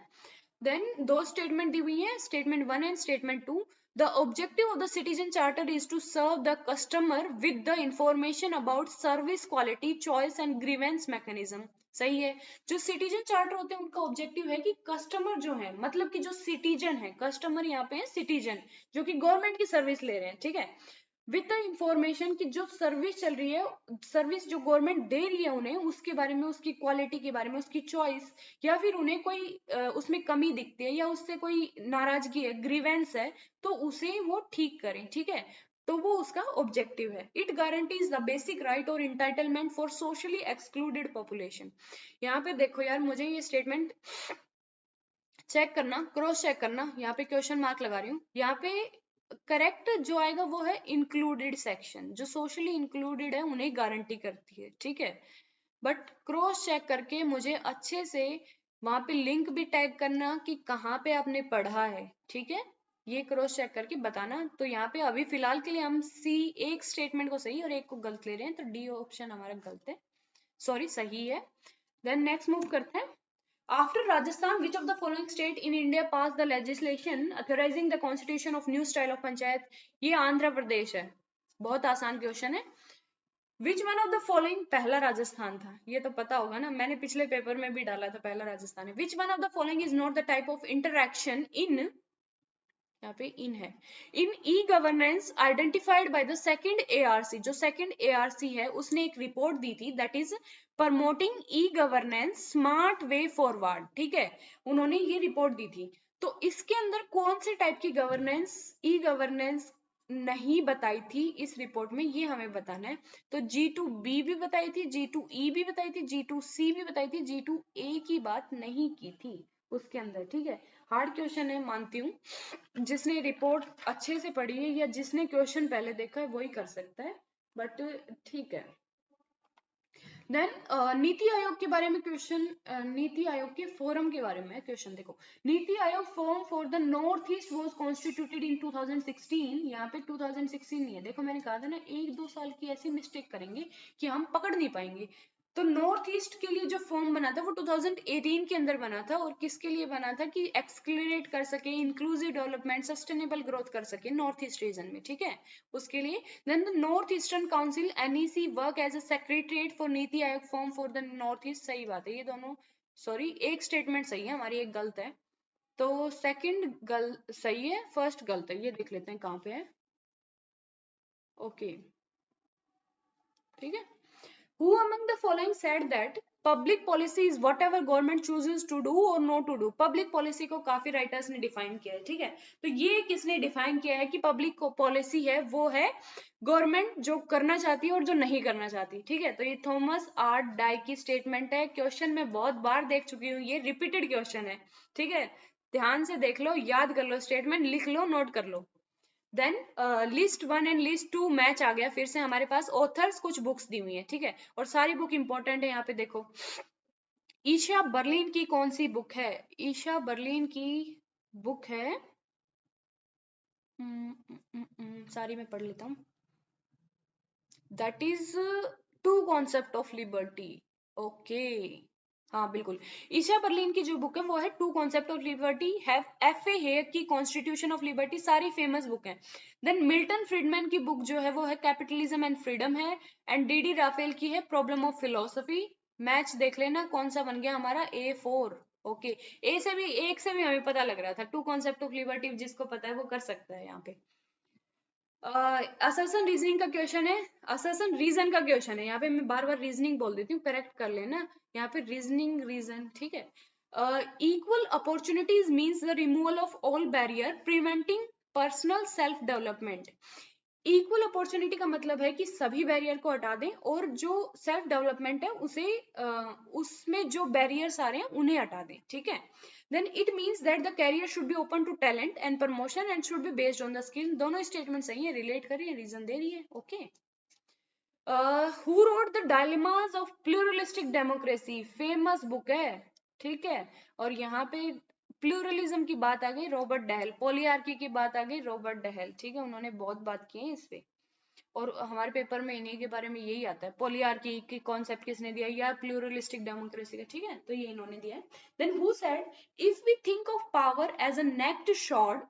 देन दो स्टेटमेंट दी हुई है, statement 1 and statement 2। The objective of the citizen charter is to serve the customer with the information about service quality, choice and grievance mechanism. सही है। जो सिटीजन चार्टर होते हैं उनका ऑब्जेक्टिव है कि कस्टमर जो है, मतलब कि जो सिटीजन है, कस्टमर यहाँ पे है सिटीजन, जो कि गवर्नमेंट की सर्विस ले रहे हैं, ठीक है, विद द इंफॉर्मेशन की जो सर्विस चल रही है, सर्विस जो गवर्नमेंट दे रही है उन्हें, उसके बारे में, उसकी क्वालिटी के बारे में, उसकी चॉइस, या फिर उन्हें कोई उसमें कमी दिखती है या उससे कोई नाराजगी है, ग्रीवेंस है, तो उसे वो ठीक करें, ठीक है, तो वो उसका ऑब्जेक्टिव है। It guarantees the basic right और entitlement for socially excluded population. यहाँ पे देखो यार, मुझे ये स्टेटमेंट चेक करना, क्रॉस चेक करना, यहाँ पे क्वेश्चन मार्क लगा रही हूँ, यहाँ पे करेक्ट जो आएगा वो है इंक्लूडेड सेक्शन, जो सोशली इंक्लूडेड है उन्हें गारंटी करती है, ठीक है, बट क्रॉस चेक करके मुझे अच्छे से वहां पे लिंक भी टैग करना कि कहाँ पे आपने पढ़ा है, ठीक है, ये क्रॉस चेक करके बताना। तो यहाँ पे अभी फिलहाल के लिए हम सी, एक स्टेटमेंट को सही और एक को गलत ले रहे हैं, तो डी ऑप्शन हमारा गलत है, सॉरी सही है। देन नेक्स्ट मूव करते हैं। After Rajasthan, which of the following state in India passed the legislation authorizing the constitution of new style of panchayat? ये आंध्र प्रदेश है। बहुत आसान क्वेश्चन है। Which one of the following, पहला राजस्थान था, ये तो पता होगा ना, मैंने पिछले पेपर में भी डाला था, पहला राजस्थान है। Which one of the following is not the type of interaction in, यहाँ पे इन है, in e governance identified by the second ARC, जो सेकंड एआरसी है उसने एक रिपोर्ट दी थी, that is promoting e governance smart way forward, ठीक है, उन्होंने ये रिपोर्ट दी थी। तो इसके अंदर कौन से टाइप की गवर्नेंस, ई गवर्नेंस नहीं बताई थी इस रिपोर्ट में, ये हमें बताना है। तो G2B भी बताई थी, G2E भी बताई थी, G2C भी बताई थी, G2A की बात नहीं की थी उसके अंदर, ठीक है। हार्ड क्वेश्चन है मानती हूँ, जिसने रिपोर्ट अच्छे से पढ़ी है या जिसने क्वेश्चन पहले देखा है वही कर सकता है, बट ठीक है। देन नीति आयोग के बारे में क्वेश्चन, नीति आयोग के फोरम के बारे में क्वेश्चन देखो। NITI Aayog forum for the North east was constituted इन 2016, यहाँ पे 2016 नहीं है, देखो मैंने कहा था ना, 1-2 साल की ऐसी मिस्टेक करेंगे कि हम पकड़ नहीं पाएंगे। तो नॉर्थ ईस्ट के लिए जो फॉर्म बना था वो 2018 के अंदर बना था, और किसके लिए बना था कि एक्सक्लरेट कर सके, इंक्लूसिव डेवलपमेंट, सस्टेनेबल ग्रोथ कर सके नॉर्थ ईस्ट रीजन में, ठीक है, उसके लिए। Then the North Eastern Council NEC work as a secretariat for NITI Aayog forum for the North East, सही बात है, ये दोनों, सॉरी एक स्टेटमेंट सही है हमारी, एक गलत है, तो सेकंड गलत सही है, फर्स्ट गलत है, ये देख लेते हैं कहाँ पे है। ओके, ठीक है। Who among the following said that public policy is whatever government chooses to do or not to do? Public policy को काफी राइटर्स ने डिफाइन किया है, ठीक है, तो ये किसने डिफाइन किया है कि पब्लिक पॉलिसी है वो है गवर्नमेंट जो करना चाहती है और जो नहीं करना चाहती, ठीक है, तो ये थॉमस आर डाई की स्टेटमेंट है। क्वेश्चन मैं बहुत बार देख चुकी हूँ, ये रिपीटेड क्वेश्चन है, ठीक है, ध्यान से देख लो, याद कर लो, स्टेटमेंट लिख लो, नोट कर लो। Then list 1 and list 2 match आ गया फिर से हमारे पास, ऑथर्स कुछ बुक्स दी हुई है, ठीक है, और सारी बुक इंपॉर्टेंट है। यहाँ पे देखो, ईशा बर्लिन की कौन सी बुक है, ईशा बर्लिन की बुक है, सारी मैं पढ़ लेता हूँ, that is two concept of liberty. Okay, हाँ बिल्कुल, ईशा बर्लिन की जो बुक है वो है टू कॉन्सेप्ट ऑफ लिबर्टी, हैव FA हेयर की कॉन्स्टिट्यूशन ऑफ लिबर्टी, सारी फेमस बुक है। देन मिल्टन फ्रीडमैन की बुक जो है वो है कैपिटलिज्म एंड फ्रीडम है, एंड DD राफेल की है प्रॉब्लम ऑफ फिलोसफी। मैच देख लेना कौन सा बन गया हमारा, A4। ओके, ए से भी, एक से भी हमें पता लग रहा था, टू कॉन्सेप्ट ऑफ लिबर्टी जिसको पता है वो कर सकता है यहाँ पे। असर्शन रीजनिंग का क्वेश्चन है, असर्शन रीजन का क्वेश्चन है, यहाँ पे मैं बार बार रीजनिंग बोल देती हूँ, करेक्ट कर लेना, यहाँ पे रीजनिंग रीजन, ठीक है। Equal opportunities means the removal of all barrier preventing personal self development. Equal opportunity का मतलब है कि सभी बैरियर को हटा दें और जो सेल्फ डेवलपमेंट है उसे उसमें जो बैरियर्स आ रहे हैं उन्हें हटा दें, ठीक है। Then it means that the career should be open to talent and promotion and should be based on the skill. दोनों स्टेटमेंट सही है, रिलेट कर रही है, रीजन दे रही है। Okay, who wrote the dilemmas of pluralistic democracy, famous book है, ठीक है, और यहाँ पे प्लूरलिज्म की बात आ गई, रॉबर्ट डहल, पॉलीआर्की की बात आ गई, रॉबर्ट डहल, ठीक है, उन्होंने बहुत बात की है इस पे, और हमारे पेपर में इन्हीं के बारे में यही आता है, पॉलीआर्की की कॉन्सेप्ट किसने दिया या प्लूरलिस्टिक डेमोक्रेसी का, ठीक है, तो ये इन्होंने दिया है। Then who said if we think of power as a naked sword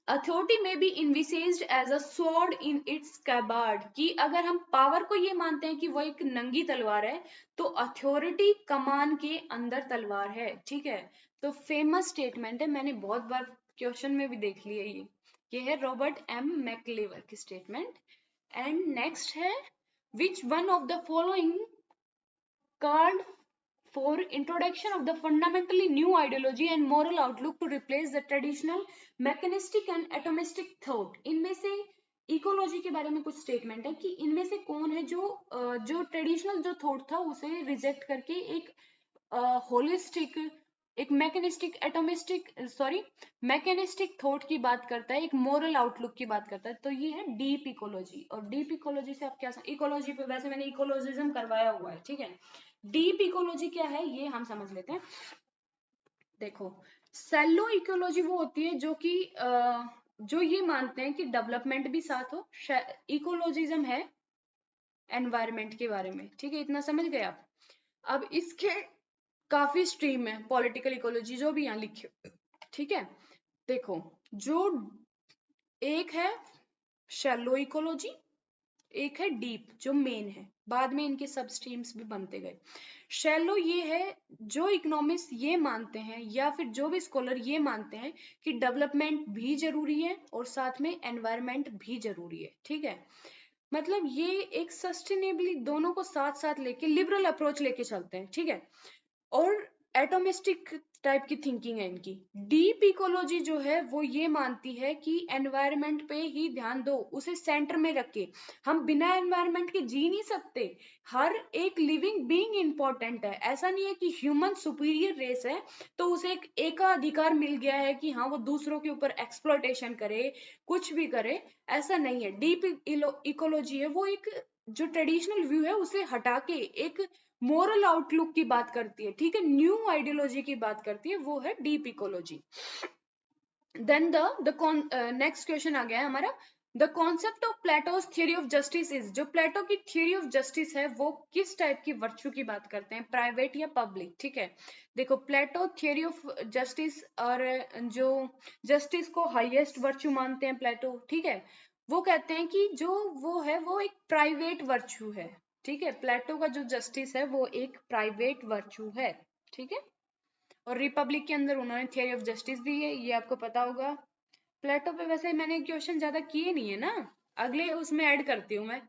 authority may be envisaged as a sword in its scabbard, कि अगर हम पावर को ये मानते हैं कि वो एक नंगी तलवार है, तो अथॉरिटी कमान के अंदर तलवार है, ठीक है। तो फेमस स्टेटमेंट है, मैंने बहुत बार क्वेश्चन में भी देख लिया ये है रॉबर्ट एम मैक्लेवर की स्टेटमेंट। एंड नेक्स्ट है which one of the following called for introduction of the fundamentally new ideology and moral outlook to replace the traditional mechanistic and atomistic thought। इनमें से इकोलॉजी के बारे में कुछ स्टेटमेंट है कि इनमें से कौन है जो ट्रेडिशनल जो थॉट था उसे रिजेक्ट करके एक होलिस्टिक, एक मैकेनिस्टिक एटोमिस्टिक मैकेनिस्टिक थॉट की बात करता है, एक मोरल आउटलुक की बात करता है। तो ये है डीप इकोलॉजी। और डीप इकोलॉजी से आप क्या, इकोलॉजी पे वैसे मैंने इकोलॉजिज्म करवाया हुआ है, ठीक है। डीप इकोलॉजी क्या है ये हम समझ लेते हैं। देखो, सेलो इकोलॉजी वो होती है जो ये मानते हैं कि डेवलपमेंट भी साथ हो। इकोलॉजिज्म है एनवायरमेंट के बारे में, ठीक है, इतना समझ गए आप। अब इसके काफी स्ट्रीम है, पॉलिटिकल इकोलॉजी जो भी यहाँ लिखे, ठीक है। देखो, जो एक है शैलो इकोलॉजी, एक है डीप जो मेन है, बाद में इनके सब स्ट्रीम्स भी बनते गए। शैलो ये है जो इकोनॉमिस्ट ये मानते हैं या फिर जो भी स्कॉलर ये मानते हैं कि डेवलपमेंट भी जरूरी है और साथ में एनवायरमेंट भी जरूरी है, ठीक है। मतलब ये एक सस्टेनेबली दोनों को साथ साथ लेके लिबरल अप्रोच लेके चलते हैं, ठीक है। और एटोमिस्टिक टाइप की थिंकिंग है इनकी। डीप इकोलॉजी जो है वो ये मानती है कि एनवायरनमेंट पे ही ध्यान दो, उसे सेंटर में रख के। हम बिना एनवायरनमेंट के जी नहीं सकते, हर एक लिविंग बीइंग इंपॉर्टेंट है। ऐसा नहीं है कि ह्यूमन सुपीरियर रेस है तो उसे एक एकाधिकार मिल गया है कि हाँ वो दूसरों के ऊपर एक्सप्लॉयटेशन करे, कुछ भी करे, ऐसा नहीं है। डीप इकोलॉजी है वो एक जो ट्रेडिशनल व्यू है उसे हटा के एक मोरल आउटलुक की बात करती है, ठीक है, न्यू आइडियोलॉजी की बात करती है, वो है deep ecology. Then the next question आ गया है हमारा, the concept of Plato's theory of justice is. जो प्लेटो की थियोरी ऑफ जस्टिस है वो किस टाइप की वर्च्यू की बात करते हैं, प्राइवेट या पब्लिक, ठीक है। देखो, प्लेटो थियोरी ऑफ जस्टिस, और जो जस्टिस को हाईएस्ट वर्च्यू मानते हैं प्लेटो, ठीक है, वो कहते हैं कि जो वो है वो एक प्राइवेट वर्च्यू है, ठीक है। प्लेटो का जो जस्टिस है वो एक प्राइवेट वर्च्यू है, ठीक है। और रिपब्लिक के अंदर उन्होंने थियरी ऑफ जस्टिस दी है, ये आपको पता होगा। प्लेटो पे वैसे मैंने क्वेश्चन ज्यादा किए नहीं है ना, अगले उसमें ऐड करती हूँ मैं।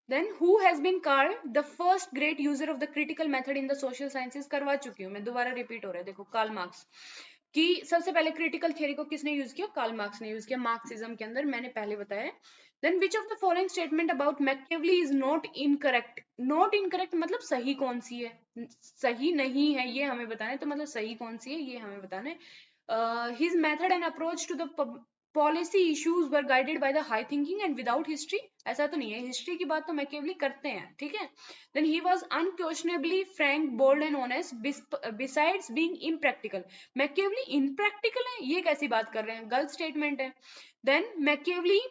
Then who has been called the first great user of the critical method in the social sciences, करवा चुकी हूँ मैं, दोबारा रिपीट हो रहा है। देखो, कार्ल मार्क्स कि सबसे पहले क्रिटिकल थियरी को किसने यूज किया, कार्ल मार्क्स ने यूज किया मार्क्सिज्म के अंदर, मैंने पहले बताया। Then which of the following statement about Machiavelli is not incorrect. Not incorrect मतलब सही कौन सी है, सही नहीं है ये हमें बताना है, तो मतलब सही कौन सी है ये हमें बताना है। His method and approach to the policy issues were guided by the high thinking and without history, ऐसा तो नहीं है, हिस्ट्री की बात तो मैकियावेली करते हैं, ठीक है। Then he was unquestionably frank, bold and honest besides being impractical. Machiavelli impractical है, ये कैसी बात कर रहे हैं, गलत स्टेटमेंट है। Then Machiavelli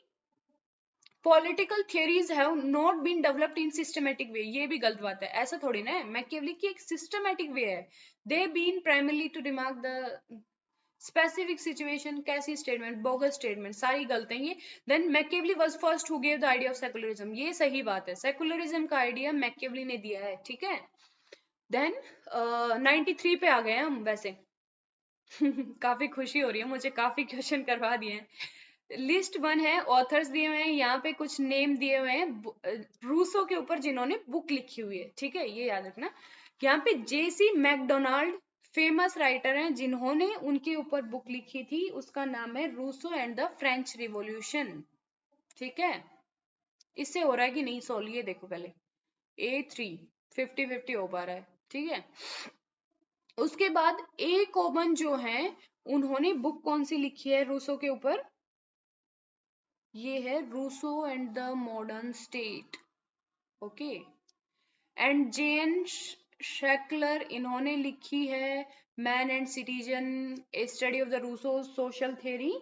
political theories have not been developed in systematic way, ये भी गलत बात है, ऐसा थोड़ी ना है, मैकियावेली की एक सिस्टमेटिक वे है। They been primarily to remark the specific situation, कैसी स्टेटमेंट, बोगस स्टेटमेंट, सारी गलत है ये। Then Machiavelli was first who gave the idea of secularism, ये सही बात है, सेकुलरिज्म का आइडिया मैकियावेली ने दिया है, ठीक है। देन 93 पे आ गए हम वैसे। काफी खुशी हो रही है मुझे, काफी क्वेश्चन करवा दिए हैं। लिस्ट 1 है, ऑथर्स दिए हुए हैं, यहाँ पे कुछ नेम दिए हुए हैं रूसो के ऊपर जिन्होंने बुक लिखी हुई है, ठीक है, ये याद रखना। यहाँ पे जेसी मैकडोनाल्ड फेमस राइटर हैं जिन्होंने उनके ऊपर बुक लिखी थी, उसका नाम है Rousseau and the French revolution, ठीक है। इससे हो रहा है कि नहीं सोल्व, ये देखो पहले, A3 50-50 हो पा रहा है, ठीक है। उसके बाद ए कोबन जो है, उन्होंने बुक कौन सी लिखी है रूसो के ऊपर, ये है Rousseau and the modern state, okay. And Jane Shklar, इन्होंने लिखी है man and citizen, a study of the Rousseau social theory.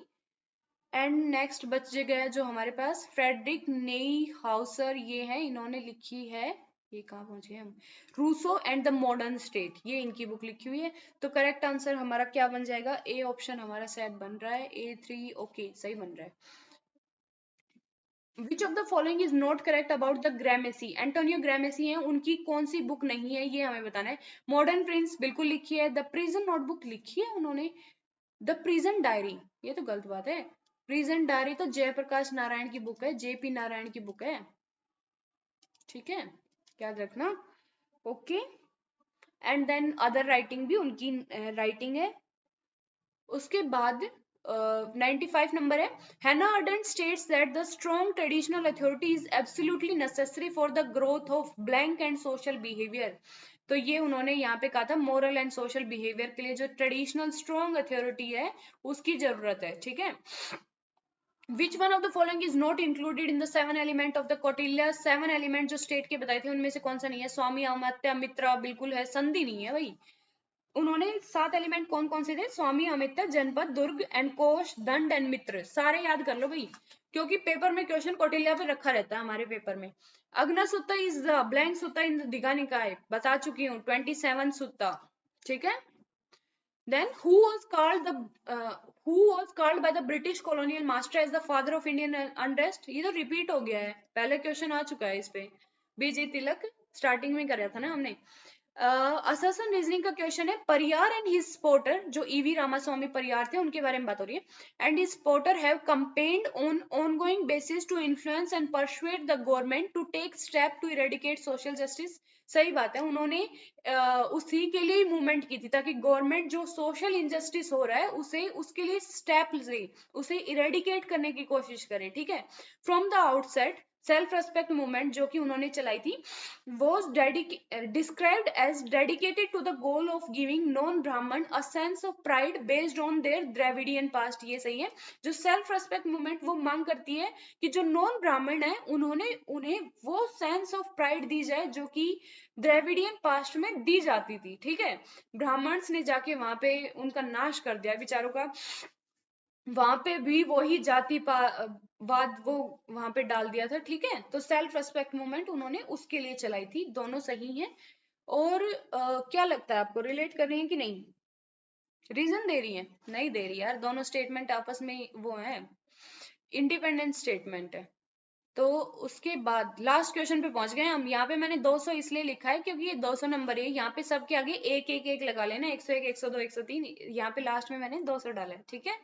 And next बच गया जो हमारे पास फ्रेडरिक नेई हाउसर, ये है, इन्होंने लिखी है ये कहाँ पहुंचे हम, Rousseau and the modern state, ये इनकी बुक लिखी हुई है। तो करेक्ट आंसर हमारा क्या बन जाएगा, ए ऑप्शन हमारा शायद बन रहा है, A3, ओके सही बन रहा है। विच of the following is not correct about the ग्रामेसी, Antonio ग्रामेसी हैं, उनकी कौन सी बुक नहीं है ये हमें बताना है। मॉडर्न प्रिंस बिल्कुल लिखी है, द प्रिजन नोटबुक लिखी है उन्होंने, द प्रिजन डायरी ये तो गलत बात है, प्रिजन डायरी तो जयप्रकाश नारायण की बुक है, JP नारायण की बुक है, ठीक है, याद रखना। Okay, and then other writing भी उनकी राइटिंग है। उसके बाद 95 नंबर है, हैना ardent states that the strong traditional authority is absolutely necessary for the growth of blank and social behaviour. तो ये उन्होंने यहाँ पे कहा था मोरल एंड सोशल बिहेवियर के लिए जो ट्रेडिशनल स्ट्रॉन्ग अथॉरिटी है उसकी जरूरत है, ठीक है। Which one of the following is not included in the 7 element of the Kautilya? 7 element जो स्टेट के बताए थे उनमें से कौन सा नहीं है, स्वामी, अमात्य, मित्र, बिल्कुल है, संधि नहीं है भाई। उन्होंने 7 एलिमेंट कौन कौन से थे, स्वामी, अमित्य, जनपद, दुर्ग एंड कोश, दंड एंड मित्र, सारे याद कर लो भाई, क्योंकि पेपर में क्वेश्चन कौटिल्य पे रखा रहता है हमारे पेपर में। अग्न सुत्ता इज द ब्लैंक सुत्ता इन दीघा निकाय, बता चुकी हूँ, 27 सुत्ता, ठीक है। Then who was called by the British colonial master as the father of Indian unrest? ये तो रिपीट हो गया है, पहले क्वेश्चन आ चुका है इस पे, BG तिलक स्टार्टिंग में कराया था ना हमने। असर्शन रीजनिंग का क्वेश्चन है, परियार एंड हिज सपोर्टर, जो EV रामास्वामी परियार थे उनके बारे में बात हो रही है, and his supporter have campaigned on ongoing basis to influence and persuade the government to take step to eradicate social justice. सही बात है, उन्होंने उसी के लिए मूवमेंट की थी ताकि गवर्नमेंट जो सोशल इनजस्टिस हो रहा है उसे उसके लिए स्टेप ले, उसे इरेडिकेट करने की कोशिश करें, ठीक है। From the outset self respect movement जो कि उन्होंने चलाई थी was described as dedicated to the goal of giving non-Brahman a sense of pride based on their Dravidian past। ये सही है, जो सेल्फ रेस्पेक्ट मूवमेंट वो मांग करती है कि जो नॉन ब्राह्मण है उन्हें वो सेंस ऑफ प्राइड दी जाए जो कि द्रविडियन पास्ट में दी जाती थी, ठीक है। ब्राह्मण्स ने जाके वहां पे उनका नाश कर दिया बेचारों का, वहां पे भी वही जाति वाद वो वहां पे डाल दिया था, ठीक है। तो सेल्फ रेस्पेक्ट मूवमेंट उन्होंने उसके लिए चलाई थी, दोनों सही है। और क्या लगता है आपको, रिलेट कर रही है कि नहीं, रीजन दे रही है, नहीं दे रही यार, दोनों स्टेटमेंट आपस में वो है, इंडिपेंडेंट स्टेटमेंट है। तो उसके बाद लास्ट क्वेश्चन पे पहुंच गए हम, यहाँ पे मैंने 200 इसलिए लिखा है क्योंकि ये 200 नंबर है, यहाँ पे सबके आगे एक एक एक लगा लेना, 101, 102, 103, यहाँ पे लास्ट में मैंने 200 डाला है, ठीक है।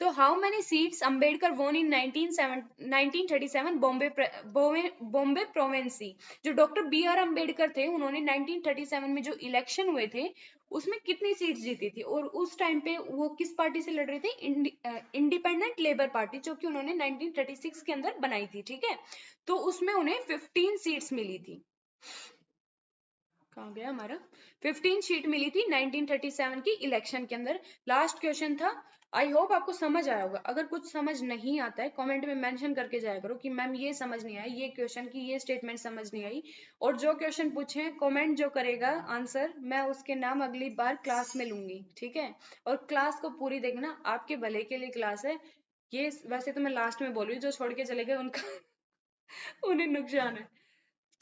तो हाउ मेनी सीट्स अंबेडकर वोन इन 1937 बॉम्बे प्रोवेंसी, जो डॉक्टर BR अम्बेडकर थे उन्होंने 1937 में जो इलेक्शन हुए थे उसमें कितनी सीट्स जीती थी, और उस टाइम पे वो किस पार्टी से लड़ रहे थे, इंडिपेंडेंट लेबर पार्टी, जो कि उन्होंने 1936 के अंदर बनाई थी, ठीक है। तो उसमें उन्हें 15 सीट्स मिली थी, कहाँ गया हमारा, 15 सीट मिली थी 1937 की इलेक्शन के अंदर। लास्ट क्वेश्चन था, आई होप आपको समझ आया होगा, अगर कुछ समझ नहीं आता है कमेंट में मेंशन करके जाया करो कि मैम ये समझ नहीं आई, ये क्वेश्चन की ये स्टेटमेंट समझ नहीं आई। और जो क्वेश्चन पूछे कमेंट जो करेगा आंसर, मैं उसके नाम अगली बार क्लास में लूंगी, ठीक है। और क्लास को पूरी देखना, आपके भले के लिए क्लास है ये, वैसे तो मैं लास्ट में बोल रही हूँ, जो छोड़ के चले गए उनका उन्हें नुकसान है,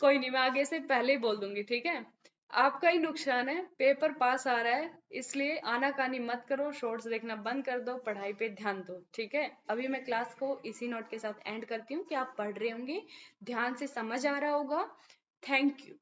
कोई नहीं, मैं आगे से पहले ही बोल दूंगी, ठीक है। आपका ही नुकसान है, पेपर पास आ रहा है, इसलिए आनाकानी मत करो, शॉर्ट्स देखना बंद कर दो, पढ़ाई पे ध्यान दो, ठीक है। अभी मैं क्लास को इसी नोट के साथ एंड करती हूँ कि आप पढ़ रहे होंगे, ध्यान से समझ आ रहा होगा। Thank you.